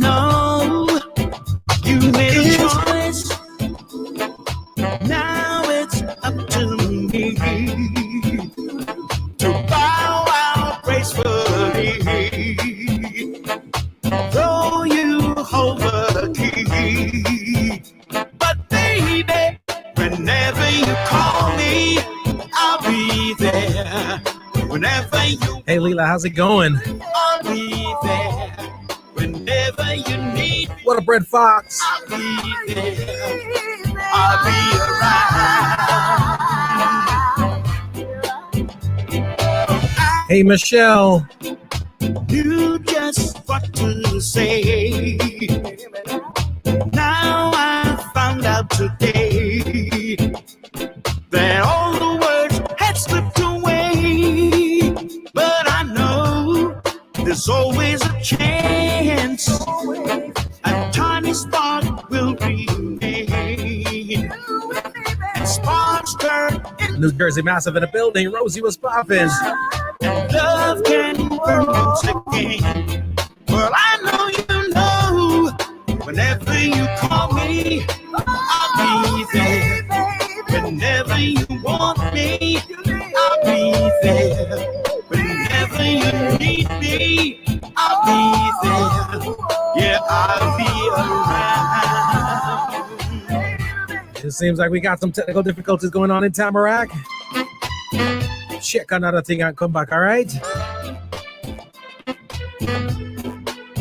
know you made a choice. Now it's up to me to bow out gracefully. Though you hold the key, but baby, whenever you call me, I'll be there. Whenever you, hey Leela, how's it going? I'll be there. Whenever you need me, What up, Red Fox? I'll be there. I'll be around. Hey Michelle. You just what to say. Now I found out today that all the words had slipped away. But I know there's always a chance. A tiny spark will remain. And sparks turn in New Jersey Massive in the building. Rosie was popping. and love can burn once again. Well, I know you know. Whenever you call me, I'll be there. Whenever you want me, I'll be there. Whenever you need me, I'll be there. Yeah, I'll be around. It seems like we got some technical difficulties going on in Tamarack. Check another thing and come back, all right?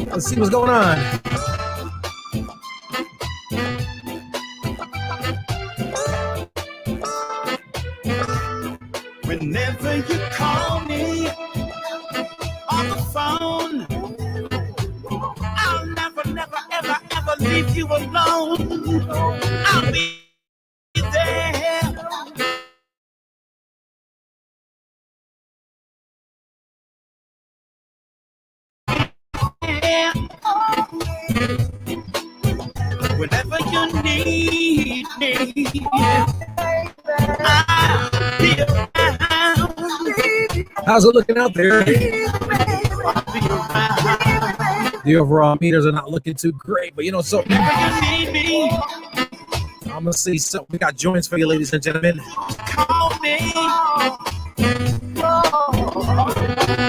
Let's see what's going on. Whenever you call me on the phone, I'll never, never, ever, ever leave you alone. I'll be there. Whenever you need me, I'll be around. How's it looking out there? I'll be around. The overall meters are not looking too great, but you know, so Whenever you need me, I'm gonna see so we got joints for you, ladies and gentlemen. call me.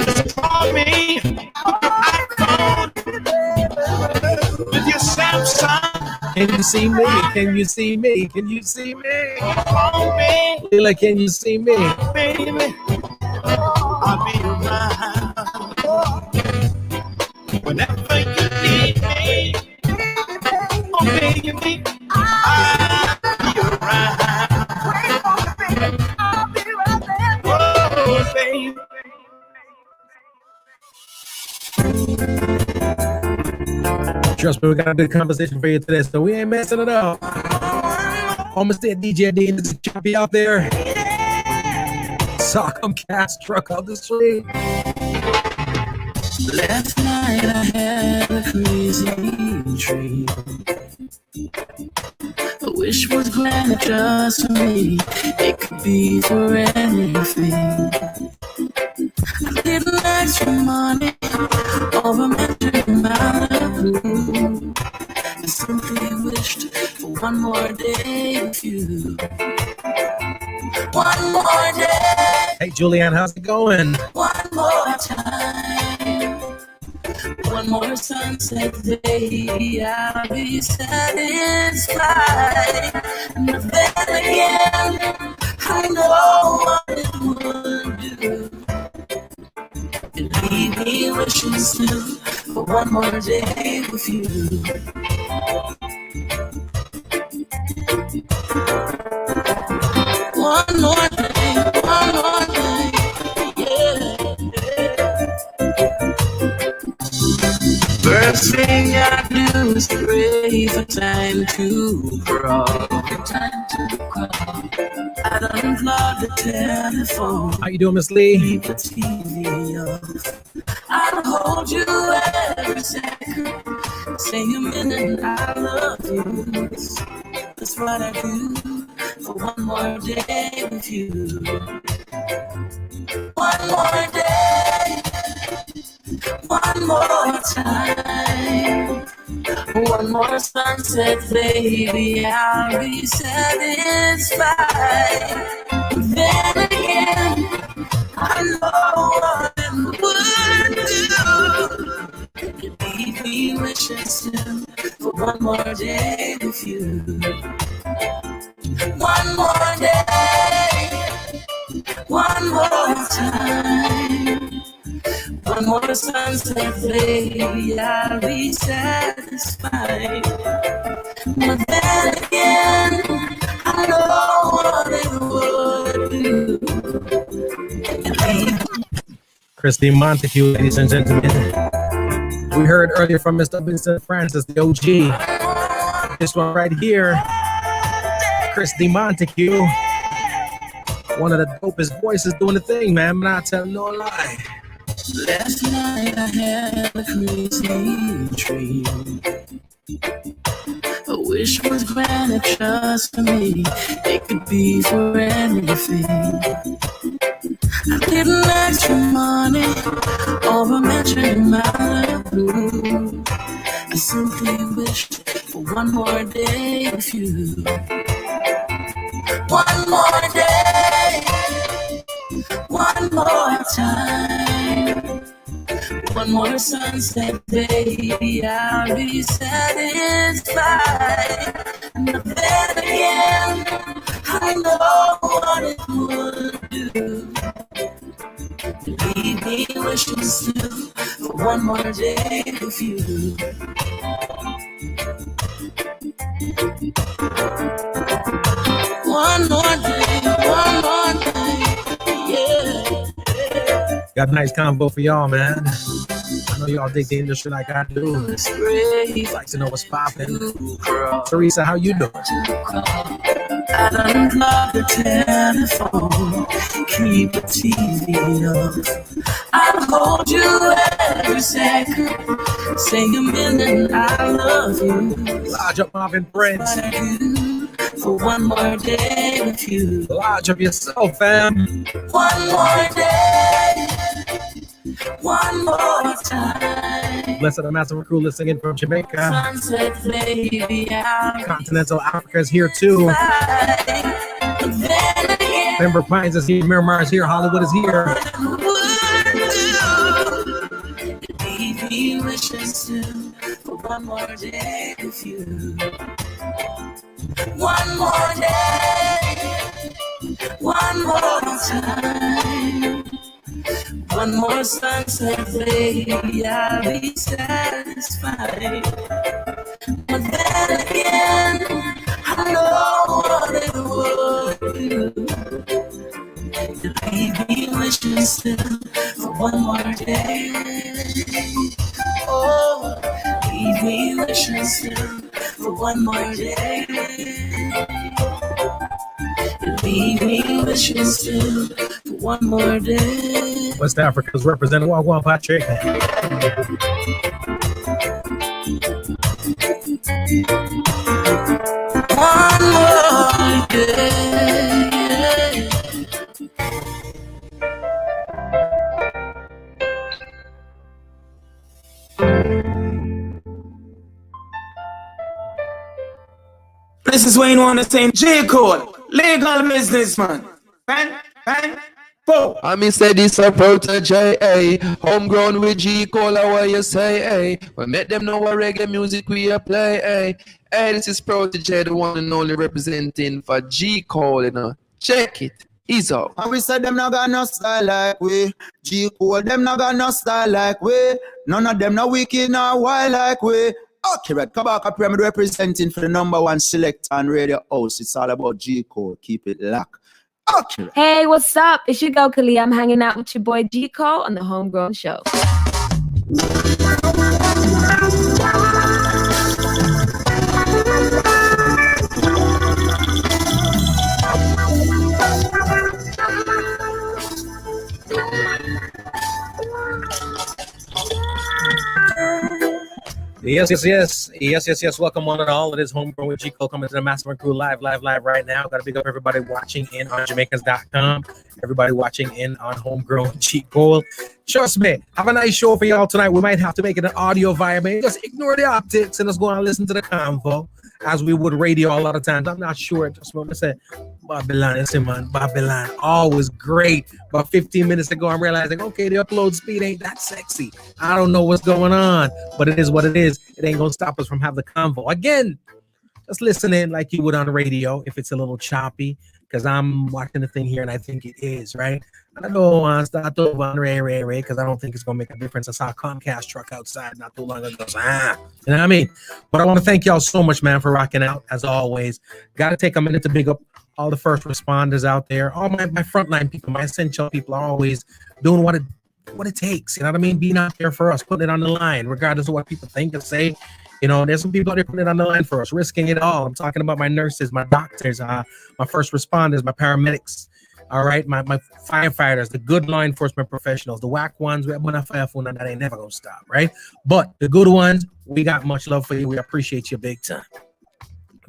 Just call me. iPhone with your Samsung. Can you see me? Can you see me? Can you see me? Call me, Leela, can you see me? baby. I'll be around. Whenever you need me, oh baby, I'll be around. Oh baby. Trust me, we got a good conversation for you today, so we ain't messing it up. Almost there, DJ D, and this is Choppy out there. Sock 'em cast truck out the street. Last night I had a crazy dream. A wish was granted just for me. It could be for anything. I didn't ask for money or a magic amount of blue. I simply wished for one more day with you. One more day. Hey, Julianne, how's it going? One more time. One more sunset day, I'll be satisfied. But then again, I know what it would do. It leave me wishing still for one more day with you. One more day, yeah. First thing I do is pray for time to crawl. I don't unplug the telephone. How you doing, Miss Lee? Keep the TV off. I'll hold you every second. Say a minute, I love you. That's what I do for one more day with you. One more day. One more time. One more sunset, baby, I'll be satisfied. Then again, I know what it would do. Leave me wishing still for one more day with you. One more day, one more time. One more sunset, baby, I'll be satisfied. But then again, I know what it would do. Christine Montague, ladies and gentlemen. We heard earlier from Mr. Vincent Francis, the OG. This one right here, Christine Montague. One of the dopest voices doing the thing, man. I'm not telling no lie. Last night I had a crazy dream. A wish was granted just for me. It could be for anything. I didn't ask for money or a mention in my blue. I simply wished for one more day with you. One more day, one more time. One more sunset, baby, I'll be satisfied. But then again, I know what it would do. Leave me wishing still for one more day with you. One more day, yeah. Got a nice convo for y'all, man. I know y'all dig the industry like I do. Like to know what's popping. Teresa, how you doing? I don't unplug the telephone, keep the TV off. I'll hold you every second, say a minute I love you. Lodge up Marvin Prince. For one more day with you. Lodge up yourself, fam. One more day, one more time. Blessed the Master Recruiter singing from Jamaica. Sunset, baby, Continental Africa is here too. Pembroke Pines is here, Miramar is here, Hollywood is here. Leave me wishing still for one more day with you. One more day, one more time. One more sunset, baby, I'll be satisfied. But then again, I know what it would do. Leave me wishing still for one more day. Oh, leave me wishing still for one more day. Leave me wishing still for one more day. West Africa's representing Wagwan Patrick. One more day. This is Wayne Wonder saying J. Cole, legal businessman. Bang, bang, boom. I mean, say this a protege, homegrown with G. Cole, what you say, we make them know what reggae music we a play, Hey, this is Protege, the one and only representing for G. Cole, you know. Check it. He's out. And we said them not got no style like we. G Cole, them not got no style like we. None of them no wicked nor wild like we. Okay, right. Kabaka Pyramid representing for the #1 select on Radio House. It's all about G Cole. Keep it locked. Okay. Right. Hey, what's up? It's your girl Kali. I'm hanging out with your boy G Cole on the Homegrown Show. Yes. Welcome one and all. It is Homegrown with G Cole coming to the Master Crew live right now. Got to big up everybody watching in on Jamaicans.com. Everybody watching in on Homegrown with G Cole. Trust me, have a nice show for y'all tonight. We might have to make it an audio via, man. Just ignore the optics and let's go on and listen to the convo as we would radio a lot of times. I'm not sure. Just want to say, Babylon, always great. About 15 minutes ago, I'm realizing, okay, the upload speed ain't that sexy. I don't know what's going on, but it is what it is. It ain't gonna stop us from having the convo. Again, just listen in like you would on the radio if it's a little choppy, because I'm watching the thing here and I think it is, right? I don't want to start over on Ray, because I don't think it's gonna make a difference. I saw a Comcast truck outside not too long ago. So, you know what I mean? But I want to thank y'all so much, man, for rocking out as always. Got to take a minute to big up all the first responders out there, all my frontline people, my essential people are always doing what it takes. You know what I mean? Being out there for us, putting it on the line, regardless of what people think and say. You know, there's some people out there putting it on the line for us, risking it all. I'm talking about my nurses, my doctors, my first responders, my paramedics. All right, my firefighters, the good law enforcement professionals, the whack ones, we have one fire phone that ain't never gonna stop, right? But the good ones, we got much love for you. We appreciate you big time.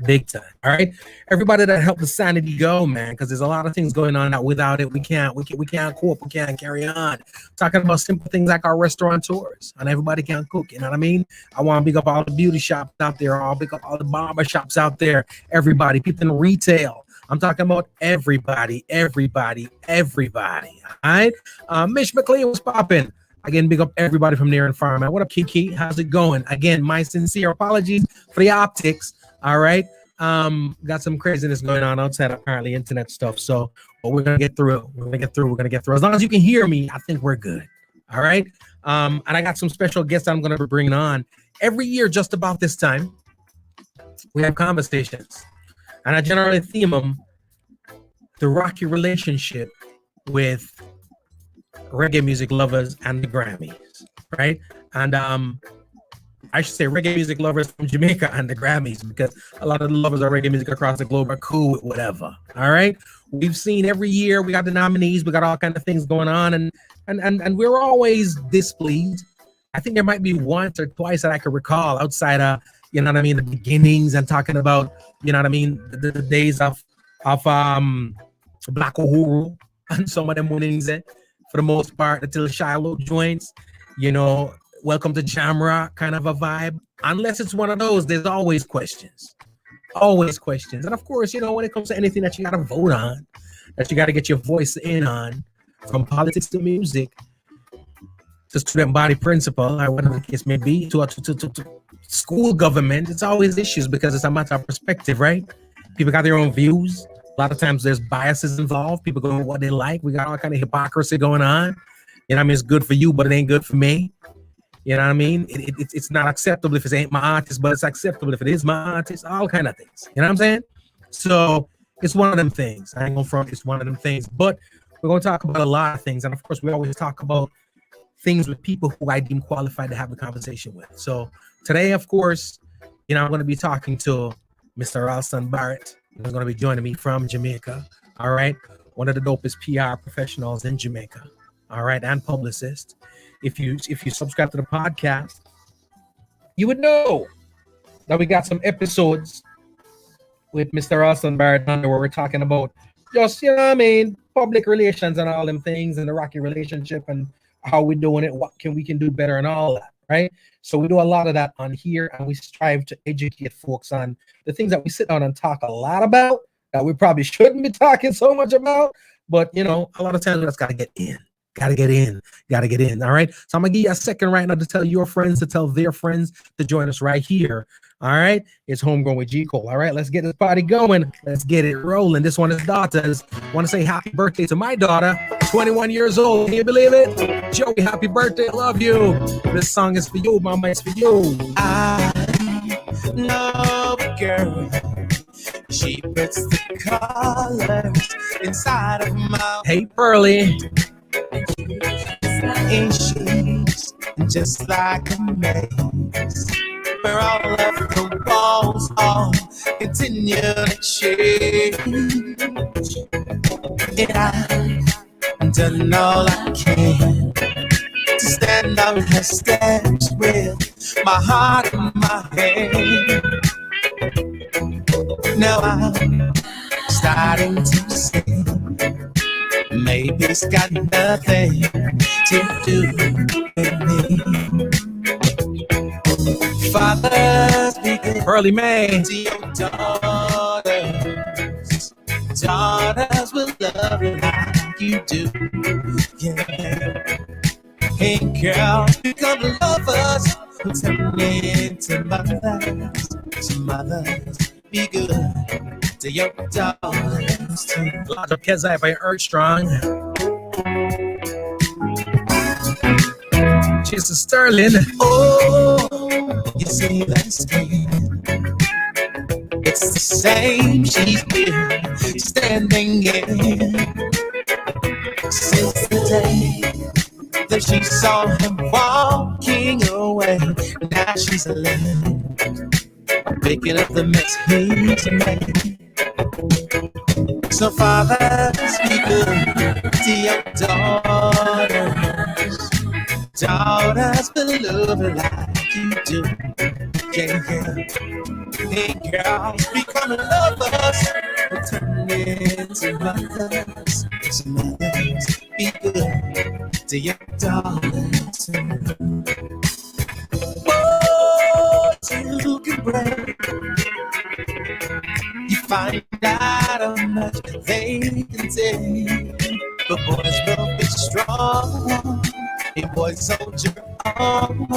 Big time. All right, everybody that helped the sanity go, man, because there's a lot of things going on that without it we can't cope, we can't carry on. Talking about simple things like our restaurateurs, and everybody can't cook. You know what I mean? I want to big up all the beauty shops out there. I'll big up all the barber shops out there. Everybody, people in retail. I'm talking about everybody. All right. Mitch McLean was popping. Again, big up everybody from near and far, man. What up, Kiki? How's it going? Again, my sincere apologies for the optics. All right. Got some craziness going on outside, apparently, internet stuff. So, but we're gonna get through it. We're gonna get through. As long as you can hear me, I think we're good. All right. And I got some special guests I'm gonna be bringing on every year, just about this time. We have conversations, and I generally theme them the rocky relationship with reggae music lovers and the Grammys, right? And I should say reggae music lovers from Jamaica and the Grammys, because a lot of the lovers of reggae music across the globe are cool with whatever. All right. We've seen every year, we got the nominees, we got all kinds of things going on, and we're always displeased. I think there might be once or twice that I could recall outside of, you know what I mean, the beginnings and talking about, you know what I mean, the days of Black Uhuru and some of them winnings, for the most part, until Shiloh joins, you know, welcome to Jamrock kind of a vibe. Unless it's one of those, there's always questions. And of course, you know, when it comes to anything that you got to vote on, that you got to get your voice in on, from politics to music, to student body principle, or whatever the case may be, to school government, it's always issues because it's a matter of perspective, right? People got their own views. A lot of times there's biases involved. People go with what they like. We got all kind of hypocrisy going on. You know what I mean? It's good for you, but it ain't good for me. You know what I mean? It's not acceptable if it ain't my artist, but it's acceptable if it is my artist. All kind of things. You know what I'm saying? So it's one of them things. I ain't gonna front. It's one of them things. But we're gonna talk about a lot of things, and of course, we always talk about things with people who I deem qualified to have a conversation with. So today, of course, you know, I'm gonna be talking to Mr. Ralston Barrett. He's gonna be joining me from Jamaica. All right, one of the dopest PR professionals in Jamaica. All right, and publicist. If you subscribe to the podcast, you would know that we got some episodes with Mr. Ralston Barrett where we're talking about just, you know what I mean, public relations and all them things, and the rocky relationship and how we're doing it, what we can do better and all that, right? So we do a lot of that on here, and we strive to educate folks on the things that we sit down and talk a lot about that we probably shouldn't be talking so much about, but, you know, a lot of times we just got to get in. Gotta get in. All right. So I'm gonna give you a second right now to tell your friends to tell their friends to join us right here. All right. It's Homegrown with G Cole. All right. Let's get this party going. Let's get it rolling. This one is daughters. Want to say happy birthday to my daughter, 21 years old. Can you believe it? Joey, happy birthday. Love you. This song is for you. Mama, it's for you. I love a girl. She puts the colors inside of my. Hey, Pearly. And she's just like a maze where all of the walls all continue to change. And I've done all I can to stand on her steps with my heart in my hand. Now I'm starting to see maybe it's got nothing to do with me. Fathers, be good Early May. to your daughters. Daughters will love you like you do. Yeah. Hey, girls, become lovers who turn into mothers. So mothers, be good to your daughters too. Lot of Kezai by Strong. She's a Sterling. Oh, you see that skin? It's the same she's been standing in since the day that she saw him walking away. Now she's alone, picking up the mess he's made. So fathers, be good to your daughters. Daughters will love her like you do. Yeah, yeah. Hey girls, become lovers, turn into mothers. So mothers, be good to your daughters. Oh, you can break. You find out how much they can take. But boys will be strong. A boy soldier on.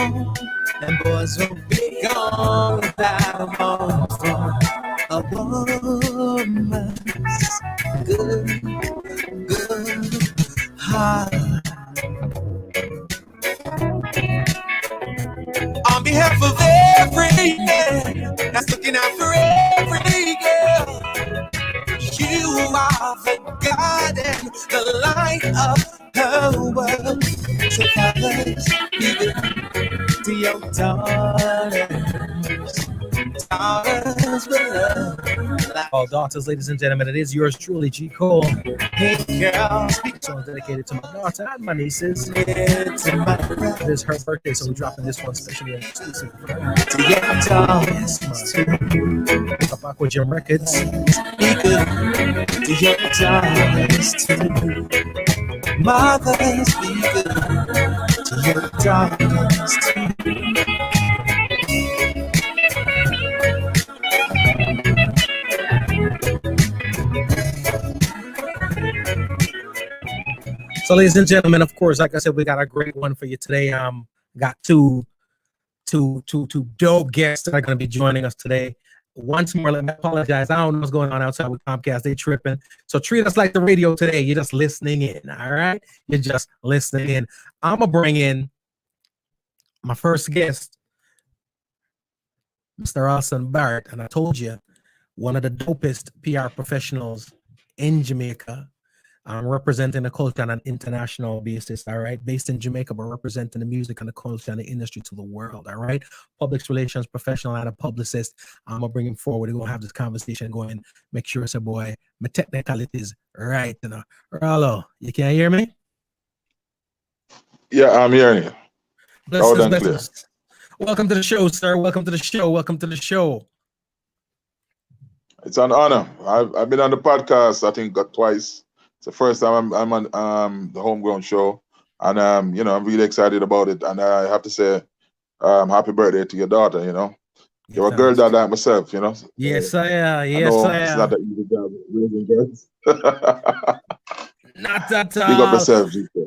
And boys will be gone without a moment from a woman's good heart. On behalf of every man that's looking out for every girl, you are the God and the light of her world. So fathers, be good to your daughters. Daughters will love. All daughters, ladies and gentlemen, it is yours truly, G. Cole. Hey girls, be So dedicated to my daughter and my nieces. good to my It is her birthday, so we're dropping this one specially and exclusive for her. to your daughters too. Pick up Aqua Gym Records. Be good to your daughters too. Mothers, be good to your daughters too. So, ladies and gentlemen, of course, like I said, we got a great one for you today. Got two dope guests that are going to be joining us today. Once more, let me apologize. I don't know what's going on outside with Comcast. They tripping. So treat us like the radio today. You're just listening in. All right. You're just listening in. I'm going to bring in my first guest, Mr. Ralston Barrett. And I told you, one of the dopest PR professionals in Jamaica. I'm representing the culture on an international basis, all right? Based in Jamaica, but representing the music and the culture and the industry to the world, all right? Public relations professional and a publicist. I'm going to bring him forward. We're going to have this conversation going. Make sure it's a boy. My technicalities right, you know. Rallo, you can hear me? Yeah, I'm hearing you. Blessings, Loud and clear. blessings. Welcome to the show, sir. Welcome to the show. Welcome to the show. It's an honor. I've been on the podcast, I think, twice. It's the first time I'm on the Homegrown show, and you know, I'm really excited about it. And I have to say, happy birthday to your daughter. You know, you're a girl dad like myself. You know. Yes, I am. It's Yes, I am. not an easy job raising girls. Not at Big up all. yourself, G-K.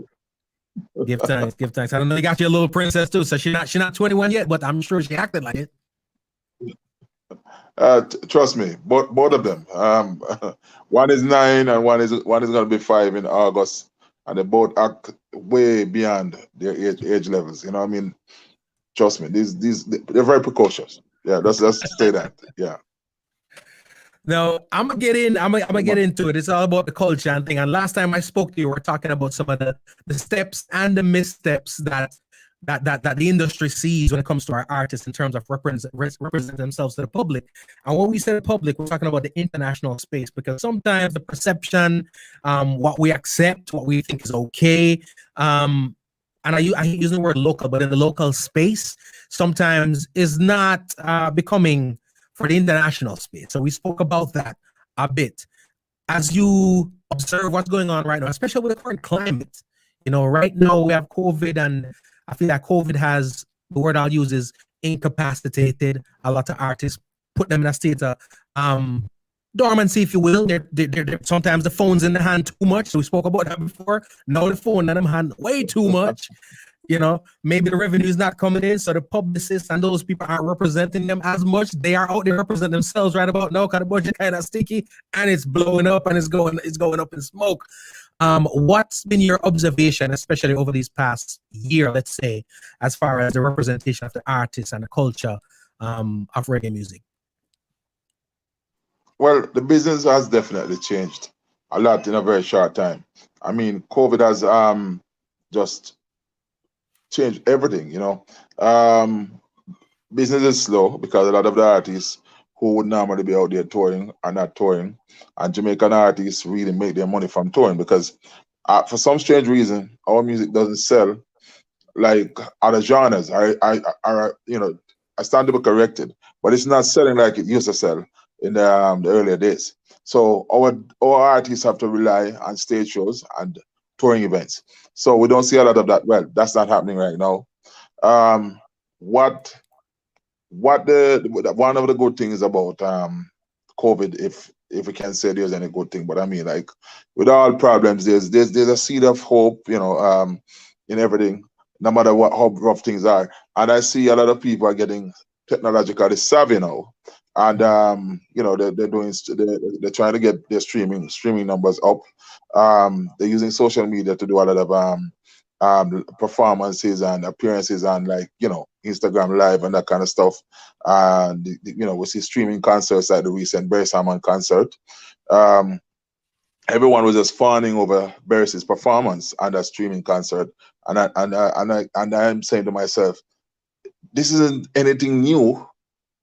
Give thanks, give thanks. I don't know, you got your little princess too, so she's not 21 yet, but I'm sure she acted like it. Trust me, both of them. One is 9 and one is going to be 5 in August, and they both act way beyond their age levels. You know what I mean? Trust me, they're very precocious. Yeah, let's say that. Yeah. No, I'm gonna get into it. It's all about the culture and thing. And last time I spoke to you, we were talking about some of the steps and the missteps that the industry sees when it comes to our artists in terms of represent themselves to the public. And when we say the public, we're talking about the international space, because sometimes the perception, what we accept, what we think is okay, and I hate using the word local, but in the local space, sometimes is not becoming for the international space. So we spoke about that a bit. As you observe what's going on right now, especially with the current climate, right now we have COVID, and I feel that COVID has, the word I'll use is incapacitated a lot of artists, put them in a state of dormancy, if you will. They're sometimes the phone's in the hand too much. So we spoke about that before. Now the phone in them hand way too much. Maybe the revenue is not coming in, so the publicists and those people aren't representing them as much. They are out there representing themselves right about now because the budget kind of sticky and it's blowing up and it's going up in smoke. What's been your observation, especially over these past year, let's say, as far as the representation of the artists and the culture of reggae music? Well, the business has definitely changed a lot in a very short time. I mean, COVID has just changed everything, Business is slow because a lot of the artists who would normally be out there touring are not touring, and Jamaican artists really make their money from touring because for some strange reason, our music doesn't sell like other genres. I stand to be corrected, but it's not selling like it used to sell in the earlier days. So our artists have to rely on stage shows and touring events. So we don't see a lot of that. Well, that's not happening right now. What one of the good things about COVID, if we can say there's any good thing, but I mean, like, with all problems, there's a seed of hope, in everything, no matter how rough things are. And I see a lot of people are getting technologically savvy now, and they're trying to get their streaming numbers up. They're using social media to do a lot of performances and appearances on, like, Instagram Live and that kind of stuff. And we see streaming concerts like the recent Barrett concert. Everyone was just fawning over Barrett's performance on that streaming concert, and I'm saying to myself, this isn't anything new.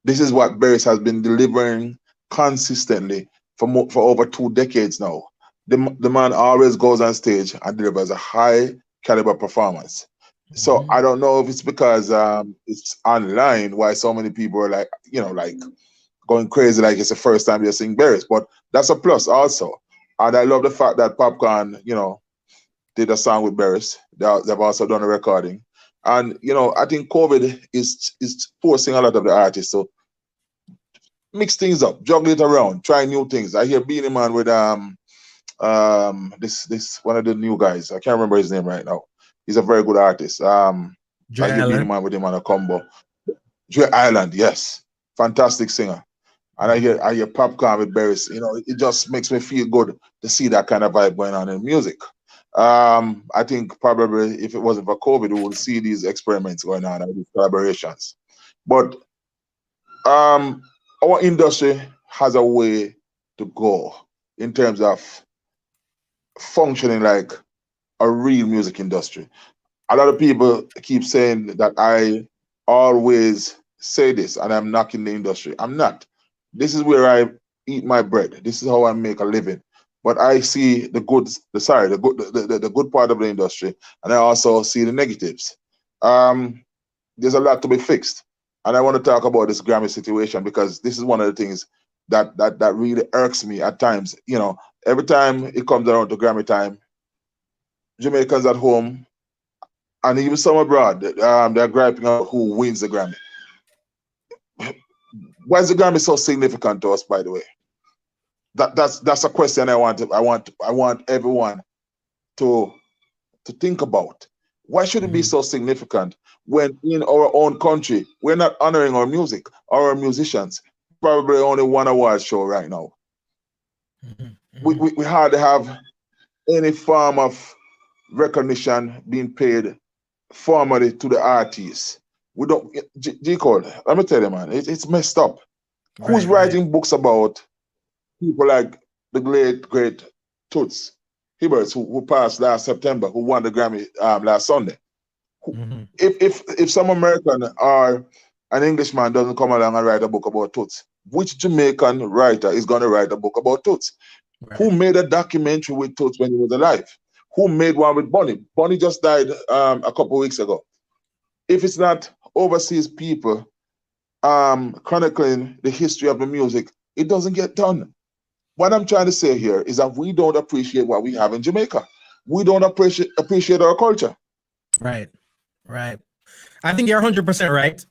This is what Barrett has been delivering consistently for over 2 decades now. The man always goes on stage and delivers a high caliber performance. So I don't know if it's because it's online why so many people are like going crazy, like it's the first time they're seeing Barrett, but that's a plus also. And I love the fact that Popcorn, did a song with Barrett. They've also done a recording. And, I think COVID is forcing a lot of the artists to mix things up, juggle it around, try new things. I hear Beanie Man with this one of the new guys. I can't remember his name right now. He's a very good artist. I hear Beanie Man with him on a combo. Dre Island, yes. Fantastic singer. And I hear Popcorn with Barrett. It just makes me feel good to see that kind of vibe going on in music. I think probably if it wasn't for COVID, we would see these experiments going on and these collaborations. But our industry has a way to go in terms of functioning like a real music industry. A lot of people keep saying that I always say this and I'm knocking the industry. I'm not. This is where I eat my bread. This is how I make a living. But I see the good part of the industry, and I also see the negatives. There's a lot to be fixed, and I want to talk about this Grammy situation because this is one of the things that really irks me at times. Every time it comes around to Grammy time, Jamaicans at home and even some abroad, they're griping about who wins the Grammy. Why is the Grammy so significant to us, by the way? That's a question I want everyone to think about. Why should it be so significant when in our own country we're not honoring our music or our musicians? Probably only one award show right now. We hardly have any form of recognition being paid formally to the artists. We don't. G Code, let me tell you, man, it's messed up. Who's writing books about people like the great Toots Hibbert, who passed last September, who won the Grammy last Sunday? If some American or an Englishman doesn't come along and write a book about Toots, which Jamaican writer is going to write a book about Toots? Who made a documentary with Toots when he was alive? who made one with Bonnie. Bonnie just died a couple of weeks ago. If it's not overseas people chronicling the history of the music, it doesn't get done. What I'm trying to say here is that we don't appreciate what we have in Jamaica. We don't appreciate our culture. Right. I think you're 100% right.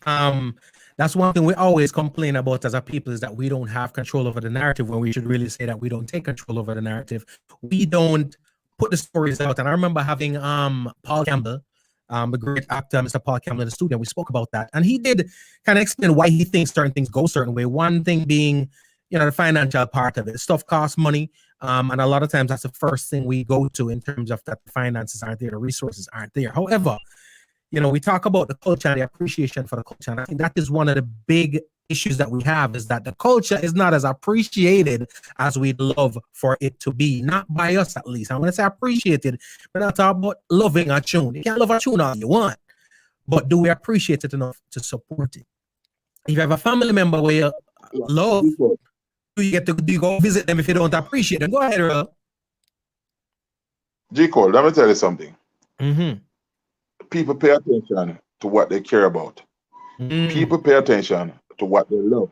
That's one thing we always complain about as a people, is that we don't have control over the narrative, when we should really say that we don't take control over the narrative. We don't put the stories out. And I remember having Paul Campbell, the great actor, Mr. Paul Campbell, in the studio. We spoke about that, and he did kind of explain why he thinks certain things go a certain way. One thing being, the financial part of it. Stuff costs money, and a lot of times that's the first thing we go to in terms of that the finances aren't there, the resources aren't there. However, we talk about the culture and the appreciation for the culture, and I think that is one of the big issues that we have, is that the culture is not as appreciated as we'd love for it to be, not by us at least. And when I say appreciated, we're not talking about loving a tune. You can't love a tune all you want, but do we appreciate it enough to support it? If you have a family member where you love, do you go visit them if you don't appreciate them? Go ahead, Earl. G. Cole, let me tell you something. Mm-hmm. People pay attention to what they care about. People pay attention to what they love.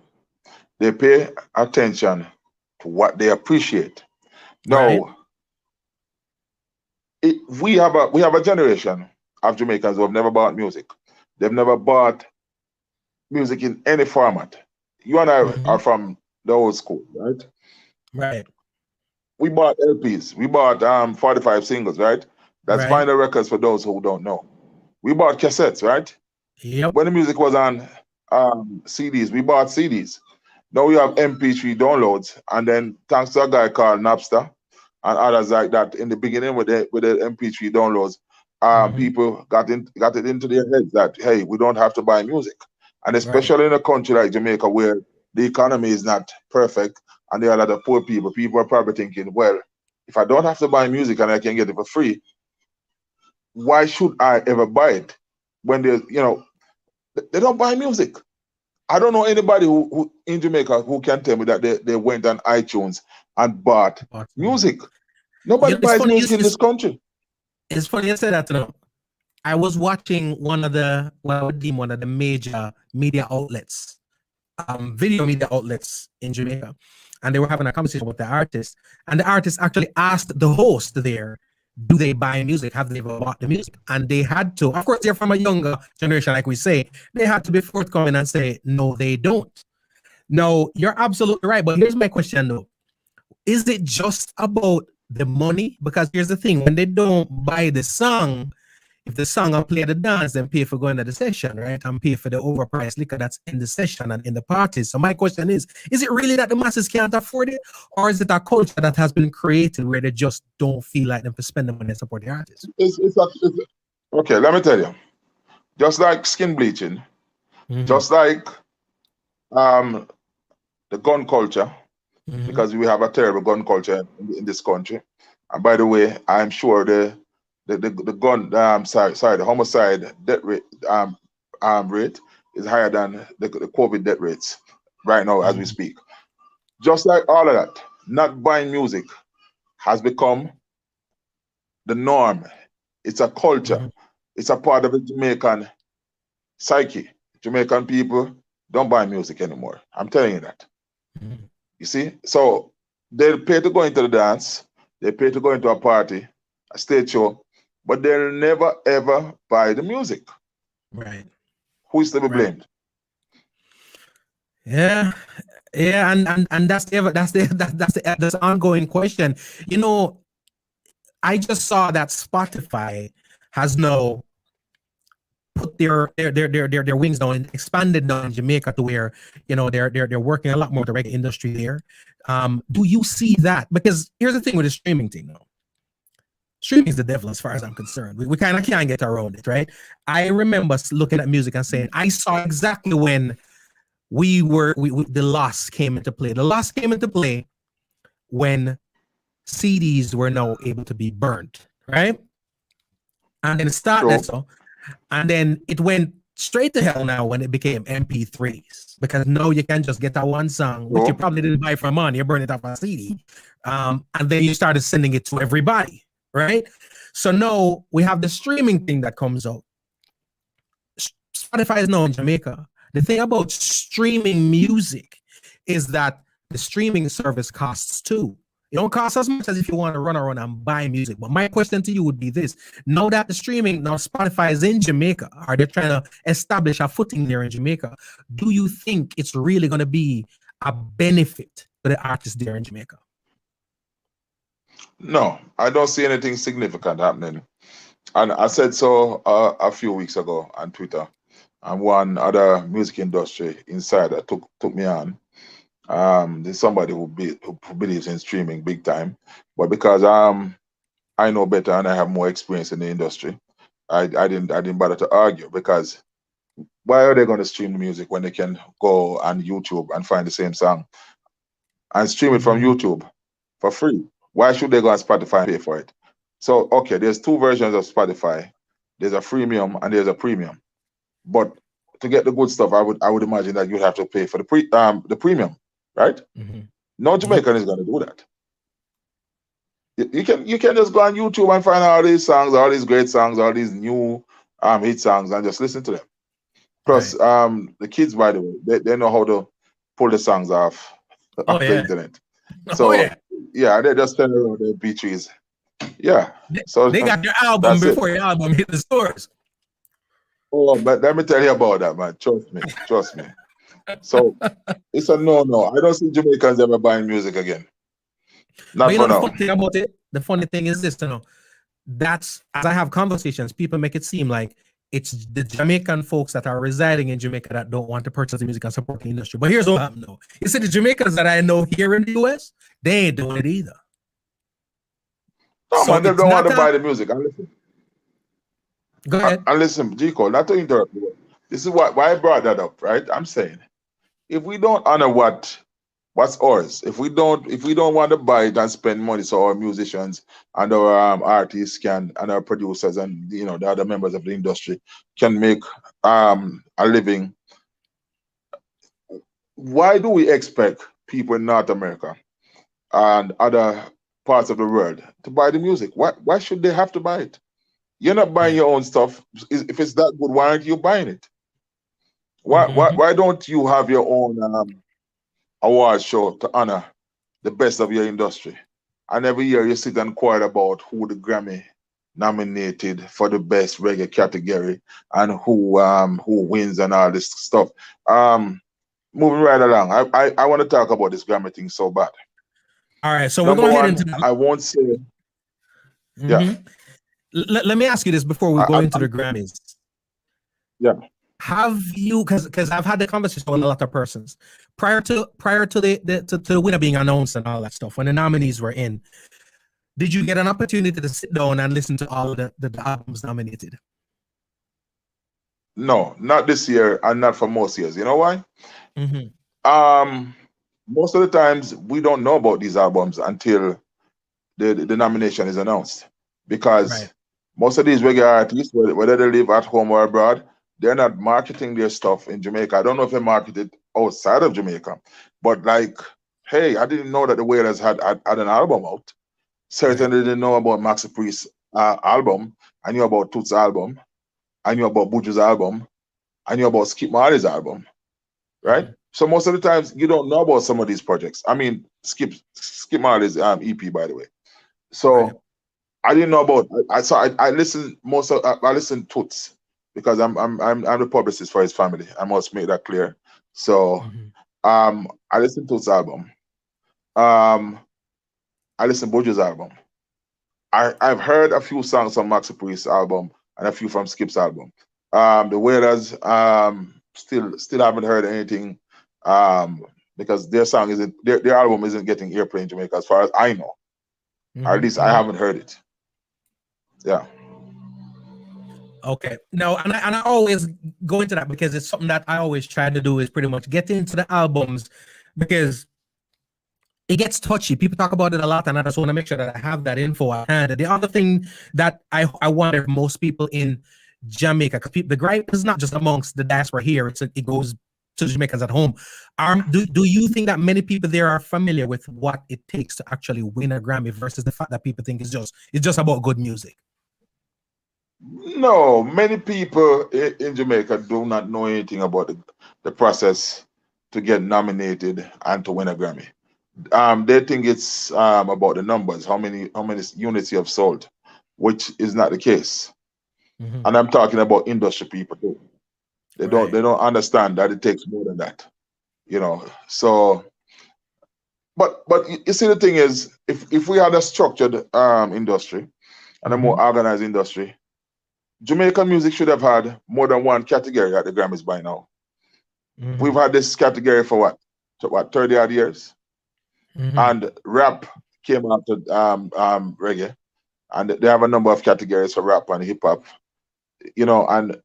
They pay attention to what they appreciate. Now, we have a generation of Jamaicans who have never bought music. They've never bought music in any format. You and I are from the old school, right? Right. We bought LPs. We bought 45 singles, right? That's vinyl records for those who don't know. We bought cassettes, right? Yep. When the music was on CDs, we bought CDs. Now we have MP3 downloads, and then thanks to a guy called Napster and others like that, in the beginning with the MP3 downloads, people got it into their heads that, hey, we don't have to buy music. And especially in a country like Jamaica, where the economy is not perfect and there are a lot of poor people are probably thinking, well, if I don't have to buy music and I can get it for free, why should I ever buy it? When they don't buy music. I don't know anybody who in Jamaica who can tell me that they went on iTunes and bought music. Nobody buys music in this country. It's funny you say that. I was watching one of the major media outlets, video media outlets in Jamaica, and they were having a conversation with the artist, and the artist actually asked the host there, do they buy music? Have they ever bought the music? And they had to. Of course, they're from a younger generation, like we say. They had to be forthcoming and say, no, they don't. No, you're absolutely right. But here's my question, though. Is it just about the money? Because here's the thing. When they don't buy the song, if the song will play the dance, then pay for going to the session, right? And pay for the overpriced liquor that's in the session and in the parties. So my question is it really that the masses can't afford it? Or is it a culture that has been created where they just don't feel like them to spend the money to support the artists? Okay, let me tell you. Just like skin bleaching, just like the gun culture, because we have a terrible gun culture in this country. And by the way, I'm sure the homicide death rate rate is higher than the COVID death rates right now as we speak. Just like all of that, not buying music has become the norm. It's a culture. It's a part of the Jamaican psyche. Jamaican people don't buy music anymore. I'm telling you that. You see? So they pay to go into the dance. They pay to go into a party, a stage show, but they'll never ever buy the music. Right. Who is to be blamed? Yeah, and that's the ongoing question. I just saw that Spotify has now put their wings down and expanded down in Jamaica to where they're working a lot more with the reggae industry there. Do you see that? Because here's the thing with the streaming thing now. Streaming is the devil as far as I'm concerned. We kind of can't get around it, right? I remember looking at music and saying, I saw exactly when the loss came into play. The loss came into play when CDs were now able to be burned, right? And then it started and then it went straight to hell now when it became MP3s, because now you can just get that one song, which you probably didn't buy for money, you burn it off a CD, and then you started sending it to everybody. right? So now we have the streaming thing that comes out. Spotify is now in Jamaica. The thing about streaming music is that the streaming service costs too. It don't cost as much as if you want to run around and buy music. But my question to you would be this: now that now Spotify is in Jamaica, are they trying to establish a footing there in Jamaica? Do you think it's really going to be a benefit for the artists there in Jamaica? No, I don't see anything significant happening. And I said so a few weeks ago on Twitter. And one other music industry insider took me on. There's somebody who believes in streaming big time, but because I know better and I have more experience in the industry, I didn't bother to argue, because why are they going to stream the music when they can go on YouTube and find the same song and stream it from YouTube for free? Why should they go on Spotify and pay for it? So okay, there's two versions of Spotify. There's a freemium and there's a premium. But to get the good stuff, I would imagine that you'd have to pay for the premium. Right? No Jamaican is going to do that. You can just go on YouTube and find all these songs, all these great songs, all these new hit songs, and just listen to them. Plus, the kids, by the way, they know how to pull the songs off the internet. So yeah, they just send around their MP3s. Yeah. So they got your album before your album hit the stores. Oh, but let me tell you about that, man. Trust me. So it's a no. I don't see Jamaicans ever buying music again. Not for now. The funny thing is this, that's, as I have conversations, people make it seem like it's the Jamaican folks that are residing in Jamaica that don't want to purchase the music and support the industry. But here's what happened though. You see, the Jamaicans that I know here in the US, they ain't doing it either. No, so man, they don't want to buy the music. And listen. Go ahead. And listen, G-Cole, not to interrupt you. This is why I brought that up, right? I'm saying, if we don't honor what's ours, if we don't want to buy it and spend money so our musicians and our artists and our producers and the other members of the industry can make a living, why do we expect people in North America and other parts of the world to buy the music? Why should they have to buy it? You're not buying your own stuff. If it's that good, why aren't you buying it? Why don't you have your own award show to honor the best of your industry? And every year you sit and inquire about who the Grammy nominated for the best reggae category and who wins and all this stuff. Moving right along, I want to talk about this Grammy thing so bad. All right, so we're going to get into that. I won't say. Yeah. Let me ask you this before we go into the Grammys. Yeah. Have you, because I've had the conversation with a lot of persons prior to the winner being announced and all that stuff, when the nominees were in, did you get an opportunity to sit down and listen to all the albums nominated? No, not this year and not for most years. You know why? Most of the times we don't know about these albums until the nomination is announced, because most of these reggae artists, whether they live at home or abroad, they're not marketing their stuff in Jamaica. I don't know if they market it outside of Jamaica, but like, hey, I didn't know that the Wailers had an album out. Certainly didn't know about Maxi Priest's album. I knew about Toots' album. I knew about Buju's album. I knew about Skip Marley's album, right? So most of the times you don't know about some of these projects. I mean, Skip Marley's EP, by the way. So I didn't know about. I listened I listened Toots, because I'm the publicist for his family. I must make that clear. So I listened to his album. I listened to Buju's album. I've heard a few songs from Maxi Priest's album and a few from Skip's album. The Wailers still haven't heard anything, because their album isn't getting airplay in Jamaica as far as I know. Or at least I haven't heard it. Yeah. Okay. No, and I always go into that because it's something that I always try to do, is pretty much get into the albums, because it gets touchy. People talk about it a lot, and I just want to make sure that I have that info at hand. The other thing that I wonder if most people in Jamaica, because the gripe is not just amongst the diaspora here, it goes to Jamaicans at home. Do you think that many people there are familiar with what it takes to actually win a Grammy versus the fact that people think it's just about good music? No, many people in Jamaica do not know anything about the process to get nominated and to win a Grammy. They think it's about the numbers, how many units you have sold, which is not the case. Mm-hmm. And I'm talking about industry people too. They don't understand that it takes more than that, you know. So, but you see, the thing is, if we had a structured industry and a more organized industry, Jamaican music should have had more than one category at the Grammys by now. Mm-hmm. We've had this category for what 30 odd years, and rap came after reggae, and they have a number of categories for rap and hip hop, you know. And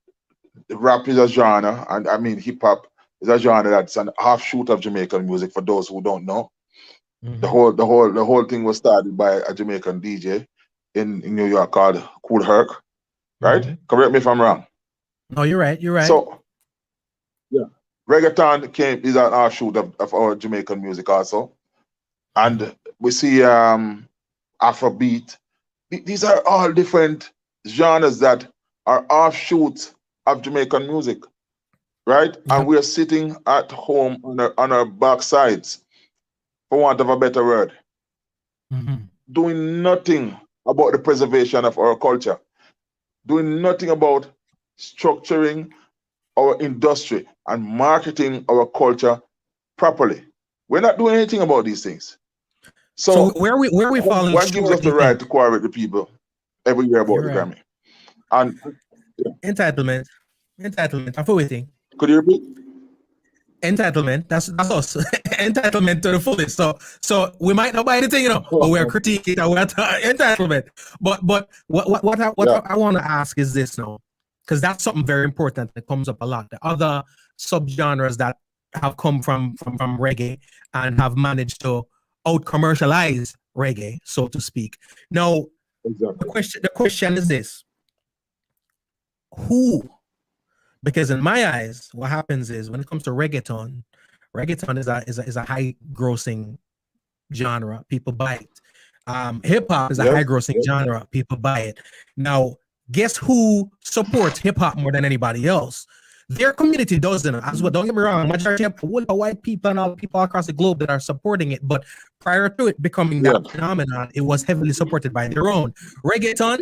rap is a genre, and I mean hip hop is a genre that's an offshoot of Jamaican music. For those who don't know, the whole thing was started by a Jamaican DJ in New York called Kool Herc, right? Correct me if I'm wrong. No, you're right. You're right. So, yeah, reggaeton is an offshoot of our Jamaican music also, and we see Afrobeat. These are all different genres that are offshoots of Jamaican music, right? And we are sitting at home on our backsides, for want of a better word, doing nothing about the preservation of our culture, doing nothing about structuring our industry and marketing our culture properly. We're not doing anything about these things. So where we falling what gives us the right to quarrel with the people every year about the Grammy? And entitlement. I'm for waiting. Could you repeat? Entitlement. That's us. Entitlement to the fullest. So we might not buy anything, you know, but we're critiquing our entitlement. But what I want to ask is this now, because that's something very important that comes up a lot. The other subgenres that have come from reggae and have managed to out commercialize reggae, so to speak. Now, the question is this: who? Because in my eyes, what happens is when it comes to reggaeton is a high grossing genre. People buy it. Hip hop is a high grossing genre. People buy it. Now, guess who supports hip hop more than anybody else? Their community does it as well. Don't get me wrong. Majority of white people and all people across the globe that are supporting it. But prior to it becoming that phenomenon, it was heavily supported by their own. Reggaeton.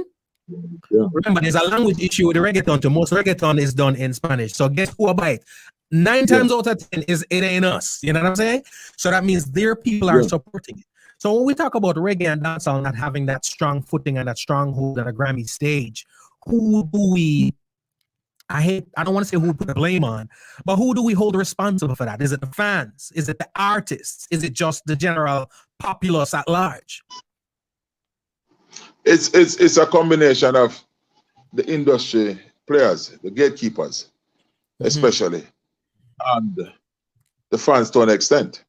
Remember, there's a language issue with the reggaeton too. Most reggaeton is done in Spanish. So guess who buy it? 9 times out of 10 it ain't us. You know what I'm saying? So that means their people are supporting it. So when we talk about reggae and dancehall not having that strong footing and that stronghold at a Grammy stage, who do we? I don't want to say who we put the blame on, but who do we hold responsible for that? Is it the fans? Is it the artists? Is it just the general populace at large? It's a combination of the industry players, the gatekeepers, especially, and the fans to an extent,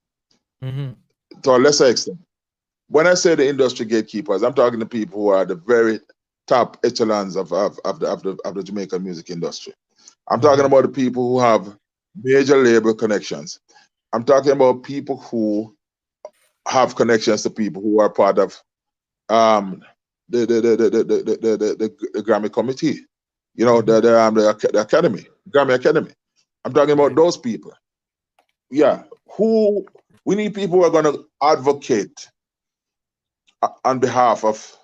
to a lesser extent. When I say the industry gatekeepers, I'm talking to people who are the very top echelons of the Jamaican music industry. I'm talking about the people who have major label connections. I'm talking about people who have connections to people who are part of the Grammy committee, you know, the academy, Grammy Academy. I'm talking about those people. Yeah, we need people who are going to advocate on behalf of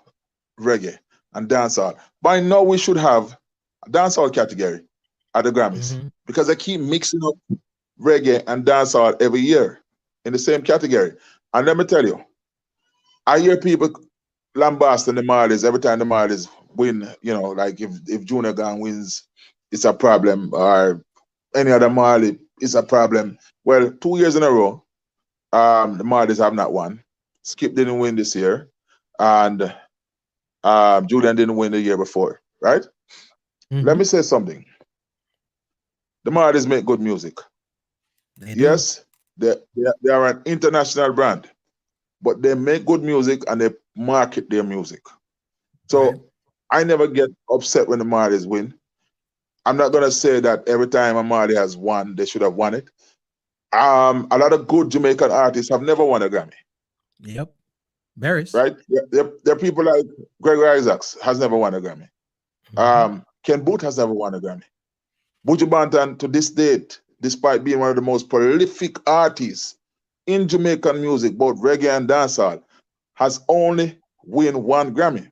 reggae and dancehall. By now, we should have a dancehall category at the Grammys because they keep mixing up reggae and dancehall every year in the same category. And let me tell you, I hear people lambasting the Marleys every time the Marleys win. You know, like if Junior Gang wins, it's a problem, or any other Marley, it's a problem. Well, 2 years in a row, the Marleys have not won. Skip didn't win this year, and Julian didn't win the year before, right? Let me say something. The Marleys make good music. Yes, they are an international brand, but they make good music and they market their music. So I never get upset when the Marleys win. I'm not going to say that every time a Marley has won, they should have won it. A lot of good Jamaican artists have never won a Grammy. Yep. Barrett. Right? There are people like Gregory Isaacs has never won a Grammy. Ken Booth has never won a Grammy. Buju Banton, to this date, despite being one of the most prolific artists in Jamaican music, both reggae and dancehall, has only won one Grammy.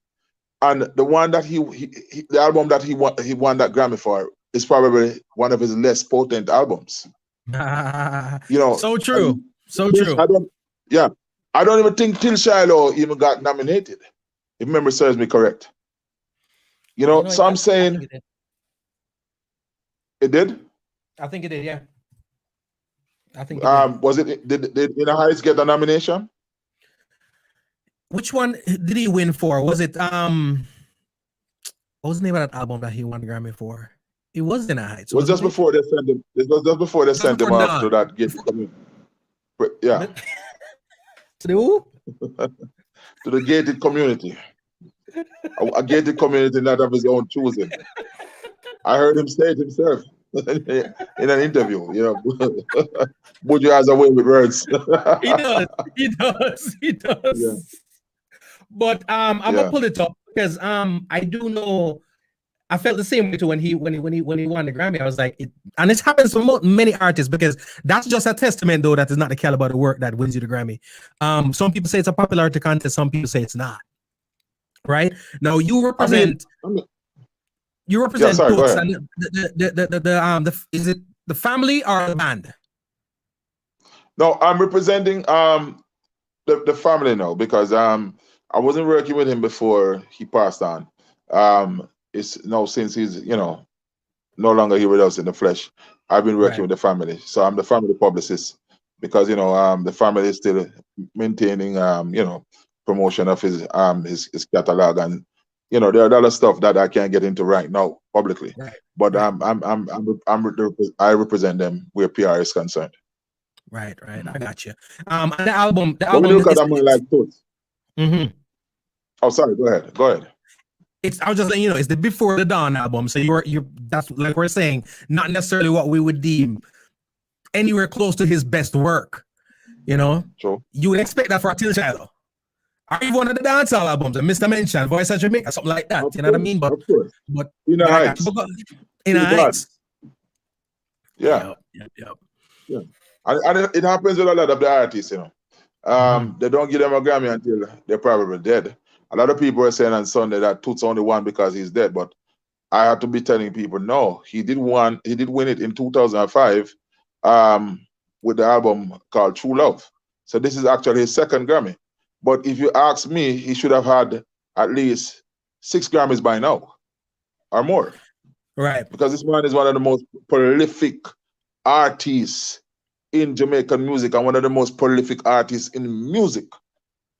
And the one that the album that he won that Grammy for is probably one of his less potent albums. You know, so true. So true. I don't even think Till Shiloh even got nominated, if memory serves me correct. You know, so I'm saying it did. I think it did, yeah. I think was it did Inner Heights get a nomination? Which one did he win for? Was it what was the name of that album that he won the Grammy for? It was Inner Heights. It was just before they sent him. It was just before they sent him off to that gate community. Yeah. To the who? To the gated community. A gated community not of his own choosing. I heard him say it himself in an interview. You know, Buju has a way with words. He does. Yeah. But I'm gonna pull it up because I do know I felt the same way too when he won the Grammy. I was like, and it happens for many artists because that's just a testament though that is not the caliber of the work that wins you the Grammy. Some people say it's a popularity contest, some people say it's not. Right now, you represent. You represent Toots and is it the family or the band? No, I'm representing the family now because I wasn't working with him before he passed on. It's now since he's no longer here with us in the flesh. I've been working with the family, so I'm the family publicist because the family is still maintaining promotion of his catalog, and there are a lot of stuff that I can't get into right now publicly. Right. But I represent them where PR is concerned. Right. I got you. And the album. When we look at them like Toots. Oh, sorry. Go ahead. I was just letting you know, it's the Before the Dawn album. So you're that's like we're saying, not necessarily what we would deem anywhere close to his best work. Sure. You would expect that for a Till Shiloh. Or even one of the dancehall albums, and Mr. Mention, Voice of Jamaica, something like that. You know what I mean? But Inner Heights. Inner Heights. Yeah. Yeah. And it happens with a lot of the artists, They don't give them a Grammy until they're probably dead. A lot of people are saying on Sunday that Toots only won because he's dead, but I have to be telling people no, he did win it in 2005 with the album called True Love. So this is actually his second Grammy. But if you ask me, he should have had at least 6 Grammys by now or more. Right. Because this man is one of the most prolific artists in Jamaican music and one of the most prolific artists in music.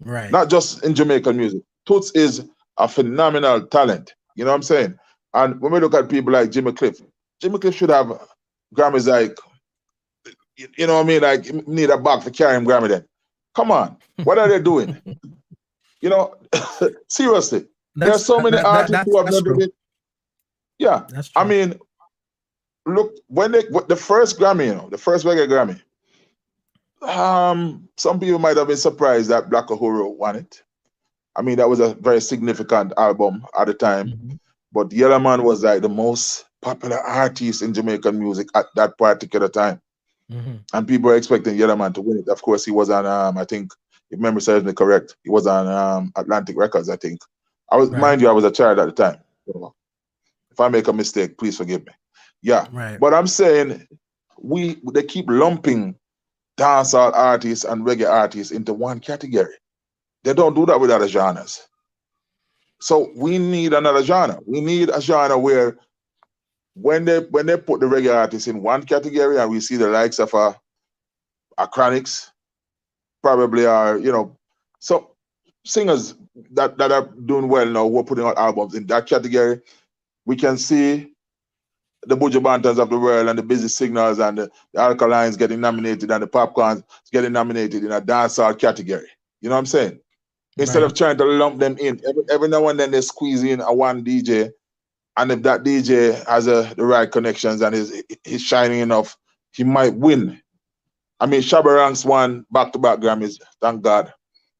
Right. Not just in Jamaican music. Toots is a phenomenal talent. You know what I'm saying? And when we look at people like Jimmy Cliff should have Grammys like, you know what I mean? Like, need a bag for carrying Grammy then. Come on. What are they doing? Seriously. There are so many artists who have never been. Yeah. I mean, look, when the first Grammy, the first Reggae Grammy, some people might have been surprised that Black Uhuru won it. I mean, that was a very significant album at the time. But Yellow Man was like the most popular artist in Jamaican music at that particular time. And people were expecting Yellow Man to win it. Of course, he was on, I think, if memory serves me correct, he was on Atlantic Records, I think. Mind you, I was a child at the time. So if I make a mistake, please forgive me. Yeah. Right. But I'm saying they keep lumping dancehall artists and reggae artists into one category. They don't do that with other genres. So we need another genre. We need a genre where when they put the reggae artists in one category and we see the likes of a Chronics, probably are, so singers that are doing well now, who are putting out albums in that category, we can see the Buju Bantons of the world and the Busy Signals and the Alkalines getting nominated and the Popcorns getting nominated in a dancehall category. You know what I'm saying? Instead of trying to lump them in, every now and then they squeeze in a one DJ, and if that DJ has the right connections and is shining enough, he might win. I mean, Shabba Ranks won back-to-back Grammys. Thank God.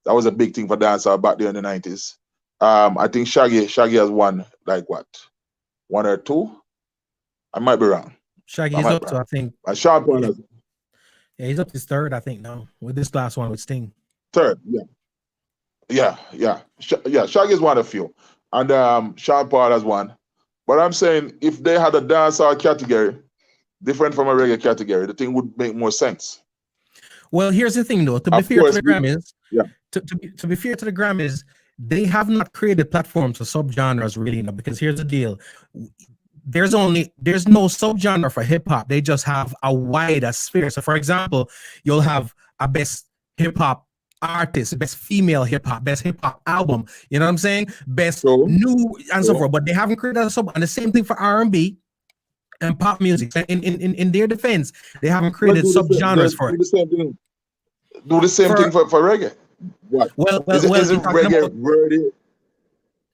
That was a big thing for dancehall back there in the 90s. I think Shaggy has won like what? 1 or 2? I might be wrong. Shaggy is up to, I think. Sean Paul has he's up to his 3rd, I think, now. With this last one with Sting. 3rd, yeah. Shaggy's won a few. And Sean Paul has won. But I'm saying if they had a dancehall category different from a reggae category, the thing would make more sense. Well, here's the thing, though. To be fair to the Grammys, to be fair to the Grammys, they have not created platforms for subgenres, really, because here's the deal. There's no subgenre for hip hop. They just have a wider sphere. So, for example, you'll have a best hip hop artist, best female hip hop, best hip hop album. You know what I'm saying? Best new and so forth. But they haven't created a sub. And the same thing for R&B and pop music. In their defense, they haven't created subgenres for it. Do the same thing for reggae. What? Isn't reggae worthy?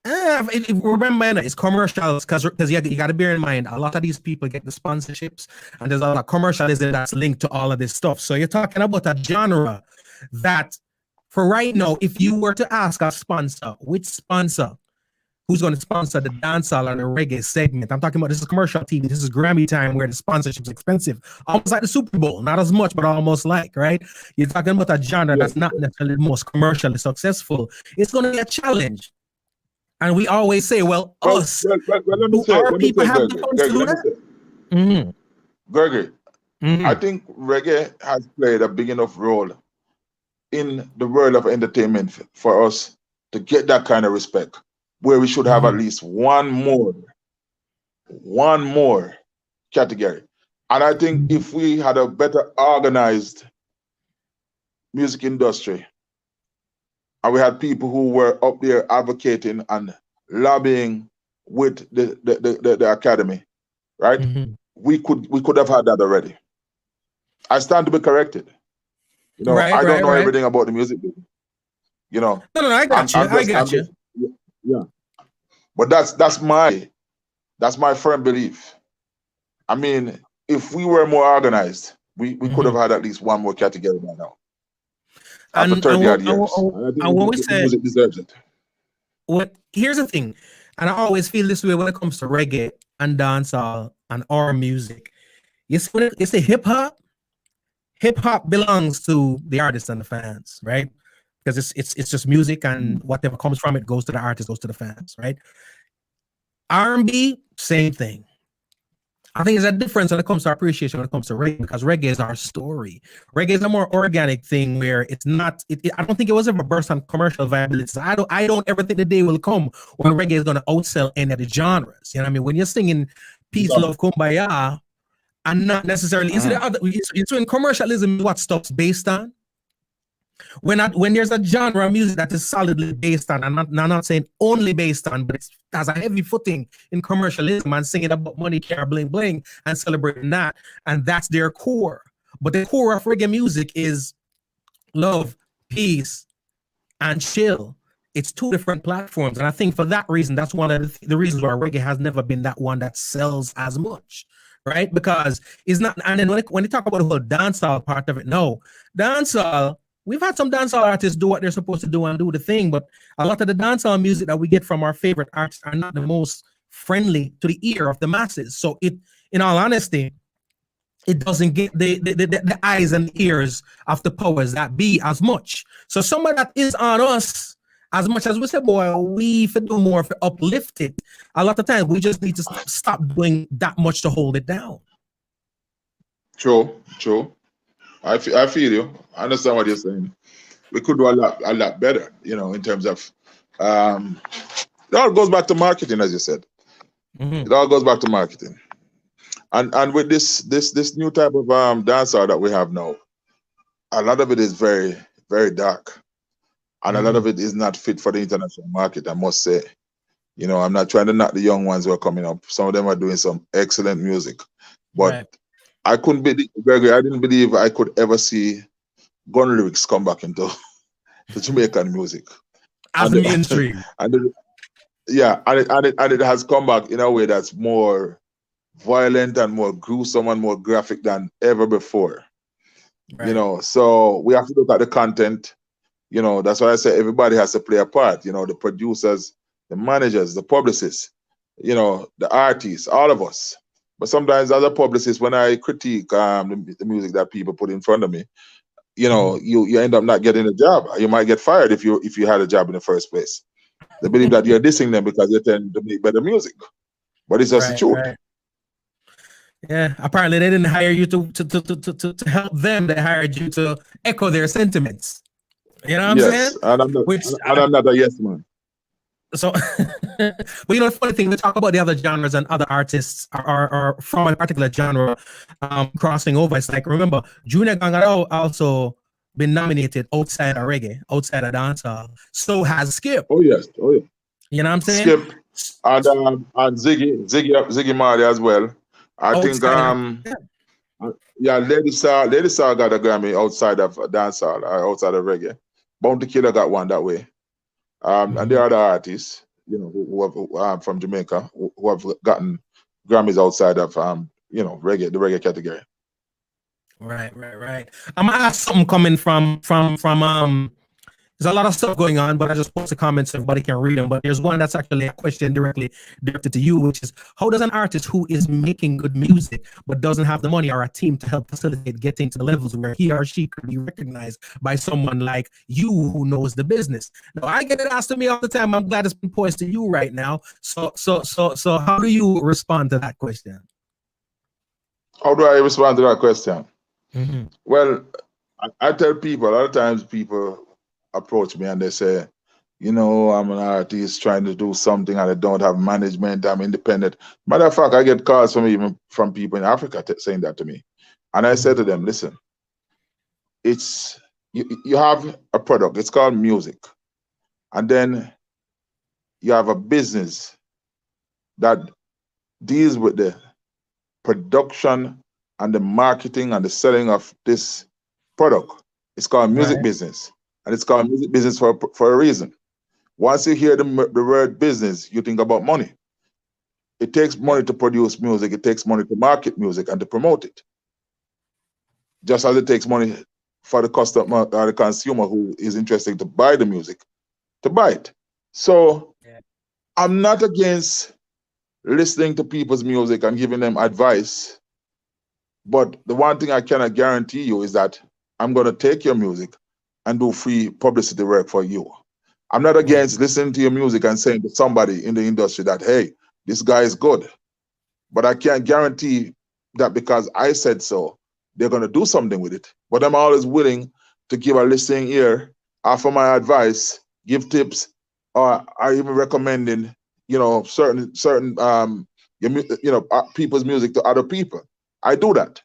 Remember, it's commercials because you got to bear in mind a lot of these people get the sponsorships, and there's a lot of commercialism that's linked to all of this stuff. So you're talking about a genre that, for right now, if you were to ask a sponsor, which sponsor who's going to sponsor the dancehall and the reggae segment, I'm talking about this is commercial TV, this is Grammy time where the sponsorship's expensive, almost like the Super Bowl, not as much, but almost like, right? You're talking about a genre that's not necessarily the most commercially successfure. It's going to be a challenge. And we always say, well, us, our people have the funds to do that. Gregory, I think reggae has played a big enough role in the world of entertainment for us to get that kind of respect, where we should have at least one more category. And I think if we had a better organized music industry, and we had people who were up there advocating and lobbying with the academy, right? We could have had that already. I stand to be corrected. You know, I don't know everything about the music business. You know. No, I got you. Yeah. But that's my firm belief. I mean, if we were more organized, we could have had at least one more category by now. After 30 odd years. And when we say music deserves it. Here's the thing, and I always feel this way when it comes to reggae and dancehall and our music. You say hip hop belongs to the artists and the fans, right? Because it's just music, and whatever comes from it goes to the artist, goes to the fans, right? R&B, same thing. I think there's a difference when it comes to appreciation when it comes to reggae, because reggae is our story. Reggae is a more organic thing where it's not. I don't think it was ever burst on commercial viability. I don't ever think the day will come when reggae is going to outsell any of the genres. You know what I mean? When you're singing "Peace, Love, Kumbaya," and not necessarily it's when commercialism is what stuff's based on. When there's a genre of music that is solidly based on, and I'm not saying only based on, but it has a heavy footing in commercialism and singing about money, care, bling, bling, and celebrating that, and that's their core. But the core of reggae music is love, peace, and chill. It's two different platforms, and I think for that reason, that's one of the reasons why reggae has never been that one that sells as much, right? Because it's not. And then when they talk about the whole dancehall part of it, no, dancehall. We've had some dancehall artists do what they're supposed to do and do the thing, but a lot of the dancehall music that we get from our favorite artists are not the most friendly to the ear of the masses. So in all honesty, it doesn't get the eyes and ears of the powers that be as much. So some of that is on us. As much as we say, boy, we should do more to uplift it. A lot of times we just need to stop doing that much to hold it down. True. I feel you. I understand what you're saying. We could do a lot better, you know, in terms of it all goes back to marketing, as you said. It all goes back to marketing. And with this new type of dancehall that we have now, a lot of it is very, very dark. And a lot of it is not fit for the international market, I must say. You know, I'm not trying to knock the young ones who are coming up. Some of them are doing some excellent music. But I didn't believe I could ever see gun lyrics come back into the Jamaican music. As mainstream. And it has come back in a way that's more violent and more gruesome and more graphic than ever before. Right. You know, so we have to look at the content. You know, that's why I say everybody has to play a part. You know, the producers, the managers, the publicists, you know, the artists, all of us. But sometimes as a publicist, when I critique the music that people put in front of me, you know, you end up not getting a job. You might get fired if you had a job in the first place. They believe that you're dissing them because they tend to make better music. But it's just the truth. Right. Yeah, apparently they didn't hire you to help them. They hired you to echo their sentiments. You know what I'm saying? And I'm not a yes man. So, but you know, the funny thing, we talk about the other genres and other artists are from a particular genre crossing over. It's like, remember, Junior Gang had also been nominated outside of reggae, outside of dancehall. So has Skip. Oh yes. You know what I'm saying? Skip and Ziggy Marley as well. I think Lady Star got a Grammy outside of dancehall or outside of reggae. Bounty Killer got one that way. And there are other artists, you know, who have from Jamaica who have gotten Grammys outside of you know, the reggae category. Right. I'm gonna ask something coming from there's a lot of stuff going on, but I just post the comments so everybody can read them. But there's one that's actually a question directly directed to you, which is, how does an artist who is making good music but doesn't have the money or a team to help facilitate getting to the levels where he or she could be recognized by someone like you who knows the business? Now, I get it asked to me all the time. I'm glad it's been posed to you right now. So how do you respond to that question? How do I respond to that question? Well, I tell people, a lot of times people approach me and they say, you know, I'm an artist trying to do something and I don't have management, I'm independent. Matter of fact, I get calls from people in Africa saying that to me. And I say to them, listen, it's you have a product, it's called music. And then you have a business that deals with the production and the marketing and the selling of this product. It's called music business. And it's called music business for a reason. Once you hear the word business, you think about money. It takes money to produce music. It takes money to market music and to promote it. Just as it takes money for the customer or the consumer who is interested to buy the music, to buy it. So I'm not against listening to people's music and giving them advice. But the one thing I cannot guarantee you is that I'm going to take your music and do free publicity work for you. I'm not against listening to your music and saying to somebody in the industry that, hey, this guy is good. But I can't guarantee that because I said so, they're going to do something with it. But I'm always willing to give a listening ear, offer my advice, give tips, or even recommending, you know, certain people's music to other people. I do that.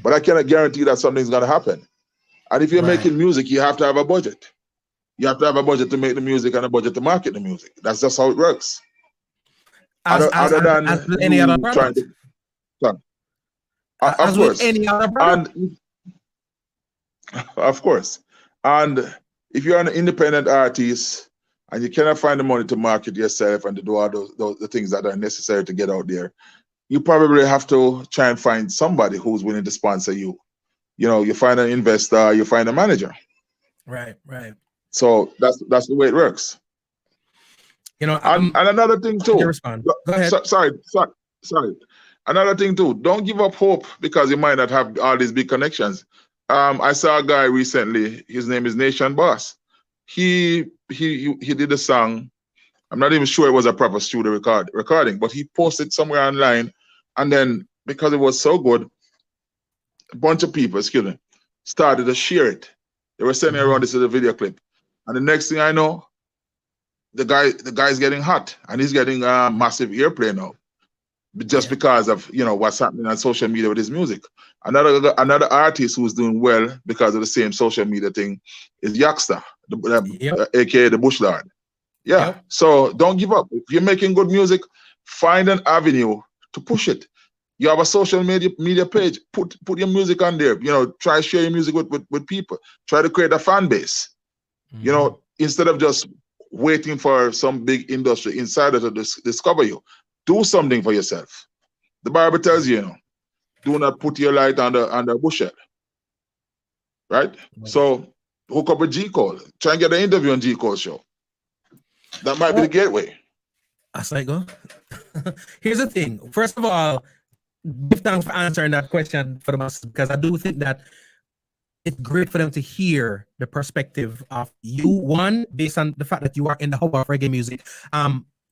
But I cannot guarantee that something's going to happen. And if you're making music, you have to have a budget. You have to have a budget to make the music and a budget to market the music. That's just how it works. As with any other product. Of course. Any other product. And of course. And if you're an independent artist and you cannot find the money to market yourself and to do all the things that are necessary to get out there, you probably have to try and find somebody who's willing to sponsor you. You know, you find an investor, you find a manager. Right. So that's the way it works. You know, and another thing too. Respond. Go ahead. Sorry. Another thing too. Don't give up hope because you might not have all these big connections. I saw a guy recently. His name is Nation Boss. He did a song. I'm not even sure it was a proper studio recording, but he posted somewhere online, and then because it was so good, a bunch of people, started to share it. They were sending around this as a video clip, and the next thing I know, the guy's getting hot, and he's getting massive airplay now, just because of what's happening on social media with his music. Another artist who's doing well because of the same social media thing is Youngster, aka the Bush Lord. Yeah. Yep. So don't give up. If you're making good music, find an avenue to push it. You have a social media page. Put your music on there. Try to share your music with people. Try to create a fan base. Instead of just waiting for some big industry insider to discover you. Do something for yourself. The Bible tells you, do not put your light under a bushel. right? So hook up with G Cole. Try and get an interview on G Cole show. That might be the gateway. That's like, go. Here's the thing. First of all, give thanks for answering that question for the masses, because I do think that it's great for them to hear the perspective of you, one, based on the fact that you are in the hub of reggae music.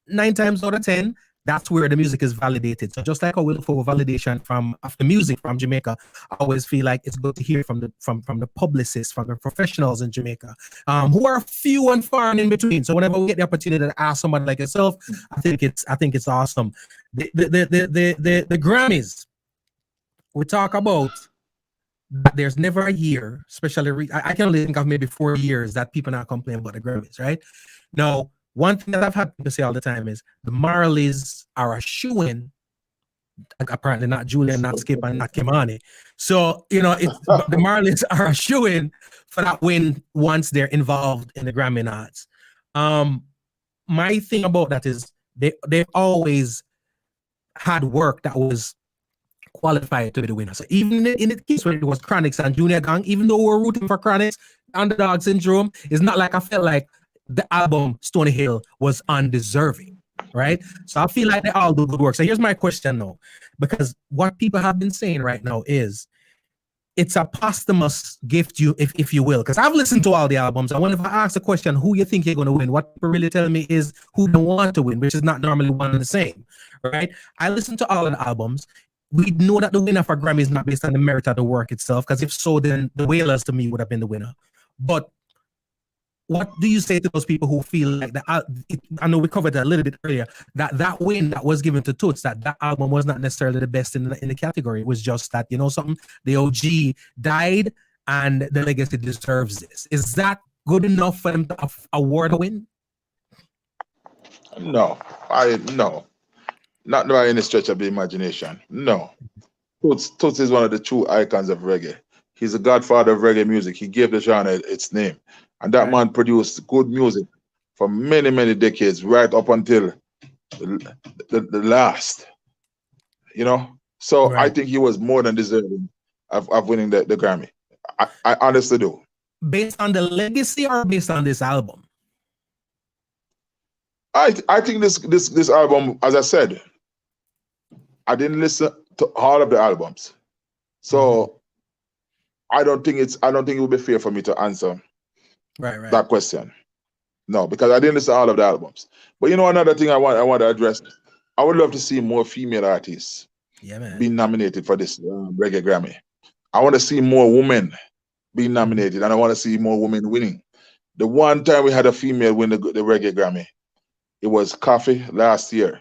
9 times out of 10, that's where the music is validated. So just like I will look for validation from the music from Jamaica, I always feel like it's good to hear from the publicists, from the professionals in Jamaica, who are few and far and in between. So whenever we get the opportunity to ask somebody like yourself, I think it's awesome. The Grammys, we talk about that there's never a year, especially I can only think of maybe 4 years that people not complain about the Grammys, right? Now, one thing that I've had to say all the time is the Marleys are a shoo-in. Apparently not Julian, not Skip, and not Kimani. So, the Marleys are a shoo-in for that win once they're involved in the Grammy nods. My thing about that is they've always had work that was qualified to be the winner. So even in the case when it was Chronics and Junior Gang, even though we're rooting for Chronics, Underdog Syndrome, it's not like I felt like the album Stony Hill was undeserving, right? So I feel like they all do good work. So here's my question though, because what people have been saying right now is it's a posthumous gift, if you will, because I've listened to all the albums. I wonder if I ask the question, who you think you're going to win? What people really tell me is who they want to win, which is not normally one and the same, right? I listened to all of the albums. We know that the winner for Grammy is not based on the merit of the work itself, because if so, then the Wailers to me would have been the winner. But what do you say to those people who feel like that? I know we covered that a little bit earlier, that win that was given to Toots, that album was not necessarily the best in the category. It was just that, something, the OG died and the legacy deserves this. Is that good enough for them to award a win? No. Not by any stretch of the imagination. No. Toots is one of the true icons of reggae. He's the godfather of reggae music. He gave the genre its name. And that man produced good music for many, many decades, right up until the last. So I think he was more than deserving of winning the Grammy. I honestly do. Based on the legacy or based on this album? I think this album, as I said, I didn't listen to all of the albums. So I don't think it would be fair for me to answer that question. No, because I didn't listen to all of the albums. But another thing I want to address, I would love to see more female artists being nominated for this Reggae Grammy. I want to see more women being nominated, and I want to see more women winning. The one time we had a female win the Reggae Grammy, it was Coffee last year,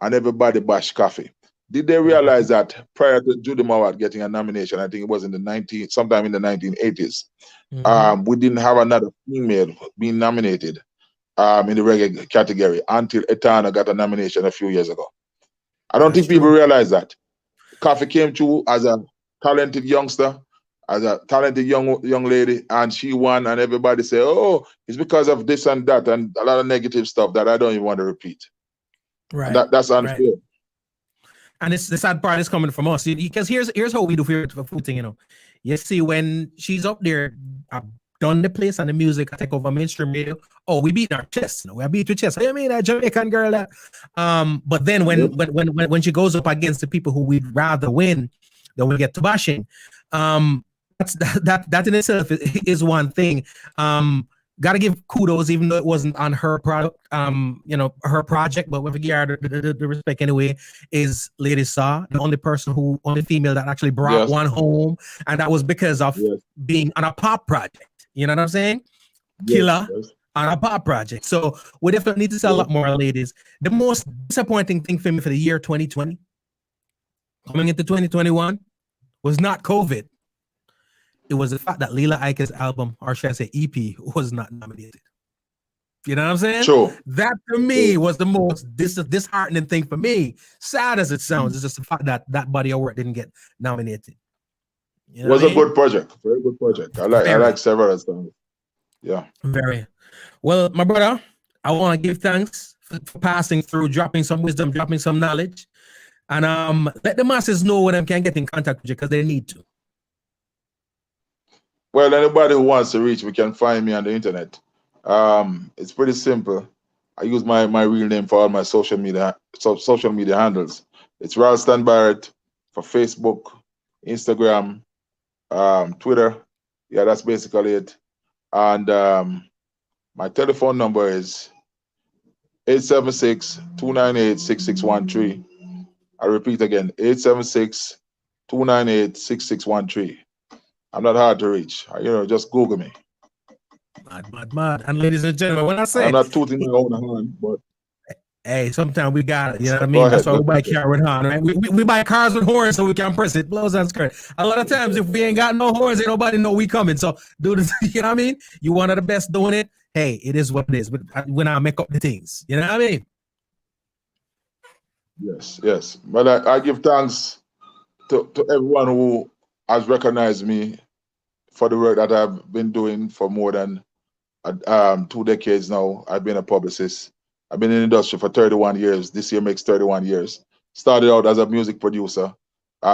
and everybody bashed Coffee. Did they realize that prior to Judy Mowat getting a nomination, I think it was sometime in the 1980s, we didn't have another female being nominated in the reggae category until Etana got a nomination a few years ago. I don't think people realize that. Coffee came through as a talented youngster, as a talented young lady, and she won, and everybody said, oh, it's because of this and that, and a lot of negative stuff that I don't even want to repeat. Right. That's unfair. Right. And it's the sad part is coming from us, because here's how we do for thing, You see, when she's up there, I've done the place and the music, I take over mainstream radio. Oh, we beat our chest, we beat your chest. I mean, that Jamaican girl. But then when she goes up against the people who we'd rather win, then we get to bashing. That in itself is one thing. Got to give kudos, even though it wasn't on her product, her project, but with regard to the respect anyway, is Lady Saw, the only female that actually brought one home, and that was because of being on a pop project. You know what I'm saying? Killer on a pop project. So we definitely need to sell a lot more ladies. The most disappointing thing for me for the year 2020, coming into 2021, was not COVID. It was the fact that Lila Ike's album, or should I say EP, was not nominated. You know what I'm saying? Sure. That to me was the most disheartening thing for me. Sad as it sounds, it's just the fact that that body of work didn't get nominated. It was a good project, very good project. I like several songs. Yeah. Very well, my brother. I want to give thanks for passing through, dropping some wisdom, dropping some knowledge, and let the masses know when they can get in contact with you because they need to. Well, anybody who wants to reach me can find me on the internet. It's pretty simple. I use my real name for all my social media handles. It's Ralston Barrett for Facebook, Instagram, Twitter. Yeah, that's basically it. And my telephone number is 876-298-6613. I repeat again, 876-298-6613. I'm not hard to reach. Just Google me. Mad. And ladies and gentlemen, when I say I'm not tooting my own horn, but hey, sometimes we got it. You know what I mean? That's why we buy car with horn, right? We buy cars with horns so we can press it. Blows and skirt. A lot of times, if we ain't got no horns, ain't nobody know we coming. So do this. You know what I mean? You one of the best doing it. Hey, it is what it is. But when I make up the things, you know what I mean? Yes. But I give thanks to everyone who has recognized me for the work that I've been doing for more than 2 decades now. I've been a publicist. I've been in the industry for 31 years. This year makes 31 years. Started out as a music producer.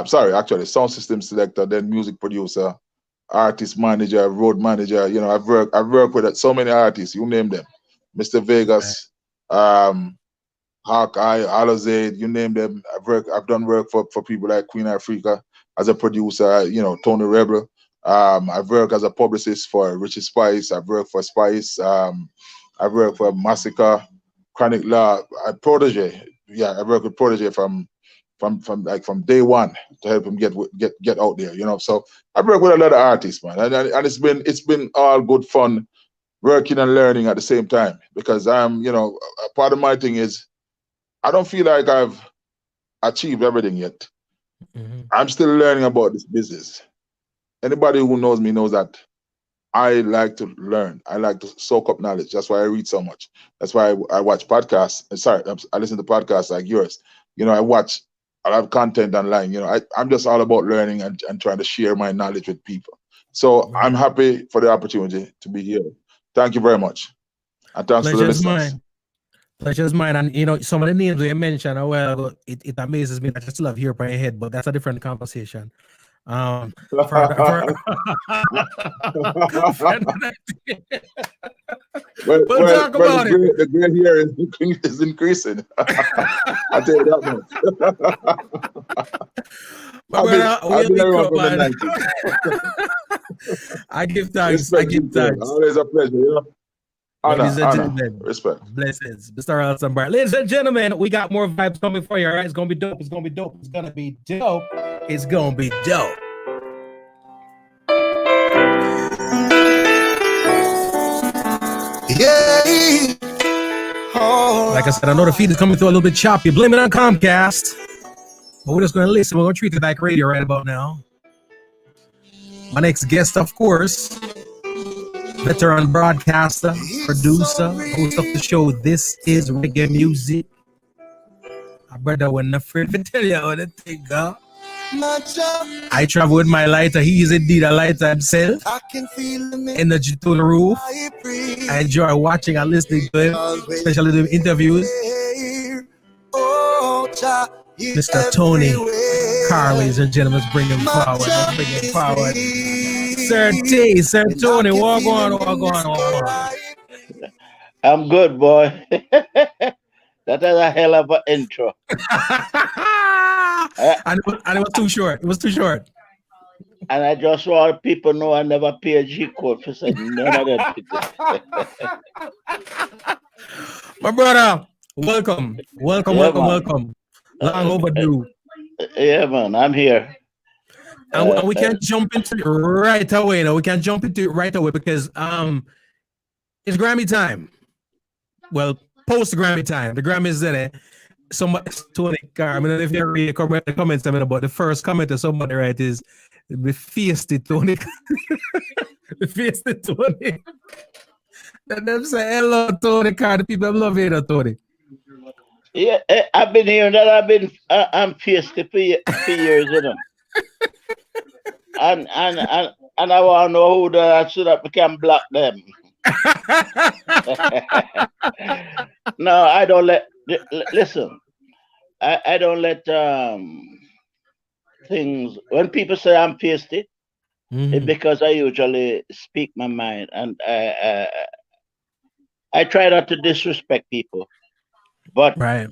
Sound system selector, then music producer, artist manager, road manager. I've worked with so many artists. You name them, Mr. Vegas, Hawkeye, Alizade, you name them. I've done work for people like Queen Africa as a producer. Tony Rebel. I've worked as a publicist for Richie Spice. I've worked for Spice. I've worked for Massacre, Chronic Law, Protege. Yeah, I worked with Protege from day one to help him get out there. So I've worked with a lot of artists, man, and it's been all good fun, working and learning at the same time. Because part of my thing is I don't feel like I've achieved everything yet. Mm-hmm. I'm still learning about this business. Anybody who knows me knows that I like to learn. I like to soak up knowledge. That's why I read so much. That's why I watch podcasts. I listen to podcasts like yours. I watch a lot of content online. I'm just all about learning and trying to share my knowledge with people. So I'm happy for the opportunity to be here. Thank you very much. And thanks for the listeners. Pleasure's mine. And some of the names you mentioned, it amazes me that you still have here by your head, but that's a different conversation. But the gray hair is increasing. I'll tell you that much. I give thanks. Always a pleasure. Honor, respect. Blessings. Mr. Ralston Barrett. Ladies and gentlemen, we got more vibes coming for you, all right? It's going to be dope. It's going to be dope. Yeah. Oh. Like I said, I know the feed is coming through a little bit choppy. Blame it on Comcast. But we're just going to listen. We're going to treat it like radio right about now. My next guest, of course, veteran broadcaster, producer, host of the show. This is Reggae Music. My brother wasn't afraid to tell you how to think, huh? I travel with my lighter. He is indeed a lighter himself. I can feel energy to the roof. I enjoy watching and listening to him, especially the interviews. Mr. Tony Carr, ladies and gentlemen, let's bring him forward. Sir Tony, walk on. I'm good, boy. That is a hell of an intro. And it was too short. And I just want people know I never pay a G code for saying none of that. My brother, welcome. Long overdue. Yeah, man, I'm here. And we can jump into it right away. Because it's Grammy time. Well, post Grammy time. The Grammy is there. Somebody, Tony Carr. I mean, if you read the comments about the first comment that somebody write is "Be feisty, Tony." Be feisty, Tony. And them say hello, Tony Carr. The people love you, Tony. Yeah, I've been hearing that. I'm feisty for years, you know. And I want to know who that so that we can block them. No, I don't let. Listen, I don't let things. When people say I'm feisty, It's because I usually speak my mind, and I try not to disrespect people. But Right.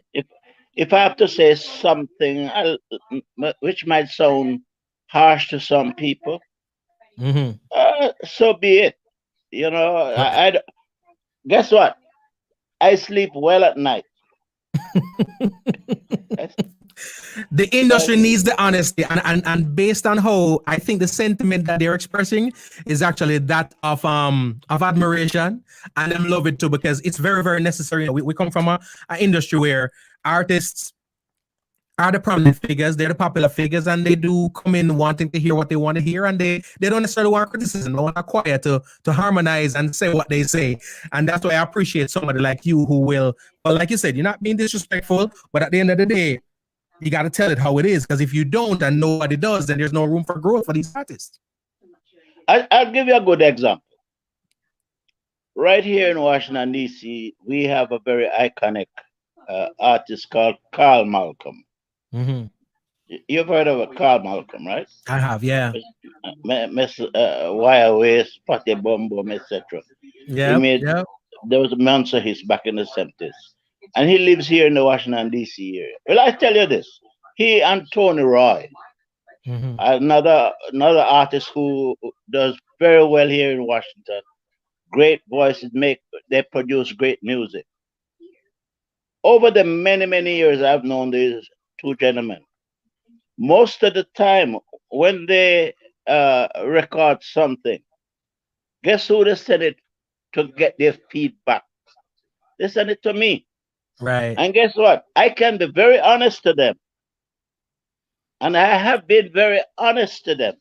if I have to say something which might sound harsh to some people, so be it. You know, guess what? I sleep well at night. The industry needs the honesty, and based on how I think the sentiment that they're expressing is actually that of admiration, and I love it too, because it's very, very necessary. We come from a industry where artists are the prominent figures, they're the popular figures, and they do come in wanting to hear what they want to hear, and they don't necessarily want criticism, they want a quiet to harmonize and say what they say. And that's why I appreciate somebody like you who will, well, like you said, you're not being disrespectful, but at the end of the day, you got to tell it how it is, because if you don't and nobody does, then there's no room for growth for these artists. I'll give you a good example. Right here in Washington, D.C., we have a very iconic artist called Carl Malcolm. You've heard of Carl Malcolm, right? I have, yeah. Miss Wire Waist, Patty Bum Bum, etc. Yeah. He made there was a monster hits back in the 70s. And he lives here in the Washington, D.C. area. Well, I tell you this. He and Tony Roy, another artist who does very well here in Washington. Great voices, they produce great music. Over the many, many years I've known these two gentlemen, most of the time when they record something, guess who they send it to get their feedback? They send it to me. Right. And guess what? I can be very honest to them. And I have been very honest to them.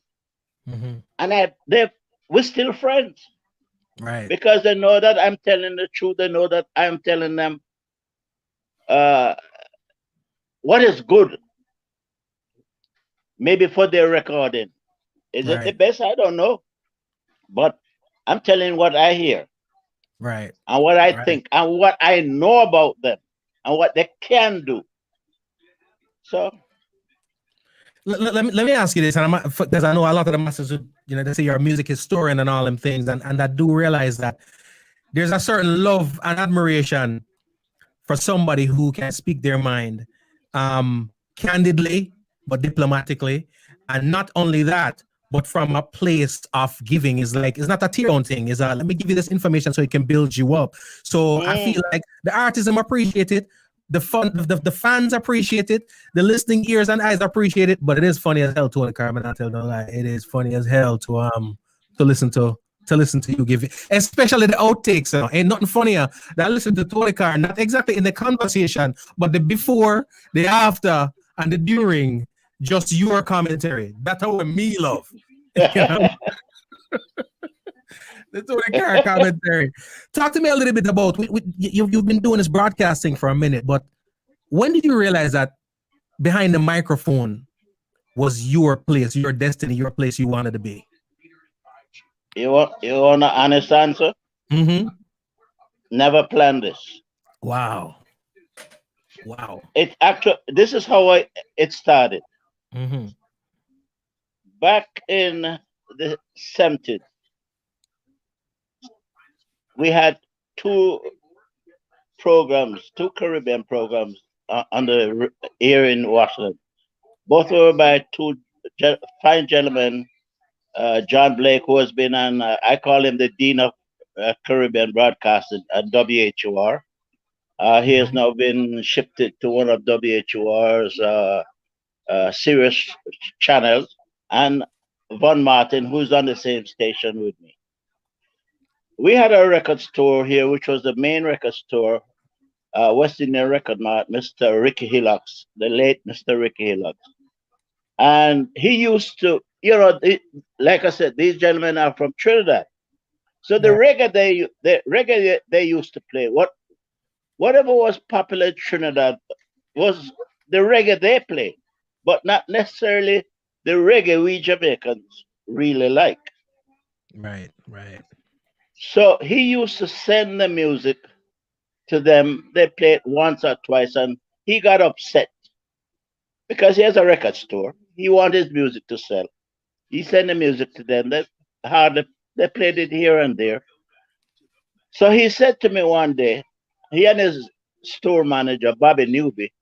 And we're still friends. Right. Because they know that I'm telling the truth. They know that I'm telling them what is good. Maybe for their recording. Is it the best? I don't know. But I'm telling what I hear. Right. And what I think and what I know about them and what they can do. So let me ask you this, and because I know a lot of the masters who, they say you're a music historian and all them things, and I do realize that there's a certain love and admiration for somebody who can speak their mind candidly but diplomatically, and not only that, but from a place of giving. Is like, it's not a tear on thing. Is let me give you this information so it can build you up. So I feel like the artism appreciate it, the fans appreciate it, the listening ears and eyes appreciate it. But it is funny as hell to Carmen. I tell no lie, it is funny as hell to listen to you give it, especially the outtakes. Ain't nothing funnier than listen to Tony Carr, not exactly in the conversation, but the before, the after, and the during. Just your commentary. That's how me love. The Tony Carr commentary. Talk to me a little bit about, you've been doing this broadcasting for a minute, but when did you realize that behind the microphone was your place, your destiny, your place you wanted to be? You want an honest answer? Never planned this. Wow. It actually, this is how it started. Back in the 70s, we had two Caribbean programs here in Washington. Both were by two fine gentlemen, John Blake, who has been on, I call him the Dean of Caribbean Broadcasting at WHUR. He has now been shifted to one of WHUR's Sirius channels, and Von Martin, who's on the same station with me. We had a record store here, which was the main record store, West Indian Record Mart, Mr. Ricky Hillocks, the late Mr. Ricky Hillocks. And he used to, like I said, these gentlemen are from Trinidad. So the reggae they used to play, whatever was popular in Trinidad was the reggae they played, but not necessarily the reggae we Jamaicans really like. Right. So he used to send the music to them. They played once or twice, and he got upset because he has a record store. He wanted his music to sell. He sent the music to them. They played it here and there. So he said to me one day, he and his store manager, Bobby Newby,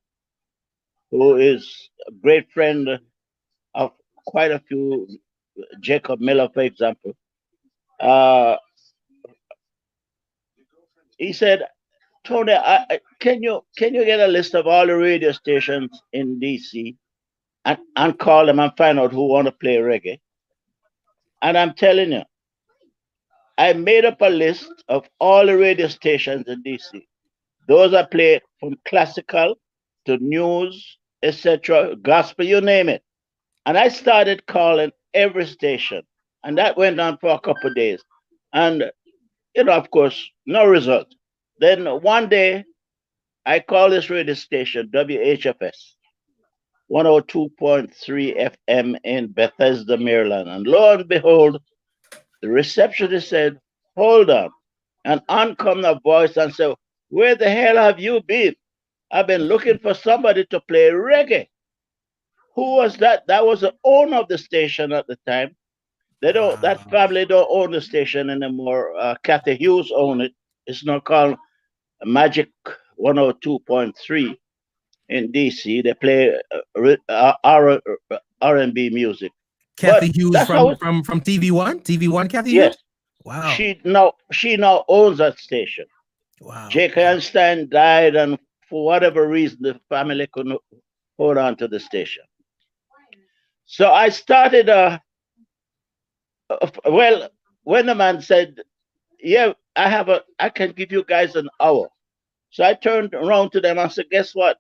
who is a great friend of quite a few, Jacob Miller, for example. He said, Tony, can you get a list of all the radio stations in DC and call them and find out who want to play reggae? And I'm telling you, I made up a list of all the radio stations in DC. Those that play from classical to news, etc., gospel, you name it. And I started calling every station. And that went on for a couple of days. And, of course, no result. Then one day, I called this radio station, WHFS, 102.3 FM in Bethesda, Maryland. And lo and behold, the receptionist said, hold on. And on come the voice and said, where the hell have you been? I've been looking for somebody to play reggae. Who was that? That was the owner of the station at the time. That family don't own the station anymore. Kathy Hughes owned it. It's now called Magic 102.3 in DC. They play R&B music. Kathy Hughes from TV1? TV1 Kathy Hughes? Yes. Wow. She now owns that station. Wow. Jake Einstein died, and for whatever reason, the family couldn't hold on to the station. So I started, when the man said, yeah, I can give you guys an hour. So I turned around to them and said, guess what?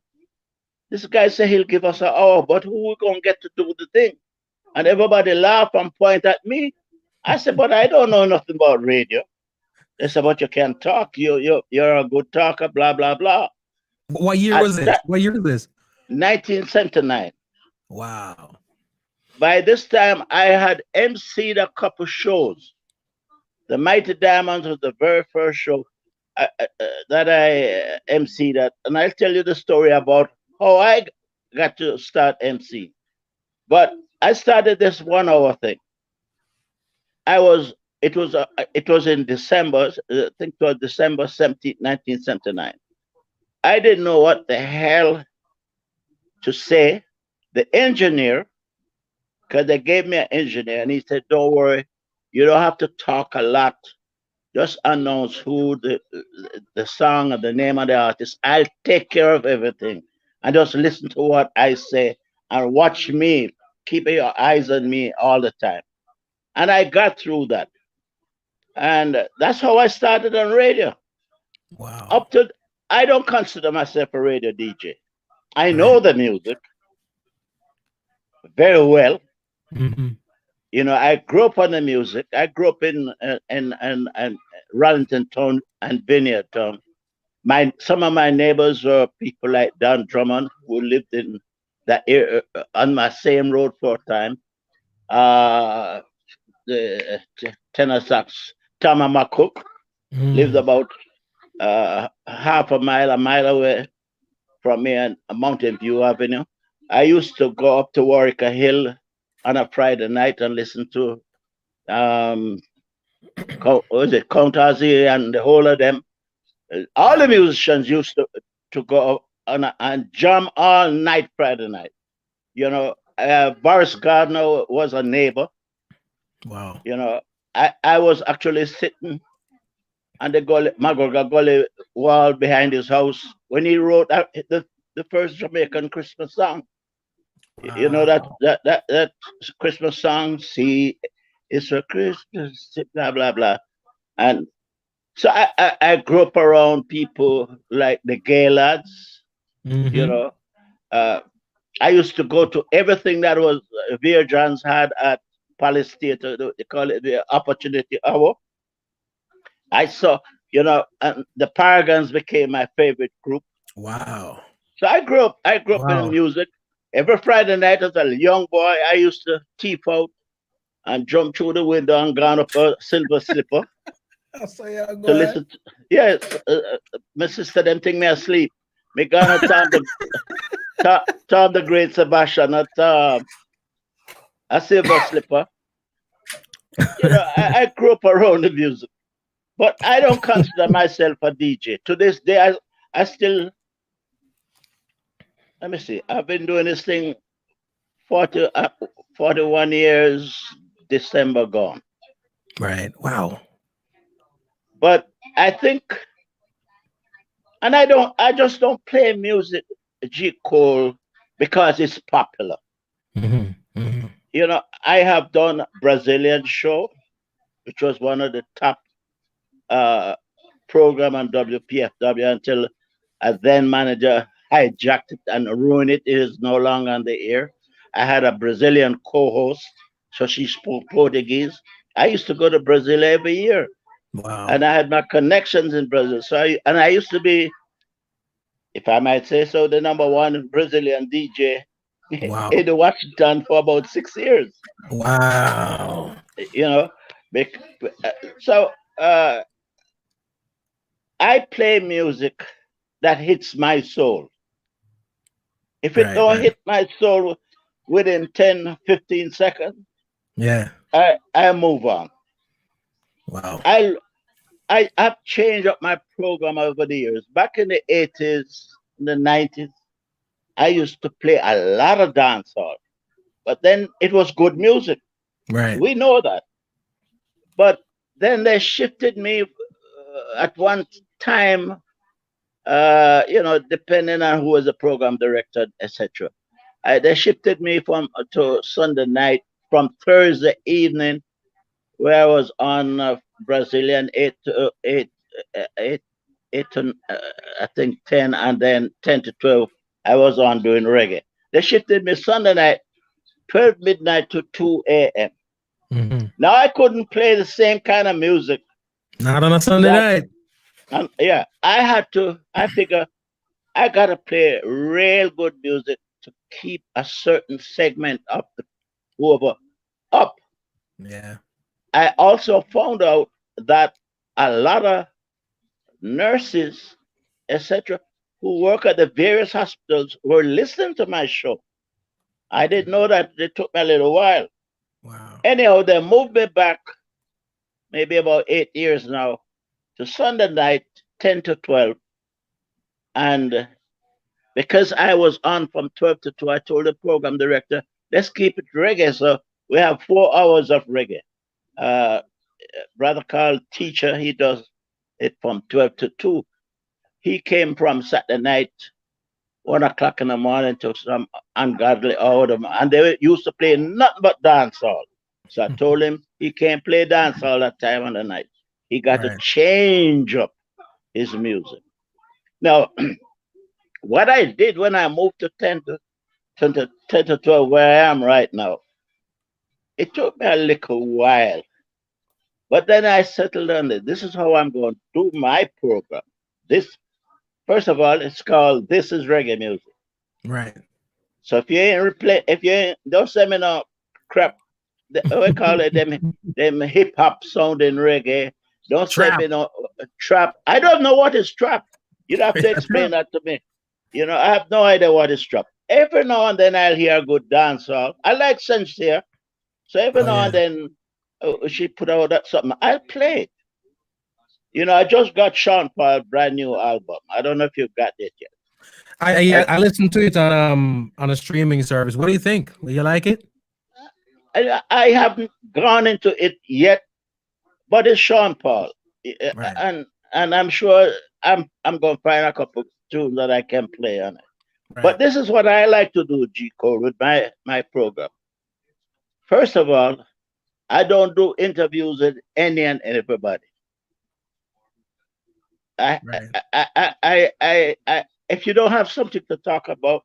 This guy said he'll give us an hour, but who we going to get to do the thing? And everybody laughed and pointed at me. I said, but I don't know nothing about radio. They said, but you can talk. You're a good talker, blah, blah, blah. What year was this? What year is this? 1979. Wow. By this time, I had emceed a couple shows. The Mighty Diamonds was the very first show that I emceed at. And I'll tell you the story about how I got to start MC. But I started this 1 hour thing. It was in December, I think it was December 17, 1979. I didn't know what the hell to say. The engineer, because they gave me an engineer, and he said, don't worry, you don't have to talk a lot. Just announce who the song and the name of the artist. I'll take care of everything. And just listen to what I say and watch me. Keep your eyes on me all the time. And I got through that. And that's how I started on radio. Wow. I don't consider myself a radio DJ. I know the music very well. Mm-hmm. I grew up on the music. I grew up in Ralston Town and Vineyard Town. Some of my neighbors were people like Don Drummond, who lived in that area on my same road for a time. The tenor sax, Tama McCook, lived about half a mile away from me on Mountain View Avenue. I used to go up to Warwick Hill on a Friday night and listen to Count Ozzy and the whole of them. All the musicians used to go on and jam all night Friday night. Boris Gardner was a neighbor. Wow. I was actually sitting on the McGregor Gully wall behind his house when he wrote the first Jamaican Christmas song. Wow. That Christmas song, see, it's for Christmas, blah, blah, blah. And so I grew up around people like the gay lads, Mm-hmm. I used to go to everything that was Veer Johns had at Palace Theatre. They call it the Opportunity Hour. I saw, and the Paragons became my favorite group. Wow. So I grew up in music. Every Friday night as a young boy, I used to teep out and jump through the window and gone up a silver slipper. To listen to, yes, my sister them think me asleep. Me gonna Tom the Great Sebastian at a silver slipper You know, I grew up around the music, but I don't consider myself a DJ. To this day, I still, let me see, I've been doing this thing 41 years, December gone. Right. Wow. But I think, and I just don't play music, G. Cole, because it's popular. You know, I have done Brazilian show, which was one of the top program on WPFW until a then manager hijacked it and ruined it. It is no longer on the air. I had a Brazilian co-host, so she spoke Portuguese. I used to go to Brazil every year. Wow. And I had my connections in Brazil. So I used to be, if I might say so, the number one Brazilian DJ Wow. in Washington for about 6 years. Wow. You know, so I play music that hits my soul. If it don't hit my soul within 10, 15 seconds, yeah, I move on. Wow. I've changed up my program over the years. Back in the 80s, in the 90s, I used to play a lot of dancehall, but then it was good music. Right. We know that. But then they shifted me at one time, you know, depending on who was the program director, etc. They shifted me to Sunday night from Thursday evening, where I was on Brazilian 8 to I think 10, and then 10 to 12, I was on doing reggae. They shifted me Sunday night, 12 midnight to 2 a.m. Now I couldn't play the same kind of music. Not on a Sunday night. Yeah, I figure I got to play real good music to keep a certain segment of the over up. Yeah. I also found out that a lot of nurses, etc., who work at the various hospitals were listening to my show. I didn't know that. It took me a little while. Wow. Anyhow, they moved me back maybe about 8 years now to Sunday night, 10 to 12. And because I was on from 12 to 2, I told the program director, let's keep it reggae. So we have 4 hours of reggae. Brother Carl, teacher, he does it from 12 to 2. He came from Saturday night, 1 o'clock in the morning to some ungodly hour. And they used to play nothing but dancehall. So I told him he can't play dancehall that time of the night. He got to change up his music. Now, what I did when I moved to 10 to 12, where I am right now, it took me a little while. But then I settled on it. This is how I'm going to do my program. First of all, it's called This is Reggae Music. Right. So if you ain't, don't send me no crap. We call it them hip hop sounding reggae. Don't send me no trap. I don't know what is trap. You'd have to explain that to me. You know, I have no idea what is trap. Every now and then I'll hear a good dancehall. I like Sincere. So every now and then she put out something. I'll play it. You know, I just got Sean Paul's brand new album. I don't know if you've got it yet. I listened to it on a streaming service. What do you think? Will you like it? I haven't gone into it yet, but it's Sean Paul, and I'm sure I'm going to find a couple tunes that I can play on it. Right. But this is what I like to do, G. Cole, with my program. First of all, I don't do interviews with any and everybody. If you don't have something to talk about,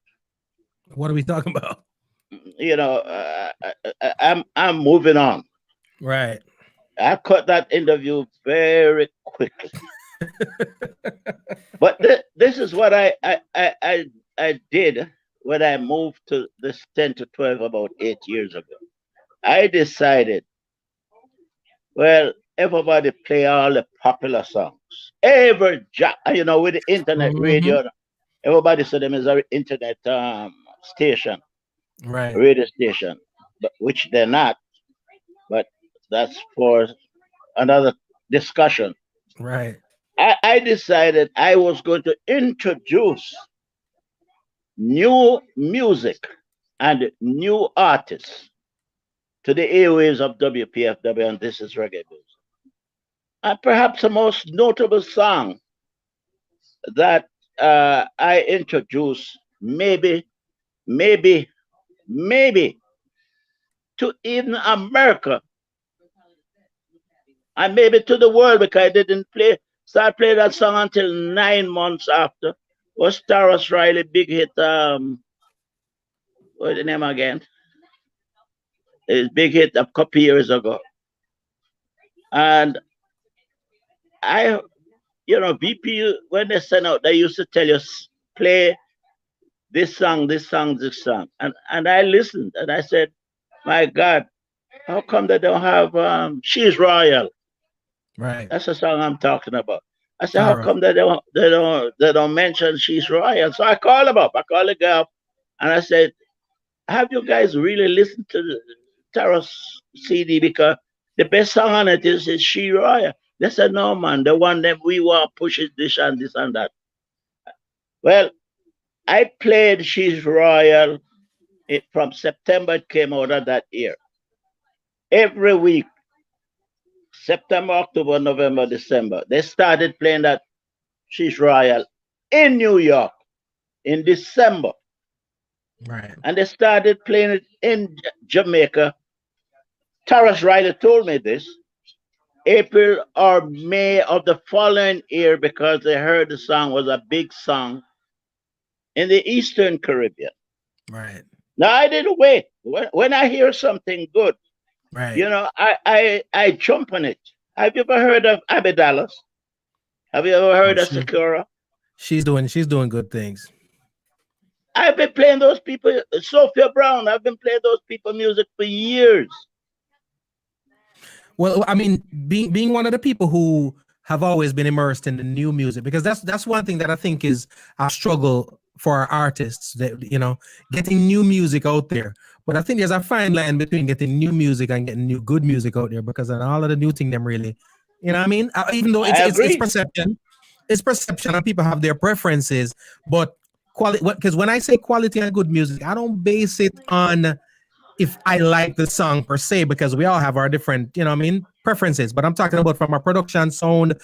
what are we talking about? You know, I'm moving on. Right. I cut that interview very quickly. But this is what I did when I moved to this 10 to 12 about 8 years ago. I decided, well, everybody play all the popular songs. You know, with the internet radio, everybody said them is an internet station, right? Radio station, but which they're not. But that's for another discussion. Right. I decided I was going to introduce new music and new artists to the airwaves of WPFW, and this is Reggae Music. And perhaps the most notable song that I introduced, maybe to even America, and maybe to the world, because I didn't start playing that song until 9 months after, was Tarrus Riley big hit, what's the name again? His big hit a couple years ago. And I, BP, when they send out, they used to tell you, play this song, this song, this song. And I listened and I said, my God, how come they don't have She's Royal? Right. That's the song I'm talking about. I said, how come they don't mention She's Royal? So I called them up. I called the guy up and I said, have you guys really listened to the Tarrus CD? Because the best song on it is She Royal. They said, no, man, the one that we want pushes this and this and that. Well, I played She's Royal from September, it came out of that year. Every week, September, October, November, December, they started playing that She's Royal in New York in December. Right. And they started playing it in Jamaica. Tarrus Riley told me this, April or May of the following year, because they heard the song was a big song in the Eastern Caribbean. Right. Now, I didn't wait. When I hear something good, right, I jump on it. Have you ever heard of Abby Dallas? Have you ever heard of Sakura? She's doing good things. I've been playing those people, Sophia Brown, I've been playing those people music for years. Well, I mean, being one of the people who have always been immersed in the new music, because that's one thing that I think is a struggle for our artists, that getting new music out there. But I think there's a fine line between getting new music and getting new good music out there, because all of the new thing them really, what I mean? Even though it's perception and people have their preferences, but quality, because when I say quality and good music, I don't base it on if I like the song per se, because we all have our different, preferences. But I'm talking about from a production sound,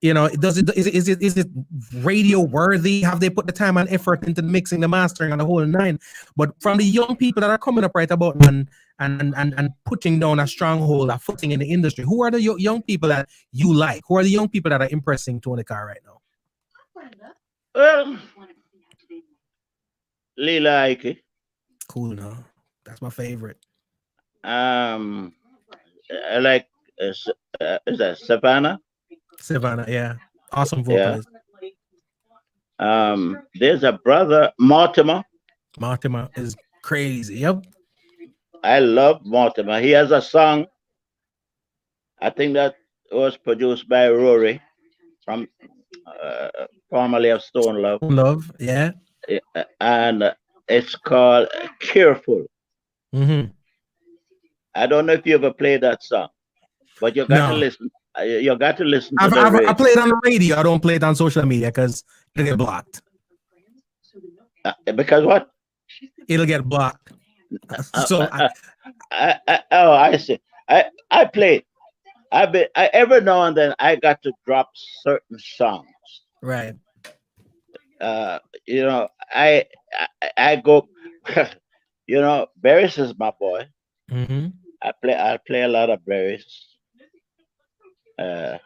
is it radio worthy? Have they put the time and effort into mixing, the mastering, and the whole nine? But from the young people that are coming up right about and putting down a stronghold, a footing in the industry, who are the young people that you like? Who are the young people that are impressing Tony Carr right now? Lila Ike. Cool, no? That's my favorite. I like is that Savannah? Savannah, yeah, awesome vocalist. Yeah. There's a brother, Mortimer. Mortimer is crazy. Yep. I love Mortimer. He has a song, I think that was produced by Rory from formerly of Stone Love. Love, yeah. And it's called Careful. Mm-hmm. I don't know if you ever played that song, but you got to listen. You got to listen to I play it on the radio. I don't play it on social media because it'll get blocked. Because what? It'll get blocked. So I see. I play. Every now and then I got to drop certain songs. Right. I go. Barrett is my boy. Mm-hmm. I play a lot of Barrett. I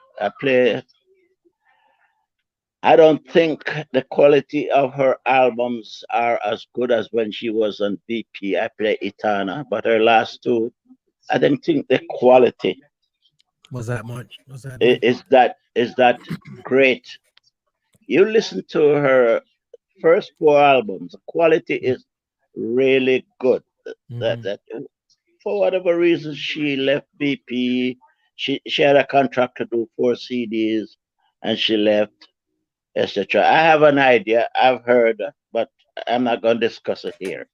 don't think the quality of her albums are as good as when she was on BP. I play Etana, but her last two, I don't think the quality was that much. Is that great. You listen to her first 4 albums, the quality is really good. Mm-hmm. That for whatever reason she left BP. She had a contract to do 4 CDs and she left, etc. I have an idea, I've heard, but I'm not going to discuss it here.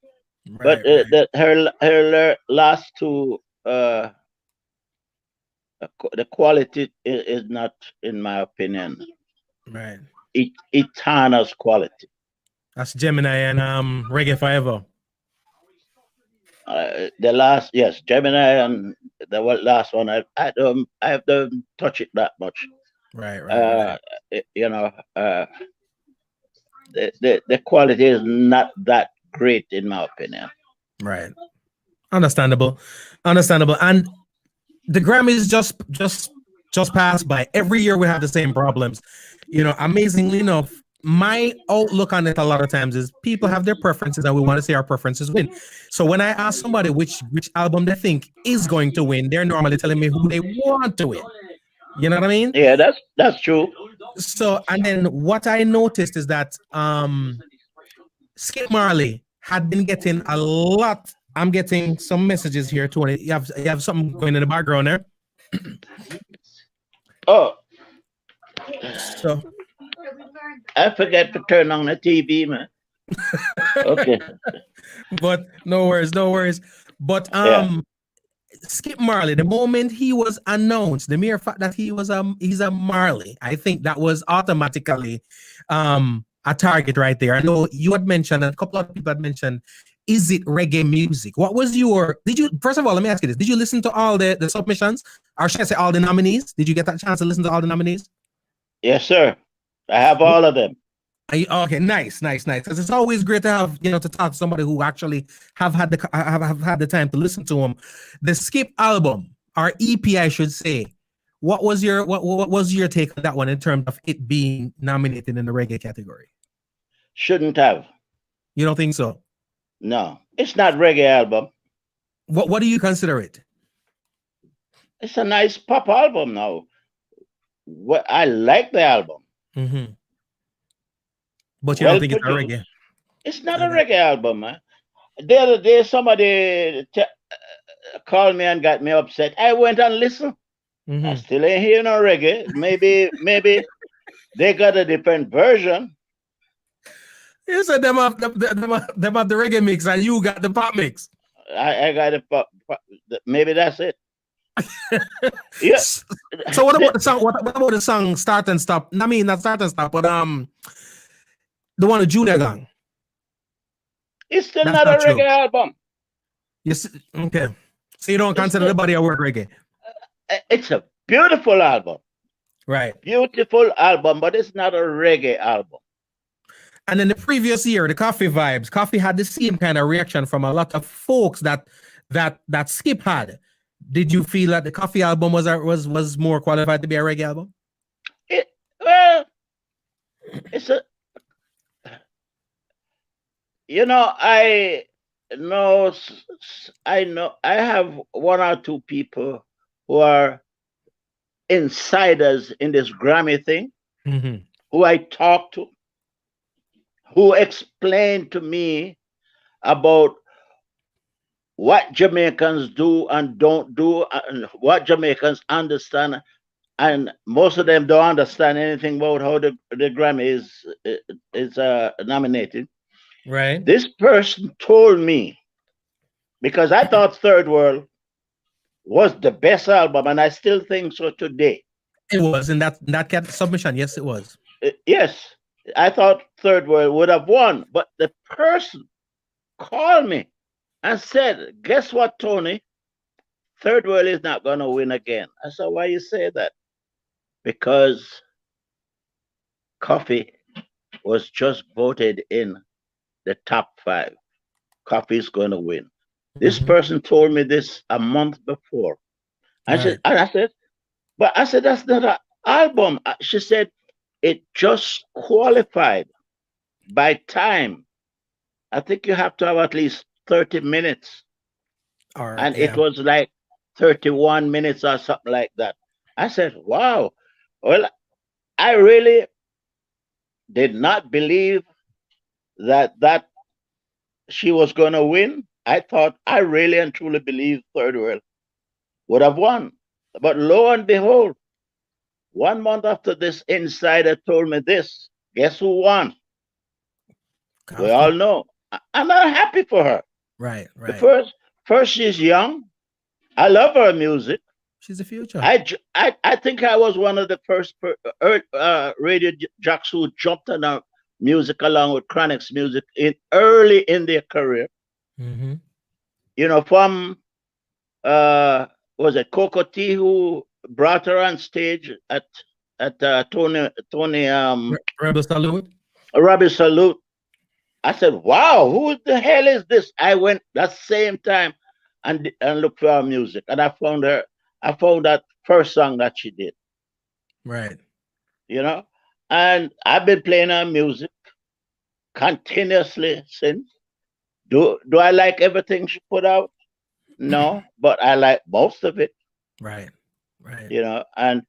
Right, but her last 2 The quality is not, in my opinion, Right. it tarnishes quality. That's Gemini and Reggae Forever. The last, yes, Gemini and the last one, I don't touch it that much. Right. You know, the quality is not that great, in my opinion. Right. Understandable. And the Grammys just passed by. Every year we have the same problems. You know, amazingly enough, my outlook on it a lot of times is people have their preferences and we want to see our preferences win. So when I ask somebody which album they think is going to win, they're normally telling me who they want to win. You know what I mean? Yeah, that's true. So, and then what I noticed is that Skip Marley had been getting a lot. I'm getting some messages here, Tony. You have something going in the background there. Oh, so I forget to turn on the TV, man. Okay, but no worries. But Skip Marley, the moment he was announced, the mere fact that he's a Marley, I think that was automatically a target right there. I know you had mentioned, and a couple of people had mentioned, is it reggae music? What was first of all, let me ask you this. Did you listen to all the submissions? Or should I say all the nominees? Did you get that chance to listen to all the nominees? Yes, sir. I have all of them. Okay, nice. Because it's always great to have, to talk to somebody who actually have had the time to listen to them. The Skip album, or EP, I should say. What was your take on that one in terms of it being nominated in the reggae category? Shouldn't have. You don't think so? No, it's not reggae album. What do you consider it? It's a nice pop album now. I like the album. Mm-hmm. But you don't think produced. It's a reggae? It's not a reggae album, man. The other day, somebody called me and got me upset. I went and listened. Mm-hmm. I still ain't hear no reggae. Maybe they got a different version. You said them have the reggae mix and you got the pop mix. I got the pop. Maybe that's it. Yes. So what about the song? What about the song "Start and Stop"? I mean, not "Start and Stop," but the one with Junior Gang. It's still not a reggae album. Yes. Okay. So you don't consider the body of work reggae? It's a beautiful album. Right. Beautiful album, but it's not a reggae album. And then the previous year, the Coffee Vibes, Coffee had the same kind of reaction from a lot of folks that Skip had. Did you feel that the Coffee album was more qualified to be a reggae album? I have one or two people who are insiders in this Grammy thing, mm-hmm. who I talk to, who explain to me about what Jamaicans do and don't do, and what Jamaicans understand, and most of them don't understand anything about how the Grammy is nominated. Right. This person told me, because I thought Third World was the best album, and I still think so today. It was in that submission. Yes, it was. Yes, I thought Third World would have won, but the person called me and said, "Guess what, Tony? Third World is not going to win again." I said, "Why you say that?" Because Coffee was just voted in the top 5. Coffee is going to win. This mm-hmm. person told me this a month before. I said, that's not an album. She said, it just qualified by time. I think you have to have at least 30 minutes. And it was like 31 minutes or something like that. I said, wow. Well, I really did not believe that she was going to win. I really and truly believed Third World would have won. But lo and behold, 1 month after this insider told me this, guess who won? God. We all know. I'm not happy for her. Right. First, she's young. I love her music. She's the future. I think I was one of the first radio jocks who jumped on our music along with Chronic's music early in their career. Mm-hmm. You know, from was it Coco T who brought her on stage at Tony Rebel Salute. Robbie Salute. I said, "Wow, who the hell is this?" I went that same time and looked for her music, and I found her. I found that first song that she did. Right. You know, and I've been playing her music continuously since. Do I like everything she put out? No, but I like most of it. Right. Right. You know, and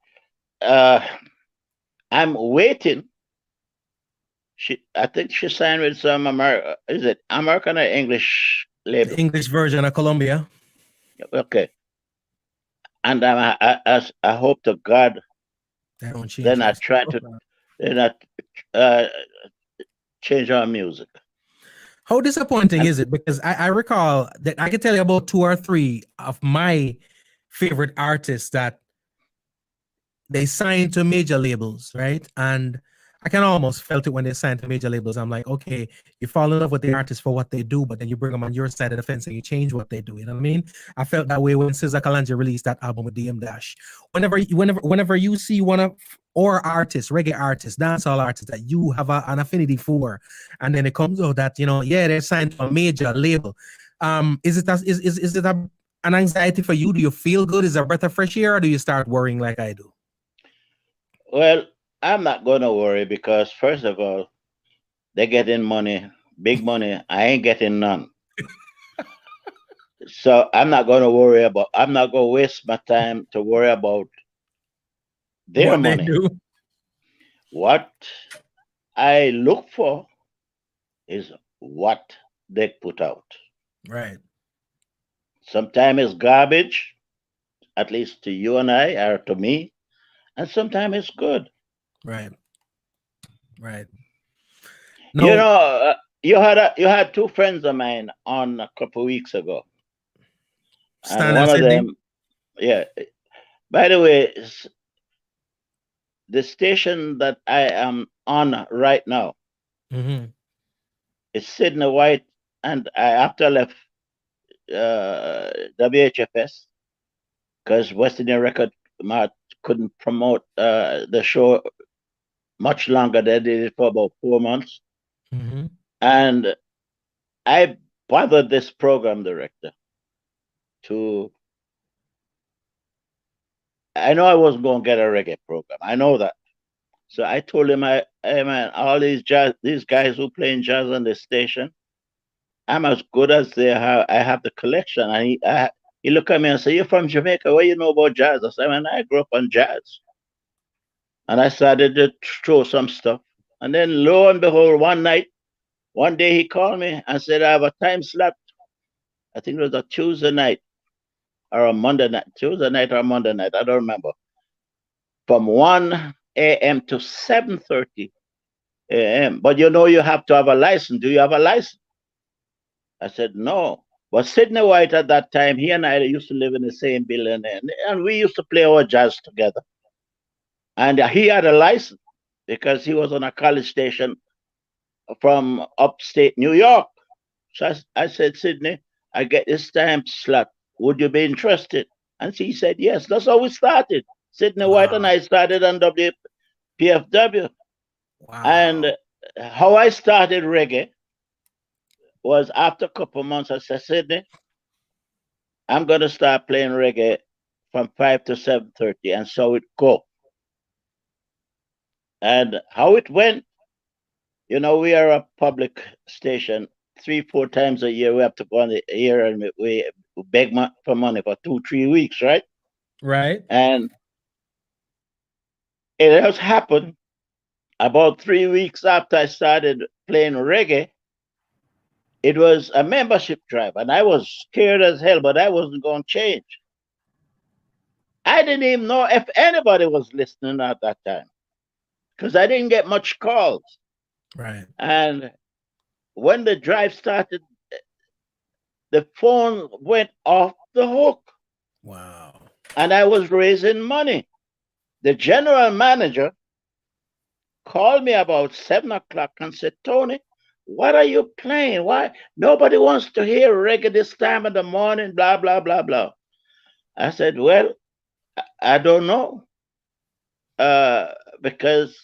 I'm waiting. I think she signed with some is it American or English label? The English version of Columbia. Okay. And I hope to God. Then I try to change our music. How disappointing is it? Because I recall that I can tell you about 2 or 3 of my favorite artists that they signed to major labels, right? And I can almost felt it when they signed to major labels. I'm like, okay, you fall in love with the artist for what they do, but then you bring them on your side of the fence and you change what they do. You know what I mean? I felt that way when SZA Kalonji released that album with DM Dash. Whenever you see one of or artists, reggae artists, dancehall artists that you have an affinity for, and then it comes out that they're signed to a major label. Is it an anxiety for you? Do you feel good? Is it a breath of fresh air, or do you start worrying like I do? Well, I'm not gonna worry because first of all, they're getting money, big money. I ain't getting none. So I'm not gonna worry about. I'm not gonna waste my time to worry about their money. What I look for is what they put out. Right. Sometimes it's garbage, at least to you and I, or to me, and sometimes it's good. Right. Right. No. You know, you had 2 friends of mine on a couple of weeks ago. And one of them, yeah. By the way, the station that I am on right now is Sydney White, and I after left WHFS because West Indian Record Mart couldn't promote the show much longer. They did it for about 4 months. Mm-hmm. And I bothered this program director I know I wasn't going to get a reggae program. I know that. So I told him, hey man, all these guys who playing jazz on the station, I'm as good as they have. I have the collection. And he looked at me and said, "You're from Jamaica. What do you know about jazz?" I said, "Man, I grew up on jazz." And I started to throw some stuff. And then lo and behold, one day he called me and said, "I have a time slot." I think it was a Tuesday night or a Monday night. Tuesday night or Monday night. I don't remember. From 1 a.m. to 7:30 a.m. But you have to have a license. Do you have a license? I said, no. But Sydney White at that time, he and I used to live in the same building, and we used to play our jazz together. And he had a license because he was on a college station from upstate New York. So I said, "Sydney, I get this time slot. Would you be interested?" And he said, yes. That's how we started. Sydney White and I started on WPFW. Wow. And how I started reggae was after a couple of months, I said, "Sydney, I'm going to start playing reggae from 5 to 7:30. And so it go. And how it went, we are a public station. 3-4 times a year, we have to go on the air and we beg for money for 2-3 weeks, right? Right. And it has happened about 3 weeks after I started playing reggae. It was a membership drive, and I was scared as hell, but I wasn't going to change. I didn't even know if anybody was listening at that time because I didn't get much calls. Right. And when the drive started, the phone went off the hook. Wow. and I was raising money. The general manager called me about 7 o'clock and said, Tony, what are you playing? Why? Nobody wants to hear reggae this time of the morning, blah, blah, blah, blah. I said, well, I don't know. Because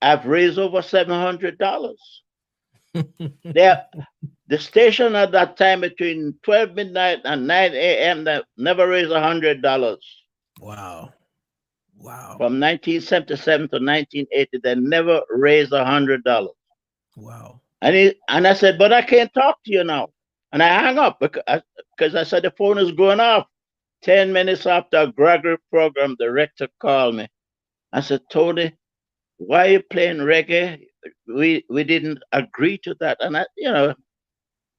I've raised over $700. The station at that time between 12 midnight and 9 a.m. that never raised $100. Wow. From 1977 to 1980, they never raised $100. Wow. And I said, but I can't talk to you now. And I hung up because I said the phone is going off. 10 minutes after a Gregory program, the rector called me. I said, Tony, why are you playing reggae? We didn't agree to that. And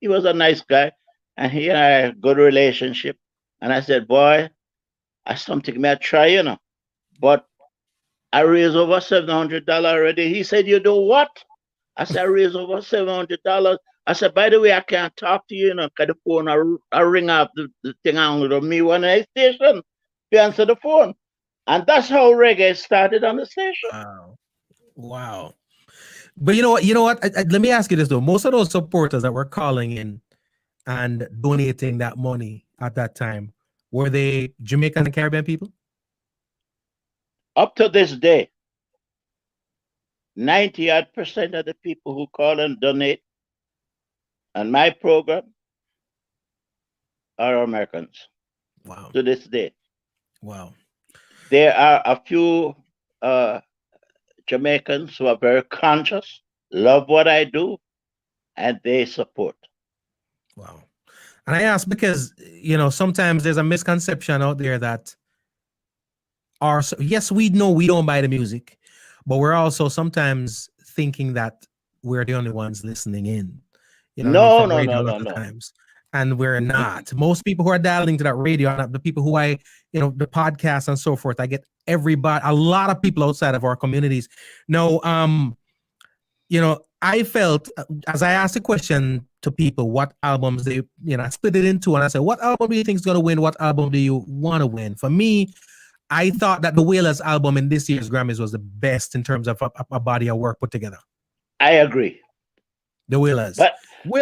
he was a nice guy, and he and I had a good relationship. And I said, boy, I something may try, But I raised over $700 already. He said, you do what? I said, I raised over $700. I said, by the way, I can't talk to you, because the phone, I ring up the thing on with me when I station to answer the phone. And that's how reggae started on the station. Wow. But you know what? Let me ask you this though. Most of those supporters that were calling in and donating that money at that time, were they Jamaican and Caribbean people? Up to this day, 90% of the people who call and donate on my program are Americans. Wow. To this day. Wow. There are a few Jamaicans who are very conscious, love what I do, and they support. Wow. And I ask because, sometimes there's a misconception out there that yes, we know we don't buy the music, but we're also sometimes thinking that we're the only ones listening in. No. Times. And we're not. Most people who are dialing to that radio, are not the people who the podcast and so forth. I get everybody, a lot of people outside of our communities. No, I felt as I asked the question to people, what albums they, I split it into, and I said, what album do you think is going to win? What album do you want to win? For me, I thought that the Wailers album in this year's Grammys was the best in terms of a body of work put together. I agree. The Wailers.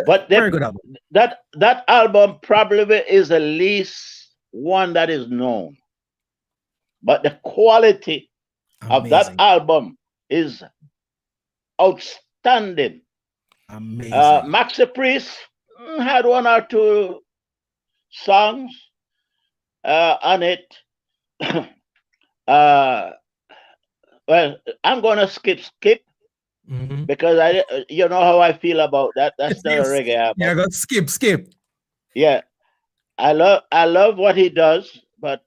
But very good album. That album probably is the least one that is known. But the quality of that album is outstanding. Amazing. Maxi Priest had one or two songs on it. Well, I'm gonna skip because you know how I feel about that. That's not a reggae album. Yeah, go skip. Yeah, I love what he does, but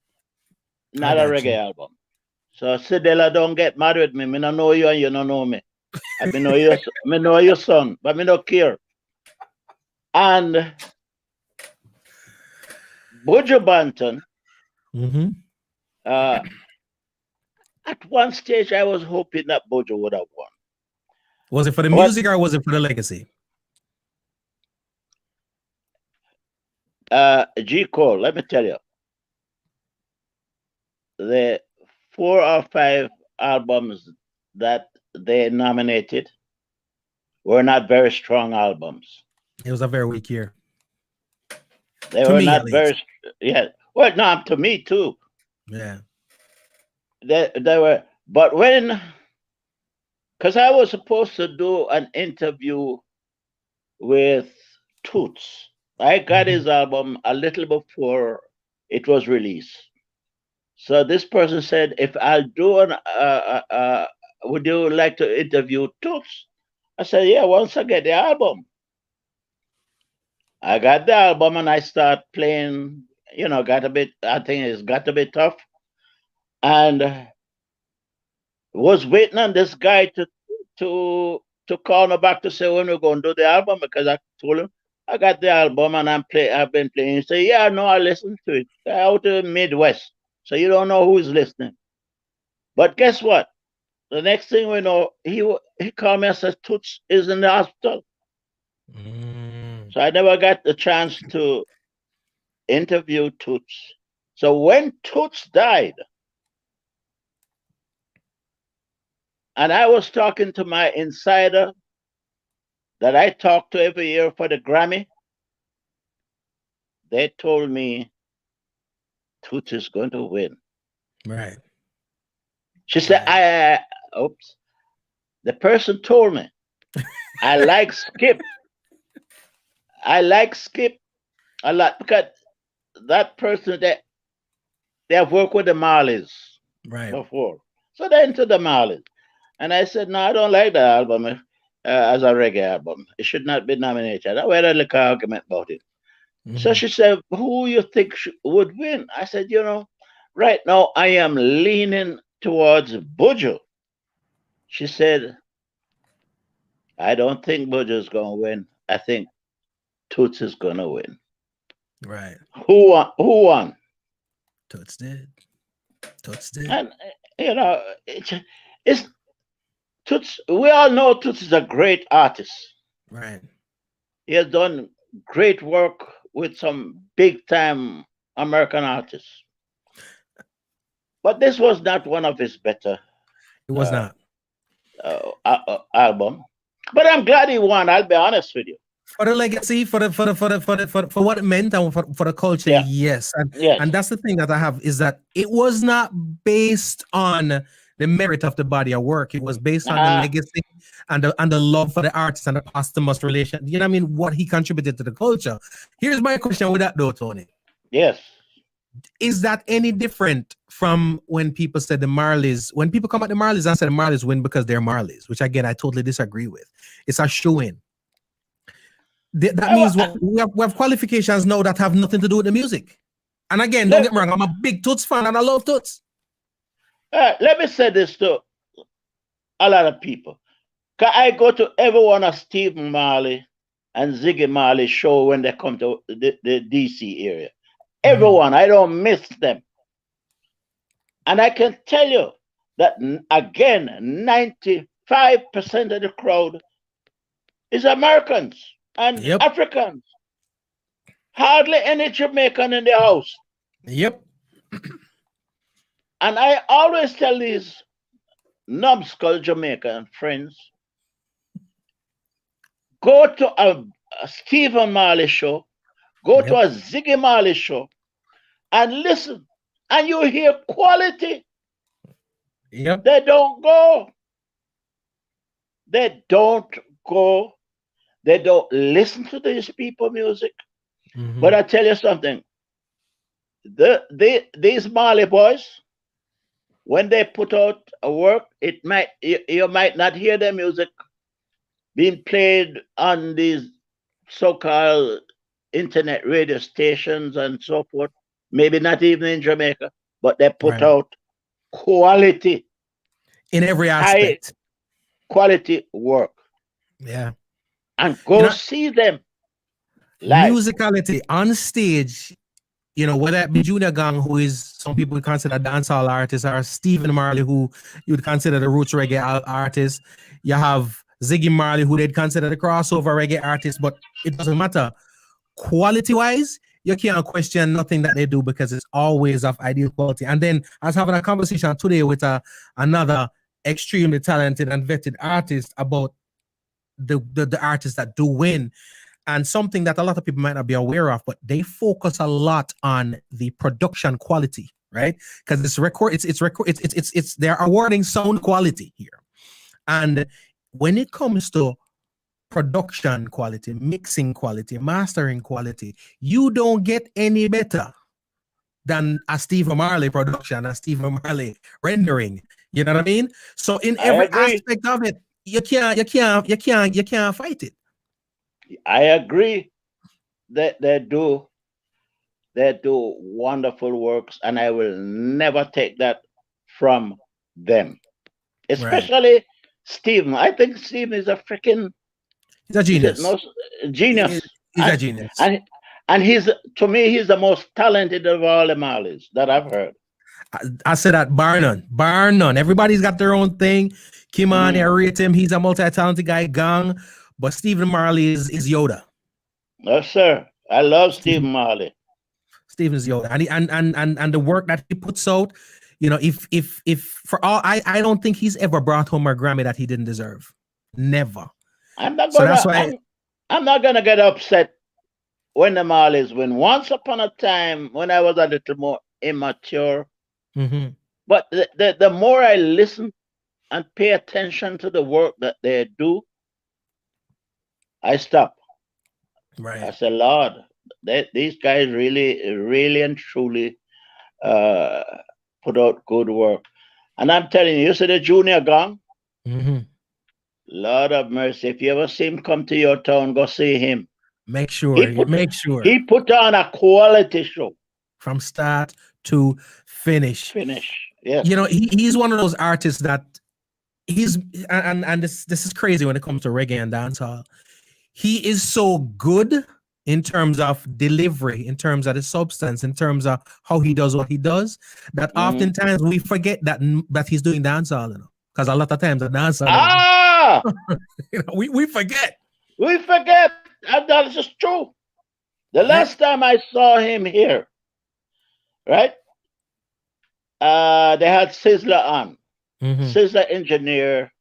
not a reggae album. So Sidela, don't get mad with me. Me no know you and you don't know me. I know your son, but me don't care. And Buju Banton. At one stage, I was hoping that Buju would have won. Was it for the music or was it for the legacy? G. Cole, let me tell you, the 4 or 5 albums that they nominated were not very strong albums. It was a very weak year. They were not very, well, no, to me too. Yeah. They were, but because I was supposed to do an interview with Toots. I got his album a little before it was released. So this person said, if I'll do would you like to interview Toots? I said, yeah, once I get the album. I got the album and I start playing, I think it's got a bit tough. And was waiting on this guy to call me back to say when we're going to do the album, because I told him I got the album and I've been playing. He said, yeah, no, I listened to it. They're out in the Midwest, so you don't know who's listening. But guess what? The next thing we know, he called me and said, Toots is in the hospital. So I never got the chance to interview Toots. So when Toots died, and I was talking to my insider that I talk to every year for the Grammy, they told me Toots is going to win. Right. She said, oops. The person told me, I like Skip. I like Skip a lot because that person, they have worked with the Marleys before. So they're into the Marleys. And I said, no, I don't like the album as a reggae album. It should not be nominated. I had a little argument about it. Mm-hmm. So she said, who you think would win? I said, right now I am leaning towards Buju. She said, I don't think Buju's going to win. I think Toots is going to win. Right. Who won? Toots did. Toots did. And, it's Toots. We all know Toots is a great artist. Right. He has done great work with some big-time American artists. But this was not one of his better. It was not. Album. But I'm glad he won. I'll be honest with you. For the legacy, for what it meant, and for the culture, yes. And that's the thing that I have is that it was not based on the merit of the body of work. It was based on the legacy and the love for the artist and the posthumous relation. You know what I mean? What he contributed to the culture. Here's my question with that though, Tony. Yes. Is that any different from when people said the Marleys, when people come at the Marleys and say the Marleys win because they're Marleys, which again, I totally disagree with. It's a show-in. That means we have qualifications now that have nothing to do with the music. And again, don't get me wrong, I'm a big Toots fan and I love Toots. Let me say this to a lot of people. I go to every one of Steve Marley and Ziggy Marley show when they come to the DC area. Everyone, I don't miss them. And I can tell you that, again, 95% of the crowd is Americans and Africans. Hardly any Jamaican in the house. Yep. And I always tell these numbskull Jamaican friends, go to a Stephen Marley show, go to a Ziggy Marley show, and listen, and you hear quality. Yep. They don't go. They don't go. They don't listen to these people music. Mm-hmm. But I tell you something. These Marley boys, when they put out a work, you might not hear their music being played on these so-called internet radio stations and so forth. Maybe not even in Jamaica, but they put out quality in every aspect. Quality work. Yeah. And go see them live. Musicality on stage, whether it be Junior Gang, who is some people would consider a dancehall artist, or Stephen Marley, who you would consider the roots reggae artist. You have Ziggy Marley, who they'd consider the crossover reggae artist, but it doesn't matter. Quality-wise, you can't question nothing that they do because it's always of ideal quality. And then I was having a conversation today with another extremely talented and vetted artist about the artists that do win, and something that a lot of people might not be aware of, but they focus a lot on the production quality, right? Because it's they're awarding sound quality here. And when it comes to production quality, mixing quality, mastering quality, you don't get any better than a Steve Marley production, a Steve Marley rendering. You know what I mean? So in every aspect of it, you can't fight it. I agree that they do wonderful works, and I will never take that from them. Especially Stephen. I think Stephen is a freaking he's a genius. Genius. He's a genius. And he's, to me, he's the most talented of all the Marleys that I've heard. I said that bar none. Everybody's got their own thing. Kimani, I rate him. He's a multi-talented guy, Gang. But Stephen Marley is Yoda. Yes, sir. I love Stephen Marley. Stevens Yoda, and the work that he puts out, you know, if for all, I don't think he's ever brought home a Grammy that he didn't deserve. Never. I'm not So gonna, that's why I'm not gonna get upset when the Marleys win. Once upon a time, when I was a little more immature, but the more I listen and pay attention to the work that they do, I stop. right. I say, Lord, these guys really and truly put out good work. And I'm telling you, you see the junior gang? Lord of mercy. If you ever see him come to your town, go see him. Make sure. He put on a quality show. From start to finish. Yes. You know, he's one of those artists that he's, and this is crazy when it comes to reggae and dancehall. He is so good in terms of delivery, in terms of the substance, in terms of how he does what he does, that oftentimes we forget that he's doing dancehall, you know, because a lot of times the dancehall, you know, we forget. We forget. And that is just true. The last time I saw him here, right? They had Sizzler on. Sizzler engineer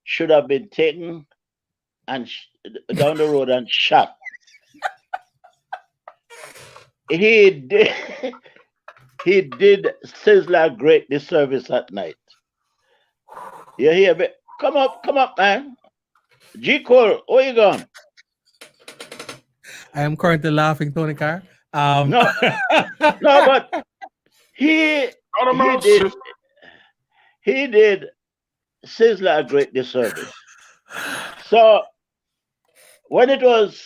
should have been taken and down the road and shot. He did Sizzler a great disservice that night. You hear me? Come up, man. G. Cole, where you going? I am currently laughing, Tony Carr. No, but he did Sizzler a great disservice. So when it was,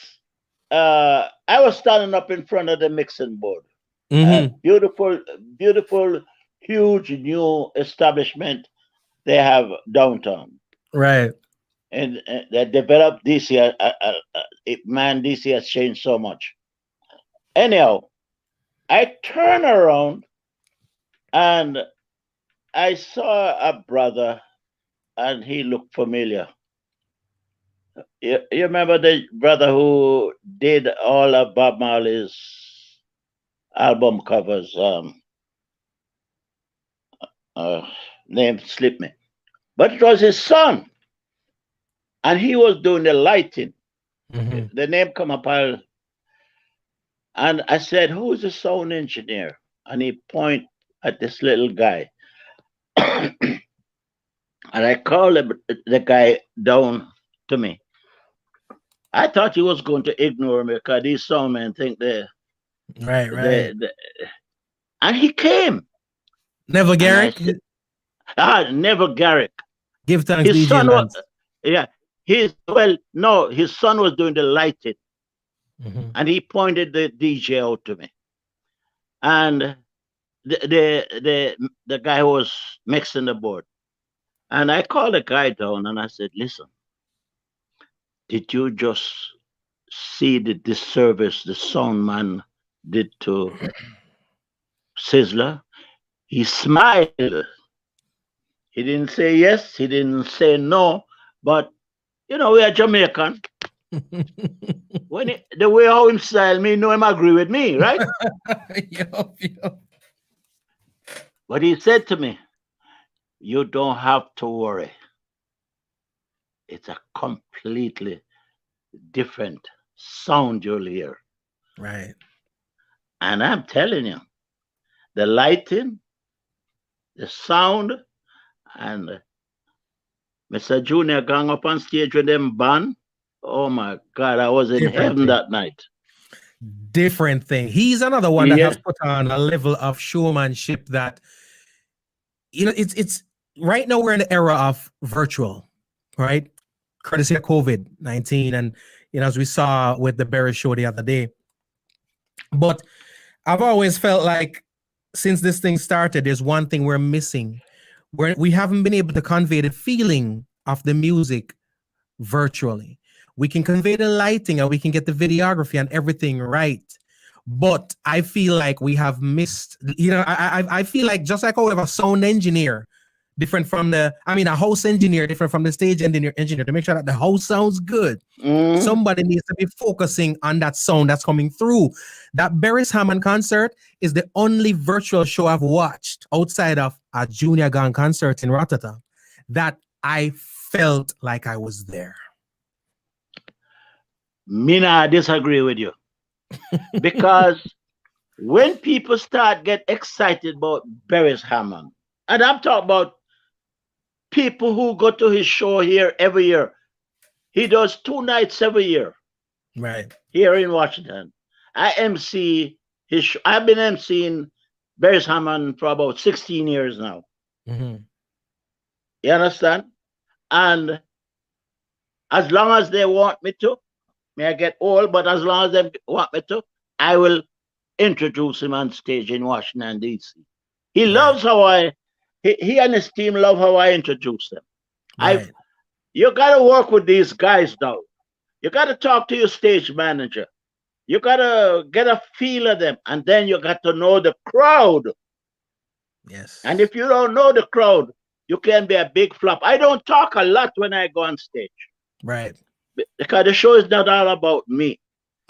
I was standing up in front of the mixing board. Beautiful, huge new establishment they have downtown. Right. And they developed DC. Man, DC has changed so much. Anyhow, I turn around and I saw a brother and he looked familiar. You remember the brother who did all of Bob Marley's album covers? Name slipped me. But it was his son. And he was doing the lighting. The name come up. And I said, who is the sound engineer? And he pointed at this little guy. And I called the guy down to me. I thought he was going to ignore me because these sound men think they're... Right. And he came. Never Garrick? Never Garrick. Give thanks, his DJ son Lance. his son was doing the lighting. And he pointed the DJ out to me. And the guy who was mixing the board. And I called the guy down and I said, listen, did you just see the disservice the sound man did to Sizzler? He smiled. He didn't say yes, he didn't say no, but you know, we are Jamaican. The way how him style me, know him agree with me, right? Yup. But he said to me, you don't have to worry. It's a completely different sound you'll hear. Right. And I'm telling you, the lighting, the sound, and Mr. Junior gang up on stage with them band. Oh my God, I was in heaven that night. Different thing. He's another one that has put on a level of showmanship that, you know, it's right now we're in the era of virtual, right? Courtesy of COVID-19. And, you know, as we saw with the Barrett show the other day. But I've always felt like since this thing started, there's one thing we're missing. We haven't been able to convey the feeling of the music virtually. We can convey the lighting and we can get the videography and everything right. But I feel like we have missed, you know, I feel like just like how we have a sound engineer different from a house engineer, different from the stage engineer to make sure that the house sounds good. Somebody needs to be focusing on that sound that's coming through. That Barrett Hammond concert is the only virtual show I've watched outside of a Junior Gong concert in Rotterdam that I felt like I was there. Mina, I disagree with you. Because when people start get excited about Barrett Hammond, and I'm talking about people who go to his show here every year. He does 2 nights every year. Right. Here in Washington. I MC his show. I've been MCing Barrett Hammond for about 16 years now. Mm-hmm. You understand? And as long as they want me to, may I get old, but as long as they want me to, I will introduce him on stage in Washington, D.C. He loves how he and his team love how I introduce them. Right. You got to work with these guys now. You got to talk to your stage manager. You got to get a feel of them. And then you got to know the crowd. Yes. And if you don't know the crowd, you can be a big flop. I don't talk a lot when I go on stage. Right. Because the show is not all about me.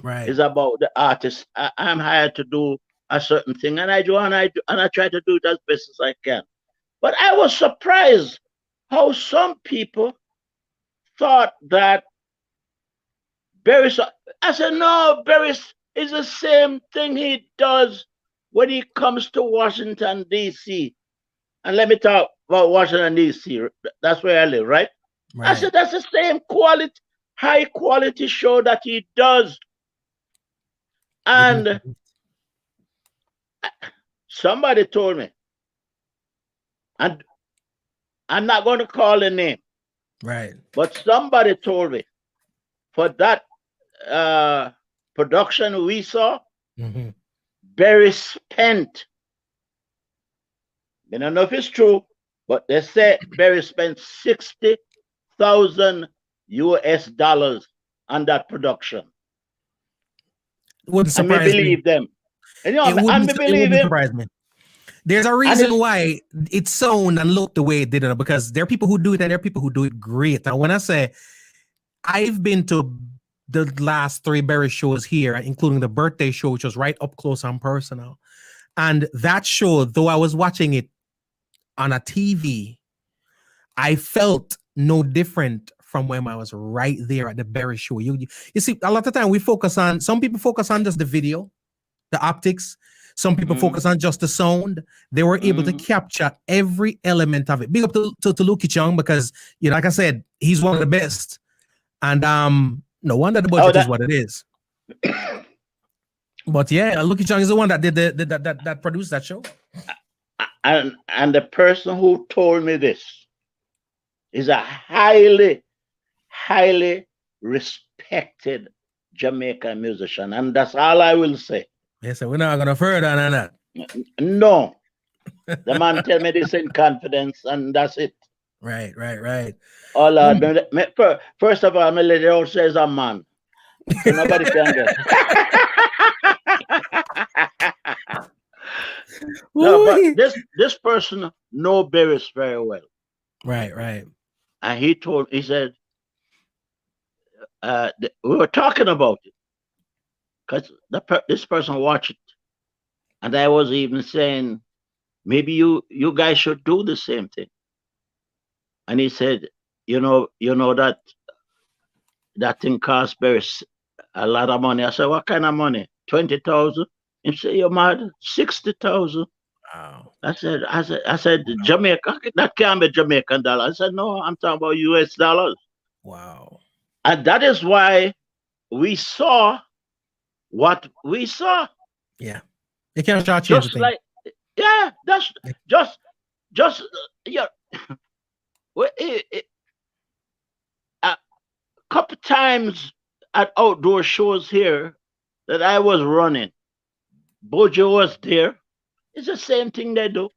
Right. It's about the artist. I'm hired to do a certain thing. And I try to do it as best as I can. But I was surprised how some people thought that Barrett. I said, no, Barrett is the same thing he does when he comes to Washington, D.C. And let me talk about Washington, D.C. That's where I live, right? I said, that's the same quality, high quality show that he does. And somebody told me, and I'm not going to call a name. Right. But somebody told me for that production we saw, Barry spent, I don't know if it's true, but they say Barry spent $60,000 on that production. Wouldn't surprise me. Believe them. And you know, it wouldn't him. Surprise me. There's a reason why it sound and looked the way it did, because there are people who do it and there are people who do it great. And when I say I've been to the last 3 Barrett shows here, including the birthday show, which was right up close and personal. And that show, though I was watching it on a TV, I felt no different from when I was right there at the Barrett show. You see, a lot of time some people focus on just the video, the optics. Some people focus on just the sound. They were able to capture every element of it. Big up to Luki Chung, because, you know, like I said, he's one of the best. And no wonder the budget is what it is. But yeah, Luki Chung is the one that did that produced that show. And the person who told me this is a highly, highly respected Jamaican musician. And that's all I will say. Yes, we're not going to further than that. No. The man tell me this in confidence, and that's it. Right. Oh, Lord. First of all, I'm going to let it all say a man. So nobody can get. No, but this person knows Barrett very well. Right. And he said, we were talking about it. Because this person watched it. And I was even saying, maybe you guys should do the same thing. And he said, you know that thing costs Barrett a lot of money. I said, what kind of money? 20,000? He said, you're mad? 60,000. Wow. I said, Jamaica, that can't be Jamaican dollars. I said, no, I'm talking about US dollars. Wow. And that is why we saw what we saw. Yeah. You can't charge just like, yeah, that's just yeah. A couple times at outdoor shows here that I was running, Bojo was there. It's the same thing they do.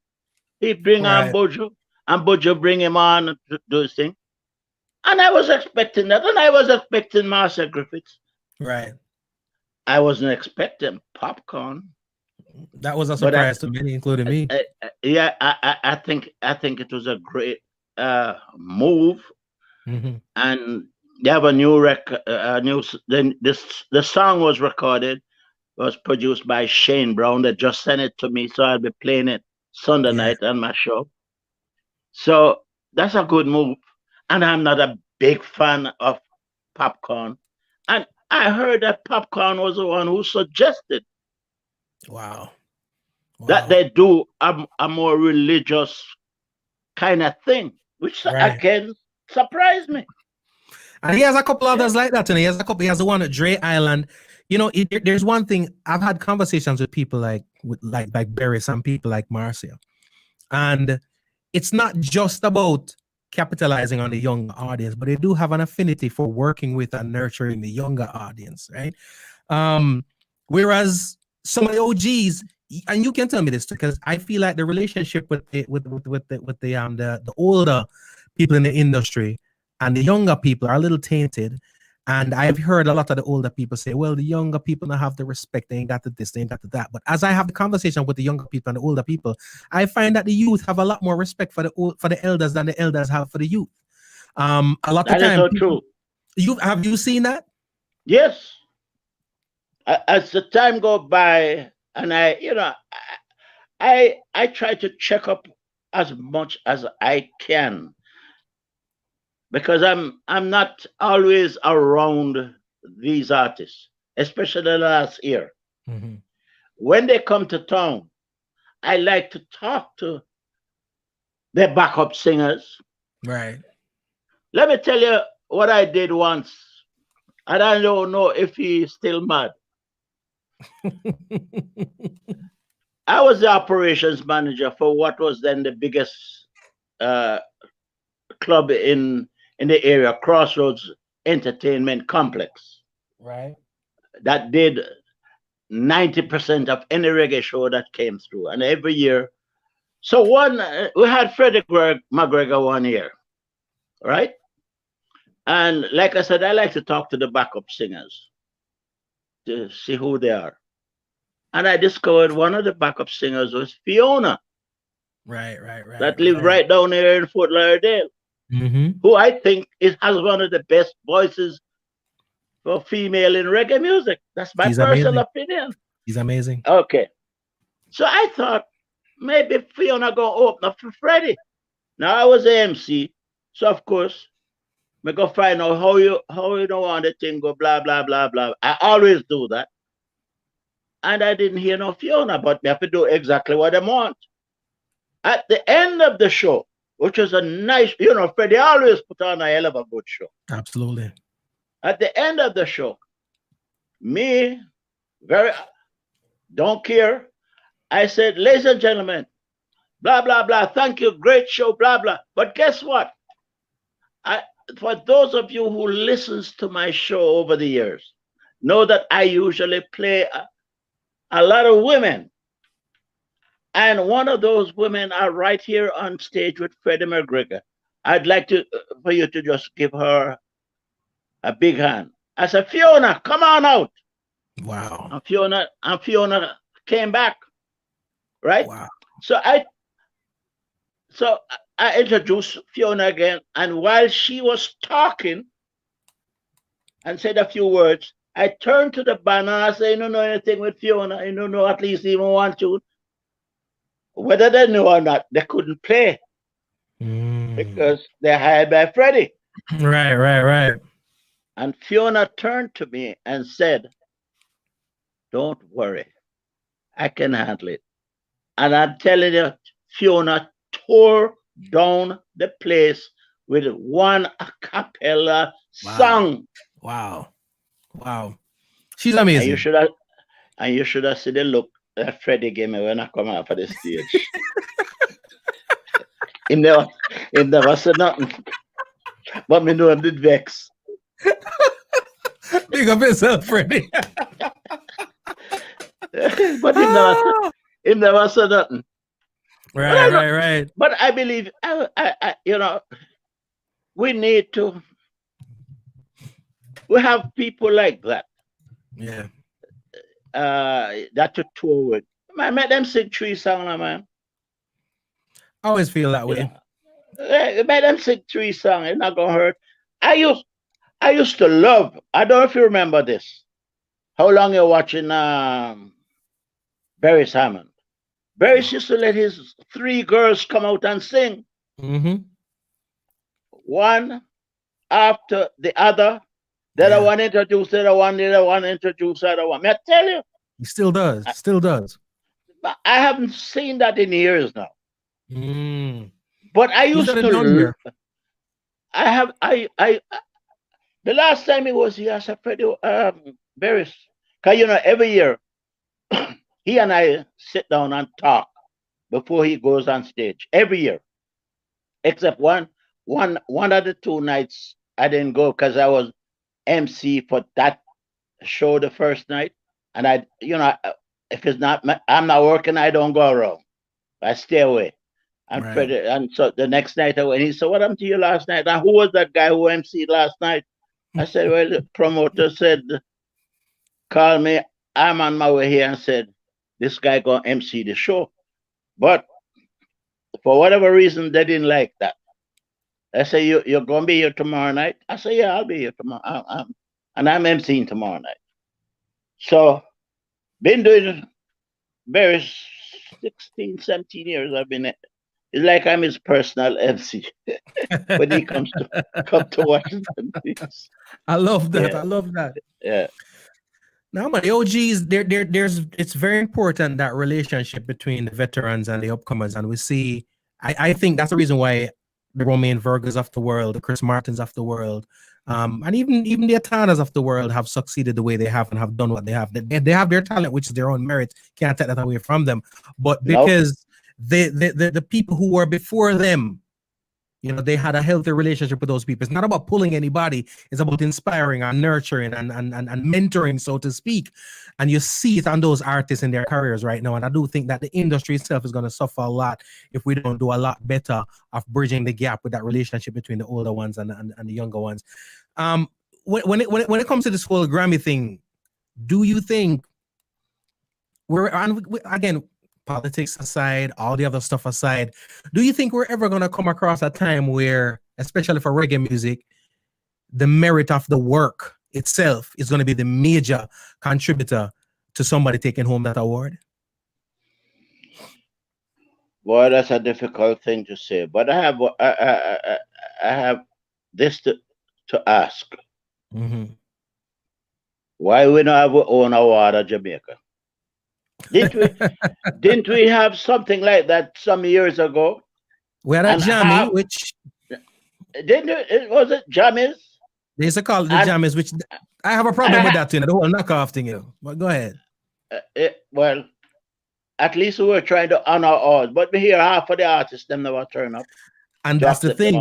He bring on Bojo, and Bojo bring him on to do his thing. And I was expecting that, and I was expecting Marcia Griffiths. Right. I wasn't expecting popcorn. That was a But surprise to many, including me. yeah, I think it was a great move, and they have a new record. Then the song was recorded, was produced by Shane Brown. That just sent it to me, so I'll be playing it Sunday night on my show. So that's a good move, and I'm not a big fan of Popcorn, and I heard that Popcorn was the one who suggested Wow. that they do a more religious kind of thing, which again surprised me. And he has a couple others like that, and he has the one at Dre Island. You know, there's one thing. I've had conversations with people like Barrett, some people like Marcia, and it's not just about capitalizing on the younger audience, but they do have an affinity for working with and nurturing the younger audience, right? Whereas some of the OGs, and you can tell me this because I feel like the relationship with the older people in the industry and the younger people are a little tainted. And I've heard a lot of the older people say, well, the younger people don't have the respect. They ain't got to this, they ain't got to that. But as I have the conversation with the younger people and the older people, I find that the youth have a lot more respect for the elders than the elders have for the youth. A lot of times. That is so true. Have you seen that? Yes. As the time goes by, and I try to check up as much as I can, because I'm not always around these artists, especially the last year. When they come to town, I like to talk to their backup singers. Right. Let me tell you what I did once, and I don't know if he's still mad. I was the operations manager for what was then the biggest club in the area, Crossroads Entertainment Complex. Right. That did 90% of any reggae show that came through, and every year. So we had Freddie McGregor one year, right? And like I said, I like to talk to the backup singers to see who they are. And I discovered one of the backup singers was Fiona. Right. That lived right down here in Fort Lauderdale. Who I think has one of the best voices for female in reggae music. That's my personal opinion. He's amazing. Okay. So I thought maybe Fiona gonna open up for Freddie. Now I was the MC, so of course we go find out how you don't want the thing go blah blah blah blah. I always do that. And I didn't hear no Fiona, but we have to do exactly what I want. At the end of the show, which was a nice, Freddie always put on a hell of a good show. Absolutely. At the end of the show, me, don't care. I said, ladies and gentlemen, blah, blah, blah, thank you, great show, blah, blah. But guess what? For those of you who listens to my show over the years, know that I usually play a lot of women. And one of those women are right here on stage with Freddie McGregor. I'd like for you to just give her a big hand. I said, Fiona, come on out. Wow. And Fiona came back, right? Wow. So I introduced Fiona again, and while she was talking and said a few words, I turned to the band and I said, you don't know anything with Fiona, you don't know at least even one tune. Whether they knew or not, they couldn't play because they're hired by Freddie. Right. And Fiona turned to me and said, don't worry, I can handle it. And I'm telling you, Fiona tore down the place with one a cappella song. Wow. She's amazing. And you should have seen the look that Freddie gave me when I come out for the stage. He never said nothing. But me know him did vex. Big up yourself, Freddie. But he never said nothing. Right. But I believe, we have people like that. Yeah. That to tour with. Man, make them sing 3 songs, man. I always feel that way. Yeah. Make them sing 3 songs. It's not gonna hurt. I used to love. I don't know if you remember this. How long you're watching Barry Hammond? Barry used to let his 3 girls come out and sing. Mm-hmm. One after the other. The other one introduced the other one, the other one introduced the other one. May I tell you? He still does. Still does. But I haven't seen that in years now. Mm. But I used to. The last time he was here, I said, Freddie, Barris, because every year he and I sit down and talk before he goes on stage. Every year, except one of the 2 nights I didn't go because I was MC for that show the first night, and if it's not, I'm not working, I don't go around. I stay away. And so the next night I went. He said, "What happened to you last night? And who was that guy who MC'd last night?" I said, "Well, the promoter said, call me. I'm on my way here," and said, "This guy gonna MC the show." But for whatever reason, they didn't like that. I said, "You're gonna be here tomorrow night?" I said, "Yeah, I'll be here tomorrow. And I'm MCing tomorrow night." So, been doing various 16, 17 years. I've been. It's like I'm his personal MC when he comes to Washington. I love that. I love that. Yeah. Now, but the OGs, it's very important, that relationship between the veterans and the upcomers. And we see, I think that's the reason why the Romain Virgas of the world, the Chris Martins of the world, and even the Atanas of the world have succeeded the way they have and have done what they have. They have their talent, which is their own merit. Can't take that away from them. But because the people who were before them, they had a healthy relationship with those people. It's not about pulling anybody. It's about inspiring and nurturing and mentoring, so to speak. And you see it on those artists in their careers right now. And I do think that the industry itself is going to suffer a lot if we don't do a lot better of bridging the gap with that relationship between the older ones and the younger ones. When it comes to this whole Grammy thing, do you think again, politics aside, all the other stuff aside, do you think we're ever going to come across a time where, especially for reggae music, the merit of the work itself is going to be the major contributor to somebody taking home that award? Well, that's a difficult thing to say, but I have this to ask. Mm-hmm. Why we don't have our own award at Jamaica? Didn't we have something like that some years ago? We had a Jammy, which was it Jammies? They used to call it the Jammies, which I have a problem with that, the whole knockoff thing, But go ahead. Well, at least we were trying to honor ours, but we hear half of the artists them never turn up. And that's the thing.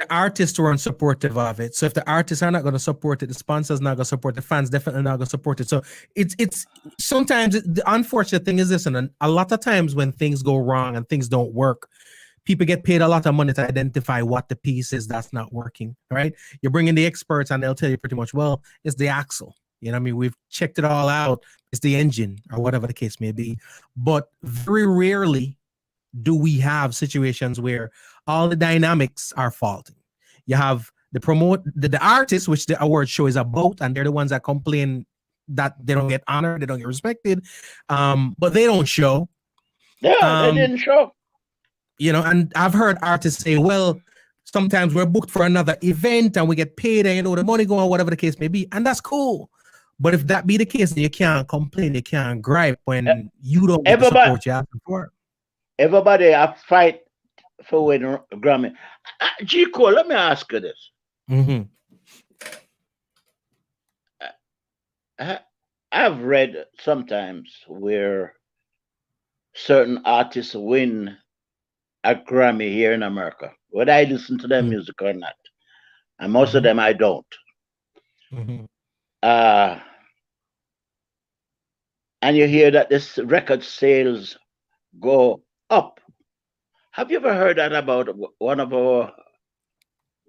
The artists weren't supportive of it. So if the artists are not going to support it, the sponsors not going to support it, the fans definitely not going to support it. So it's sometimes the unfortunate thing is this, and a lot of times when things go wrong and things don't work, people get paid a lot of money to identify what the piece is that's not working, right? You bring in the experts and they'll tell you pretty much, well, it's the axle. You know what I mean? We've checked it all out. It's the engine or whatever the case may be. But very rarely do we have situations where all the dynamics are faulty. You have the artists, which the award show is about, and they're the ones that complain that they don't get honored, they don't get respected, but they don't show. Yeah, they didn't show. And I've heard artists say, well, sometimes we're booked for another event and we get paid and the money go on, whatever the case may be, and that's cool. But if that be the case, then you can't complain, you can't gripe when you don't get the support you asking for. Everybody I fight for winning Grammy. G. Cole, let me ask you this. Mm-hmm. I've read sometimes where certain artists win a Grammy here in America, whether I listen to their music or not. And most of them I don't. Mm-hmm. And you hear that this record sales go up. Have you ever heard that about one of our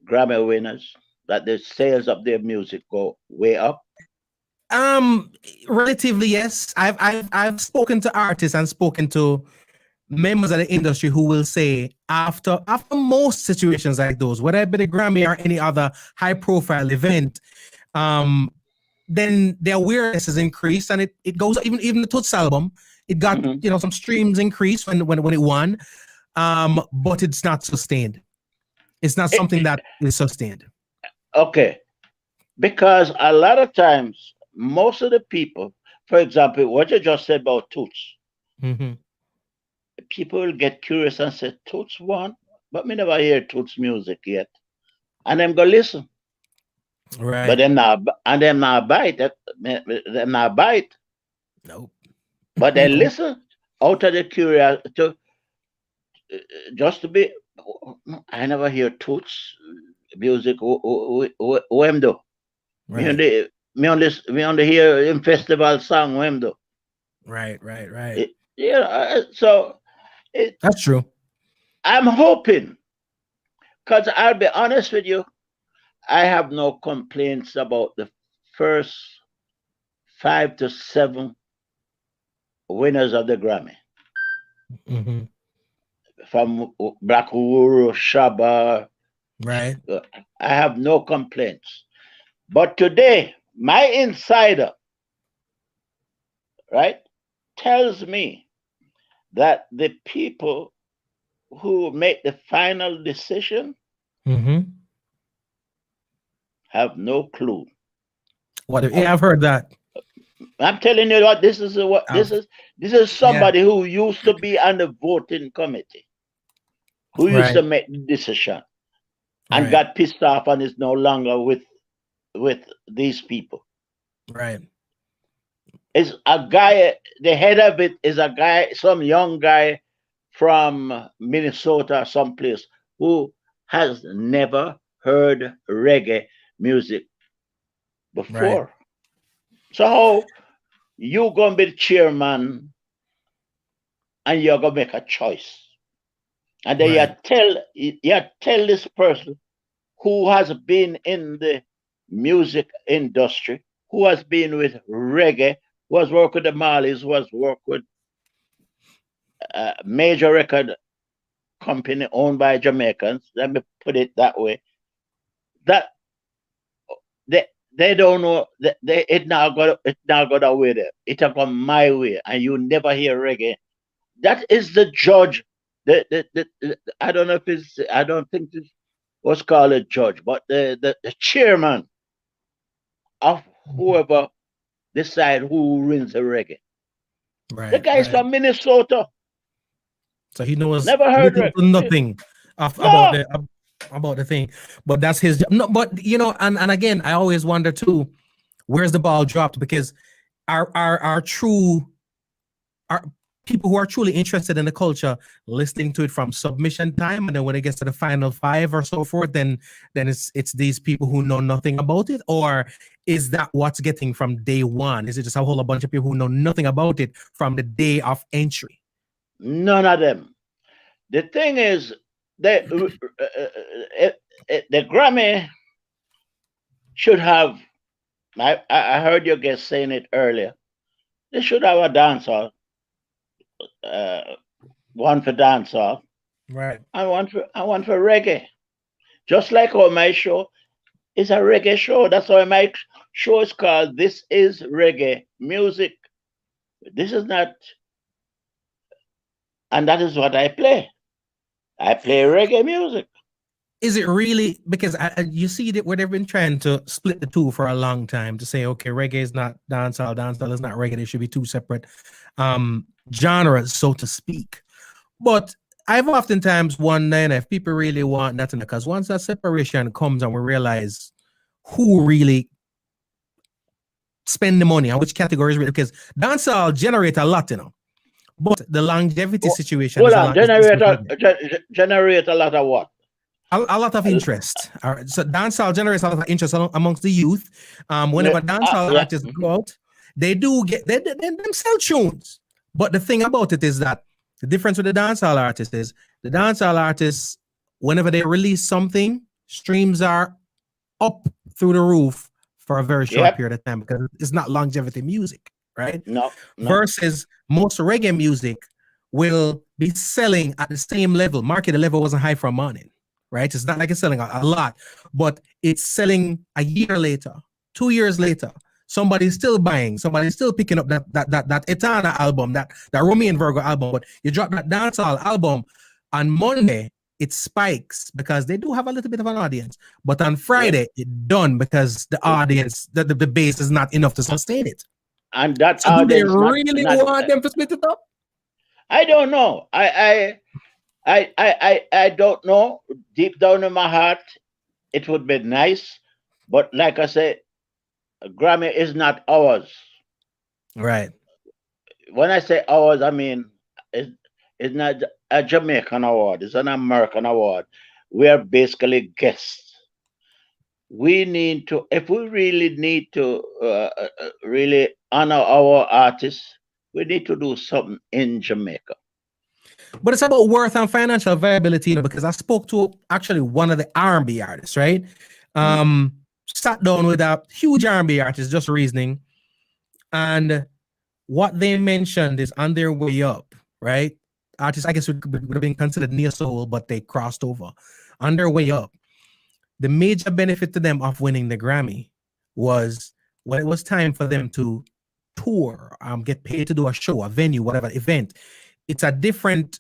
Grammy winners, that the sales of their music go way up? Relatively, yes. I've spoken to artists and spoken to members of the industry who will say after most situations like those, whether it be the Grammy or any other high profile event, then their awareness is increased, and it goes even the Toots album. It got some streams increased when it won, but it's not sustained. It's not something that is sustained. Okay, because a lot of times, most of the people, for example, what you just said about Toots, people will get curious and say, Toots won, but me never hear Toots music yet. And them go listen. Right. But them not bite that them not bite. Nope. But they listen out of the curiosity just to be. I never hear Toots music. Who them do? Right. Me only hear in festival song. Who them do? Right. So that's true. I'm hoping, because I'll be honest with you, I have no complaints about the first 5 to 7 winners of the Grammy. From Black Uhuru, Shaba. Right. I have no complaints. But today, my insider, right, tells me that the people who make the final decision have no clue. Yeah, I've heard that. I'm telling you what, this is somebody who used to be on the voting committee, who used to make the decision, and got pissed off and is no longer with these people. Right. It's a guy, the head of it is a guy, some young guy from Minnesota, someplace, who has never heard reggae music before. Right. So you're going to be the chairman and you're going to make a choice. And then you tell this person who has been in the music industry, who has been with reggae, who has worked with the Marleys, who has worked with a major record company owned by Jamaicans, let me put it that way, that they don't know that it now got away there. It have gone my way, and you never hear reggae. That is the judge. I don't know if it's. I don't think this was called a judge, but the chairman of whoever decide who wins the reggae. Right. The guy's from Minnesota. So he knows never heard nothing about the thing, but that's his job. No, but and again, I always wonder too, where's the ball dropped? Because our people who are truly interested in the culture listening to it from submission time, and then when it gets to the final 5 or so forth, then it's these people who know nothing about it, or is that what's getting from day one? Is it just a whole bunch of people who know nothing about it from the day of entry? None of them. The thing is, the Grammy should have. I heard your guest saying it earlier. They should have a dancehall, one for dancehall, right, and one for reggae. Just like how my show is a reggae show. That's why my show is called "This Is Reggae Music." This is not, and that is what I play. I play reggae music. Is it really? Because you see that where they've been trying to split the two for a long time, to say, okay, reggae is not dancehall, dancehall is not reggae. They should be two separate genres, so to speak. But I've oftentimes wondered if people really want that, because once that separation comes and we realize who really spend the money and which categories, because dancehall generate a lot, but the longevity situation generate a lot of what? A lot of interest. So dancehall generates a lot of interest amongst the youth. Whenever dancehall artists go out, they do get they sell tunes. But the thing about it is that the difference with the dancehall artists is the dancehall artists, whenever they release something, streams are up through the roof for a very short period of time because it's not longevity music, right? No. Versus most reggae music will be selling at the same level. Market level wasn't high for a morning, right? It's not like it's selling a lot, but it's selling a year later, 2 years later. Somebody's still buying, somebody's still picking up that Etana album, that Romeo and Virgo album. But you drop that dancehall album on Monday, it spikes because they do have a little bit of an audience. But on Friday, it's done because the audience, the base is not enough to sustain it. And that so do they really want them to split it up? I don't know. I don't know. Deep down in my heart, it would be nice. But like I said, Grammy is not ours. Right. When I say ours, I mean it's not a Jamaican award. It's an American award. We are basically guests. We need to, if we really need to really honor our artists, we need to do something in Jamaica. But it's about worth and financial viability, because I spoke to actually one of the R&B artists, right? Sat down with a huge R&B artist, just reasoning. And what they mentioned is on their way up, right? Artists, I guess, would have been considered near soul, but they crossed over. On their way up, the major benefit to them of winning the Grammy was when it was time for them to tour, get paid to do a show, a venue, whatever event. It's a different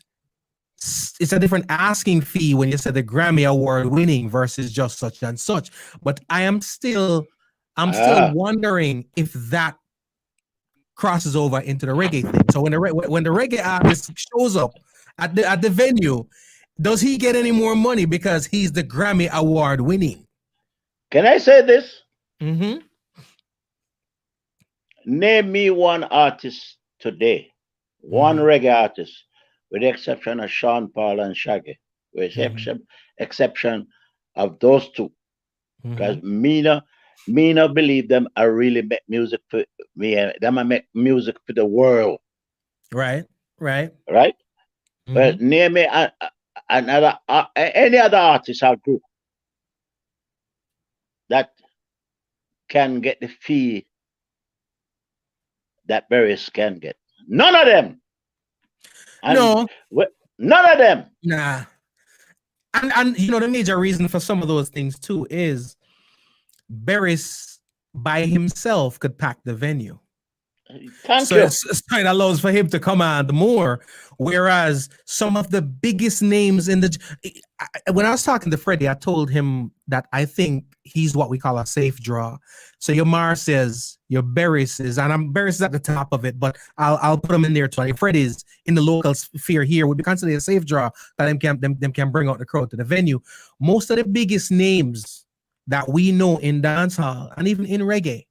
asking fee when you say the Grammy Award winning versus just such and such. But I'm still wondering if that crosses over into the reggae thing. So when the reggae artist shows up at the venue, does he get any more money because he's the Grammy Award winning? Can I say this? Mm-hmm. Name me one artist today, one reggae artist, with the exception of Sean Paul and Shaggy, with the exception of those two. Because me not believe them I really make music for me. Them I make music for the world. Right. But name me another any other artist or group that can get the fee that Barrett can get. None of them. None of them. Nah. And you know, the major reason for some of those things too is Barrett by himself could pack the venue. Thank you. It's kind of allows for him to command more, whereas some of the biggest names in when I was talking to Freddie, I told him that I think he's what we call a safe draw. So your Mars says, your Barrett is, and Barrett is at the top of it, but I'll put him in there too. Freddie's in the local sphere here would be considered a safe draw that them can bring out the crowd to the venue. Most of the biggest names that we know in dancehall and even in reggae,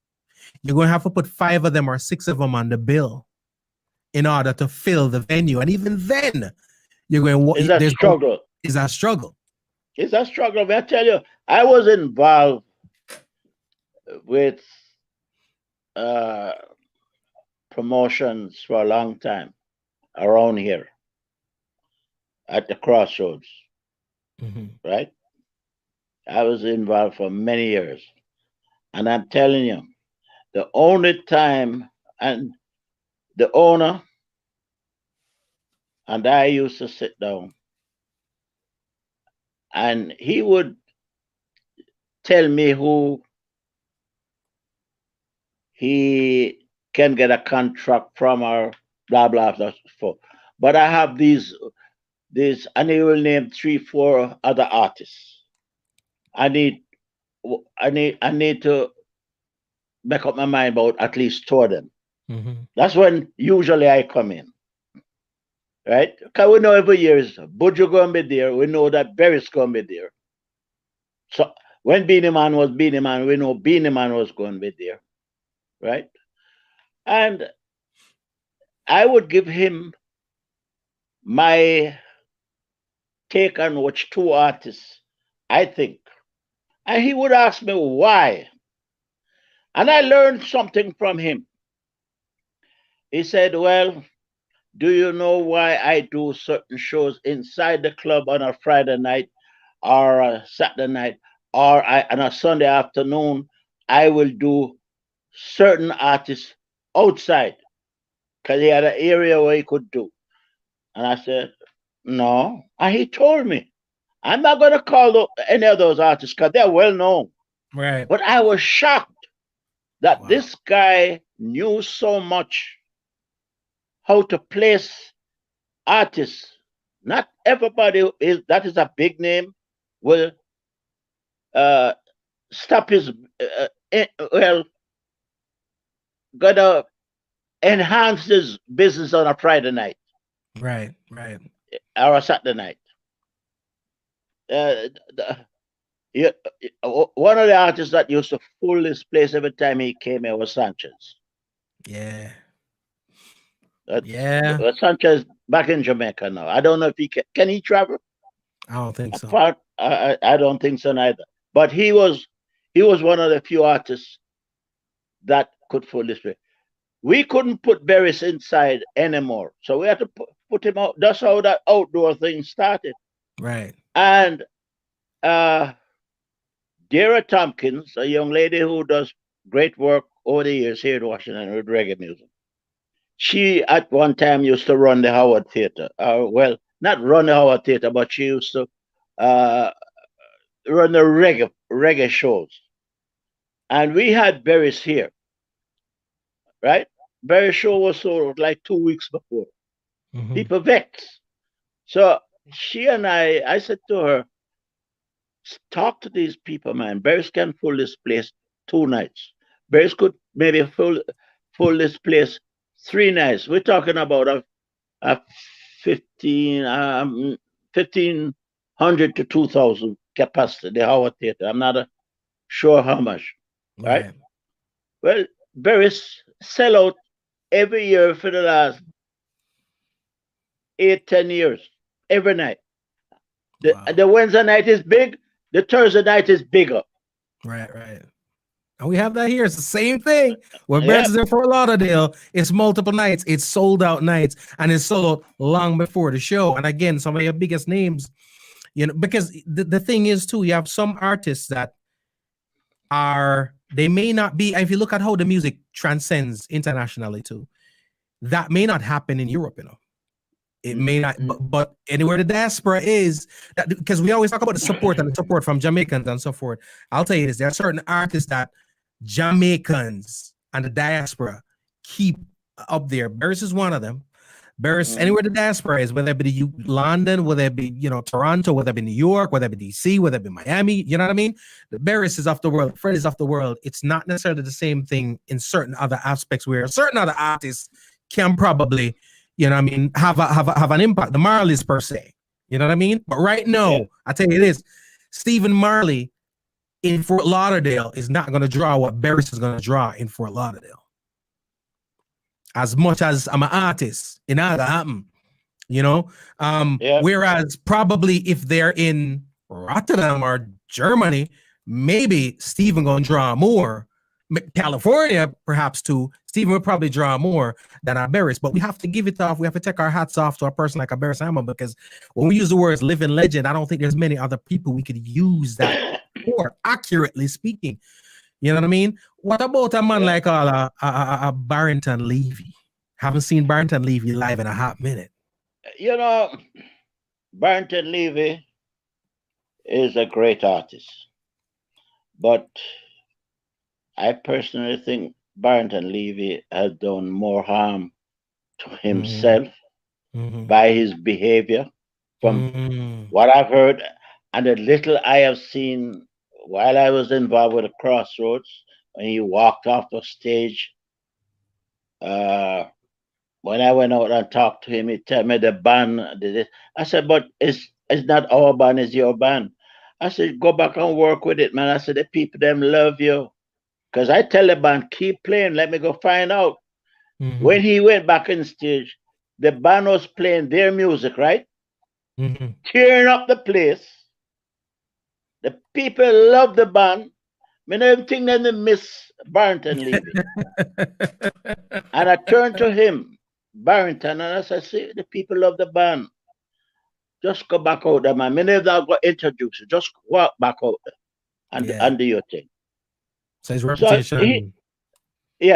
you're going to have to put 5 of them or 6 of them on the bill in order to fill the venue. And even then, you're going to... It's a struggle. It's a struggle. It's a struggle. I tell you, I was involved with promotions for a long time around here at the Crossroads, right? I was involved for many years. And I'm telling you, the only time, and the owner and I used to sit down, and he would tell me who he can get a contract from or blah, blah, blah. But I have these, and he will name 3, 4 other artists. I need to make up my mind about at least 2 of them. That's when usually I come in, right? Because we know every year is Buju going to be there. We know that Barrett's going to be there. So when Beanie Man was Beanie Man, we know Beanie Man was going to be there, right? And I would give him my take on which 2 artists I think. And he would ask me why. And I learned something from him. He said, well, do you know why I do certain shows inside the club on a Friday night or a Saturday night or on a Sunday afternoon I will do certain artists outside because he had an area where he could do. And I said, no. And he told me, I'm not going to call any of those artists because they're well known. Right. But I was shocked that this guy knew so much how to place artists. Not everybody that is a big name will stop his gonna enhance his business on a Friday night. Right, right. Or a Saturday night. One of the artists that used to fool this place every time he came here was Sanchez. Yeah. Sanchez back in Jamaica now. I don't know if he can he travel? I don't think so. I don't think so neither. But he was one of the few artists that could fool this place. We couldn't put Barrett inside anymore, so we had to put him out. That's how that outdoor thing started. Right. And Dara Tompkins, a young lady who does great work over the years here in Washington with reggae music. She at one time used to run the Howard Theater. Well, not run the Howard Theater, but she used to run the reggae shows. And we had Barrett here, right? Barrett's show was sold like 2 weeks before. Mm-hmm. People vexed. So she and I said to her, talk to these people, man. Barrett can fill this place 2 nights. Barrett could maybe fill this place 3 nights. We're talking about a 1,500 to 2,000 capacity, the Howard Theater. I'm not sure how much. Right? Well, Barrett sell out every year for the last 8-10 years, every night. The Wednesday night is big, the Thursday night is bigger. Right. And we have that here. It's the same thing. When Barrett's in Fort Lauderdale, it's multiple nights, it's sold out nights, and it's sold out long before the show. And again, some of your biggest names, because the thing is too, you have some artists that they may not be, if you look at how the music transcends internationally too, that may not happen in Europe, It may not, but anywhere the diaspora is, because we always talk about the support and the support from Jamaicans and so forth. I'll tell you this, there are certain artists that Jamaicans and the diaspora keep up there. Barrett is one of them. Barrett, anywhere the diaspora is, whether it be London, whether it be Toronto, whether it be New York, whether it be DC, whether it be Miami, you know what I mean? The Barrett is off the world. Fred is off the world. It's not necessarily the same thing in certain other aspects where certain other artists can probably, have an impact. The Marleys per se, you know what I mean? But right now, I tell you this, Stephen Marley in Fort Lauderdale is not going to draw what Barrett is going to draw in Fort Lauderdale. As much as I'm an artist, it not gonna happen, Whereas probably if they're in Rotterdam or Germany, maybe Stephen gonna draw more. California, perhaps too. Stephen would probably draw more than our Barrett, but we have to give it off. We have to take our hats off to a person like a Barrett Salmon, because when we use the words living legend, I don't think there's many other people we could use that for, accurately speaking. You know what I mean? What about a man like a Barrington Levy? Haven't seen Barrington Levy live in a hot minute. Barrington Levy is a great artist, but I personally think Barrington Levy has done more harm to himself by his behavior, from what I've heard and the little I have seen while I was involved with the Crossroads, when he walked off the stage. When I went out and talked to him, he told me the band did it. I said, but it's not our band, it's your band. I said, go back and work with it, man. I said, the people, them love you. Because I tell the band, keep playing, let me go find out. When he went back on stage, the band was playing their music, right? Tearing up the place. The people love the band. I don't think that they miss Barrington Levy. And I turned to him, Barrington, and I said, see, the people love the band. Just go back out there, man. Many of them got introduced. Just walk back out there and do your thing. So his reputation. He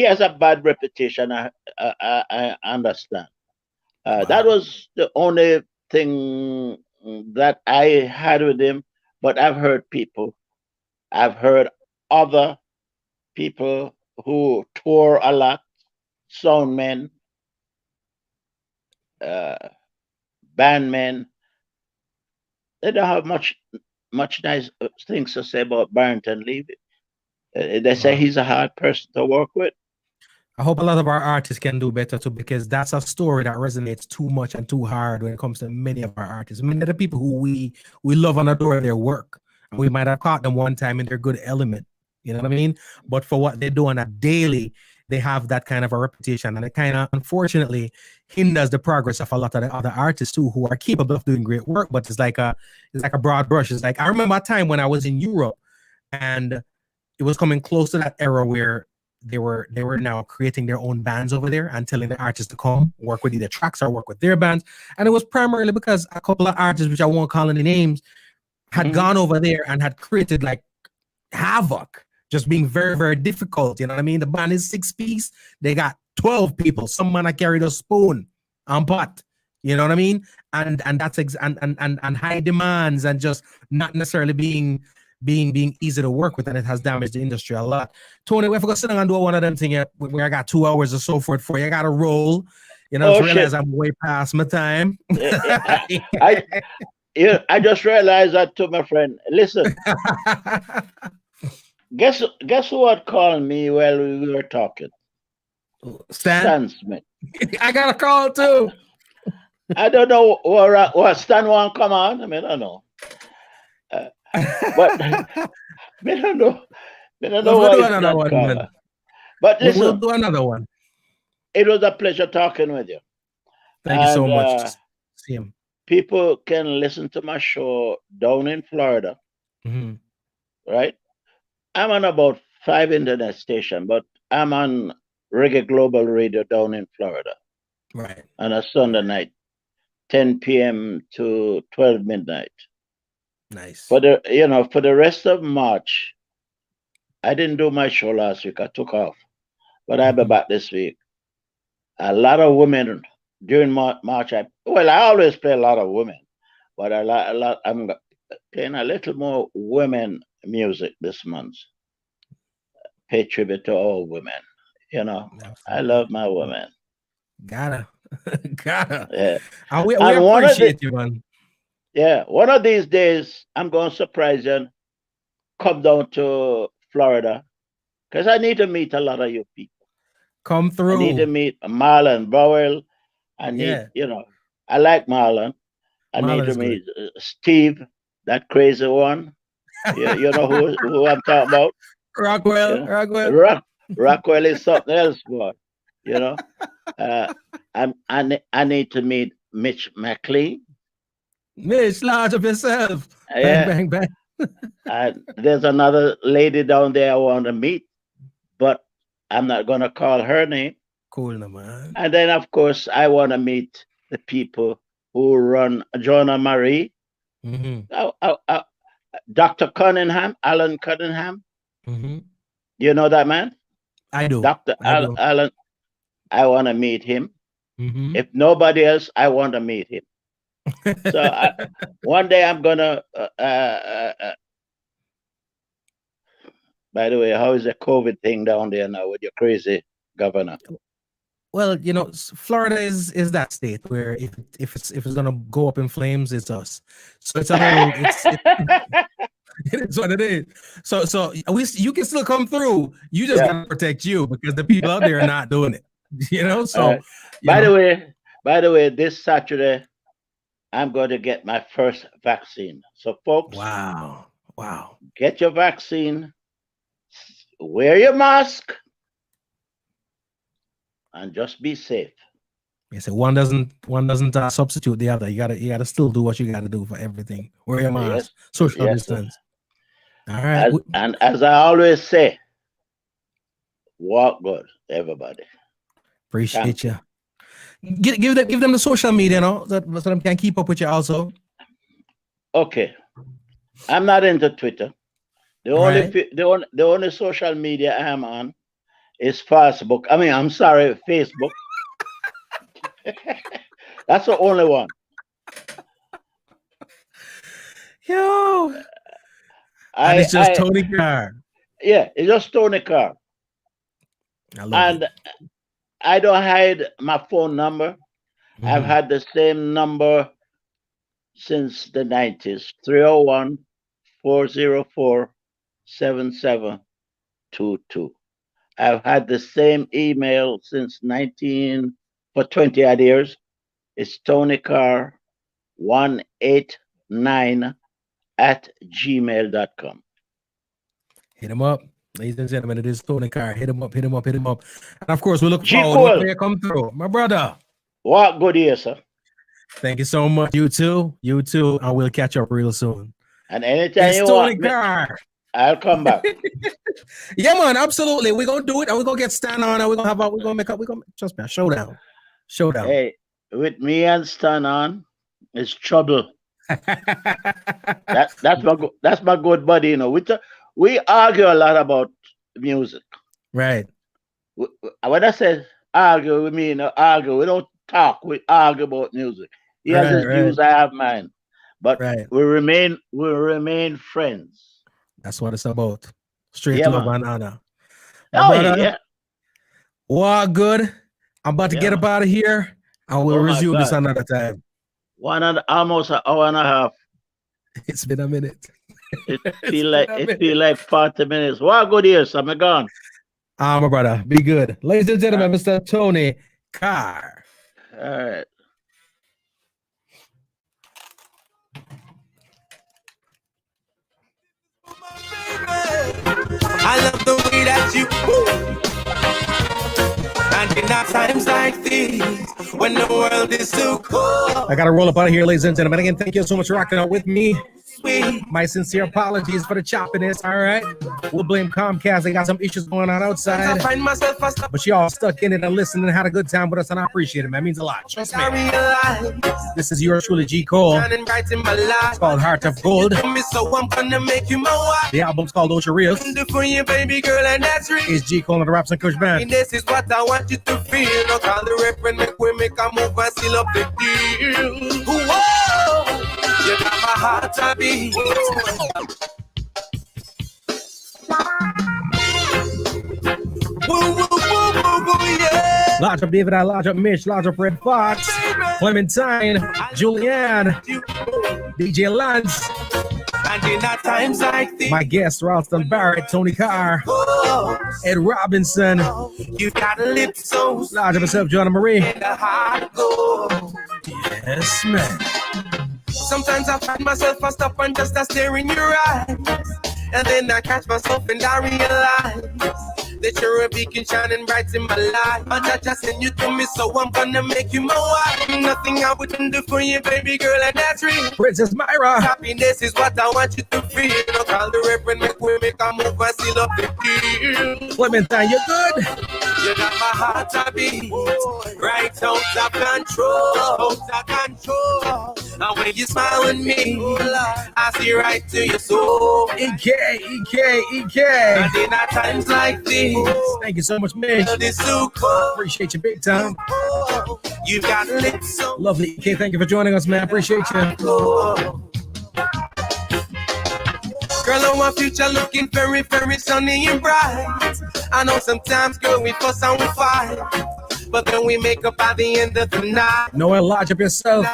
has a bad reputation. I understand. Wow. That was the only thing that I had with him. But I've heard other people who tour a lot, soundmen, bandmen. They don't have much nice things to say about Barrett and Levy. They say he's a hard person to work with. I hope a lot of our artists can do better too, because that's a story that resonates too much and too hard when it comes to many of our artists. Many of the people who we love and adore their work. And we might have caught them one time in their good element. You know what I mean? But for what they do on a daily, they have that kind of a reputation, and it kind of unfortunately hinders the progress of a lot of the other artists too, who are capable of doing great work. But it's like a broad brush. It's like, I remember a time when I was in Europe, and it was coming close to that era where they were now creating their own bands over there and telling the artists to come work with either tracks or work with their bands. And it was primarily because a couple of artists, which I won't call any names, had gone over there and had created like havoc, just being very, very difficult. You know what I mean? The band is 6-piece. They got 12 people. Some man that carried a spoon and pot. You know what I mean? And that's and high demands and just not necessarily being easy to work with, and it has damaged the industry a lot. Tony, we have to go sit down and do one of them things where I got 2 hours or so for it for you. I got to roll. You know, realize I'm way past my time. I just realized that too, my friend. Listen, guess who had called me while we were talking? Stan Smith. I got a call too. I don't know what Stan want come on. I mean, I don't know. But I don't know. I don't know we'll do another one, man. But listen, we'll do another one. It was a pleasure talking with you. Thank you so much. See him. People can listen to my show down in Florida, right? I'm on about 5 internet stations, but I'm on Reggae Global Radio down in Florida, right? On a Sunday night, 10 p.m. to 12 midnight. Nice. For the rest of March, I didn't do my show last week. I took off, but I'll be back this week. A lot of women during March. I always play a lot of women, but a lot. I'm playing a little more women music this month. Pay tribute to all women. You know, I love my women. Gotta. Yeah. And we appreciate you, man. Yeah, one of these days, I'm going to surprise you and come down to Florida, because I need to meet a lot of you people. Come through. I need to meet Marlon Bowell. I need, I like Marlon. I need to meet Steve, that crazy one. You know who I'm talking about? Rockwell. Rockwell is something else, boy. You know, I need to meet Mitch McLean. Mitch, large of yourself. Bang, bang, bang. There's another lady down there I want to meet, but I'm not going to call her name. Cool, man. And then, of course, I want to meet the people who run Jonah Marie, Dr. Cunningham, Alan Cunningham. You know that man? I do. Dr. Alan, I want to meet him. If nobody else, I want to meet him. So one day I'm gonna. By the way, how is the COVID thing down there now with your crazy governor? Well, you know, Florida is that state where if it's gonna go up in flames, it's us. So it's a whole. It's what it is. So you can still come through. You just gotta protect you, because the people out there are not doing it. You know. So by the way, this Saturday, I'm going to get my first vaccine. So, folks, wow, get your vaccine, wear your mask, and just be safe. Yes, one doesn't substitute the other. You gotta still do what you gotta do for everything. Wear your mask, social distance. All right. And as I always say, walk good, everybody. Appreciate you. Give them the social media, so they can keep up with you also. Okay. I'm not into Twitter. The only social media I'm on is Facebook. I mean, I'm sorry, Facebook. That's the only one. Yo. And it's just Tony Carr. Yeah, it's just Tony Carr. And I don't hide my phone number. Mm-hmm. I've had the same number since the 90s. 301-404-7722. I've had the same email since 20 odd years. It's Tony Carr 189@gmail.com. Hit him up. Ladies and gentlemen, it is Tony Carr. Hit him up. And of course, we look forward to come through. My brother. What good year, sir. Thank you so much. You too. And we'll catch up real soon. And anytime it's you Tony want Carr. I'll come back. Yeah, man, absolutely. We're gonna do it, and we're gonna get Stan on, and we're gonna make trust me, a showdown. Hey, with me and Stan on, it's trouble. That's my good buddy, you know. We argue a lot about music. Right. When I say argue, we mean argue. We don't talk. We argue about music. He has his views, I have mine. But we remain friends. That's what it's about. Straight love and honor. What good? I'm about to get up out of here, and we'll resume this another time. Almost an hour and a half. It's been a minute. It feel like 40 minutes. What good years? I'm gone. My brother, be good. Ladies and gentlemen, Mr. Tony Carr. All right. I love the way that you move. And in times like these, when the world is so cold. I gotta roll up out of here, ladies and gentlemen. Again, thank you so much for rocking out with me. My sincere apologies for the choppiness. All right, we'll blame Comcast. They got some issues going on outside, but y'all stuck in it and listened and had a good time with us, and I appreciate it, man. It means a lot. Trust me. This is yours truly, G. Cole. It's called Heart of Gold. The album's called Ocean Reels. It's G. Cole and the Raps and Kush Band. This is what I want you to feel. No call the reference, make a move and seal up the deal. Whoa, you got my heart to beat. Yeah. Large up David, large up Mitch, large up Red Fox, Clementine, Julianne, DJ Lance. And in times like these, my guests, Ralston, Barrett, Tony Carr, Ed Robinson. You got a lip so large of myself, John Marie. Yes, man. Sometimes I find myself I stop and just stare in your eyes, and then I catch myself and I realize that you're a beacon shining bright in my life. And I just send you to me, so I'm gonna make you my wife. Nothing I wouldn't do for you, baby girl, and that's real. Princess Myra. Happiness is what I want you to feel. No call the reverend, make a move and seal up the deal. Clementine, you good? You got my heart to beat right out of control. And when you smile at me, I see right to your soul. EK. And in times like this, thank you so much, Mitch. So cool. Appreciate you big time. You got lips so lovely. EK, thank you for joining us, man. Appreciate you. Girl, our future looking very, very sunny and bright. I know sometimes, girl, we fuss and we fight, but then we make up by the end of the night. Noah, lodge up yourself.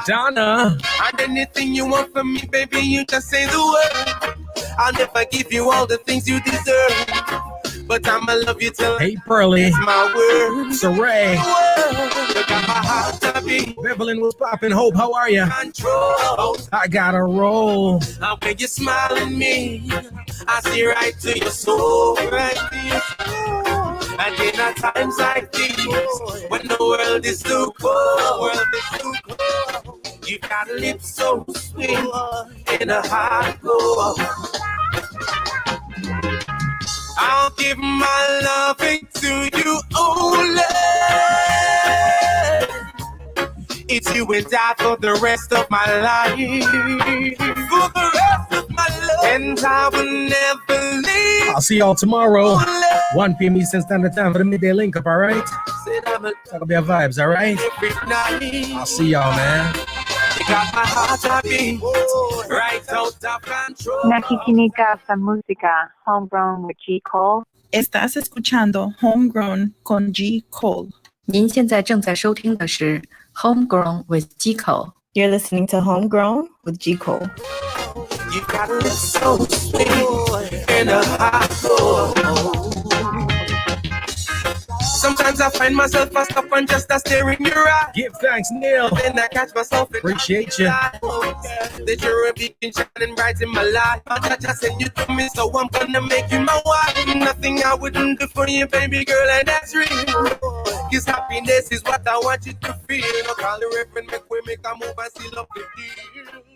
Donna. And anything you want from me, baby, you just say the word. I'll never give you all the things you deserve, but I'ma love you till hey, Pearly. My word. Saray. Look at my heart to beat. Beverlyn was popping. Hope, how are you? Control. I gotta roll. And when you smile at me, I see right to your soul. Right to your soul. And in times like these, when the world is too cold, you got lips so sweet and a heart glow. I'll give my loving to you only. It's you and I for the rest of my life. For the rest of my life. and I will never leave. I'll see y'all tomorrow, 1 p.m. Eastern Standard Time for the midday link up, all right? Talk about your vibes, all right? I'll see y'all, man. Nakikinig sa música Homegrown with G. Cole. Estás escuchando Homegrown con G. Cole. 您现在正在收听的是 Homegrown with G. Cole. You're listening to Homegrown with G. Cole. You got to look so sweet in a hot cold. Sometimes I find myself fast up and just a stare in your eye. Give thanks, Neil. Then I catch myself in Appreciate you. The jury being shining bright in my life. I just send you to me, so I'm gonna make you my wife. Nothing I wouldn't do for you, baby girl, and that's real. Cause happiness is what I want you to feel. No call the reverend, make we make a move and seal up the deal.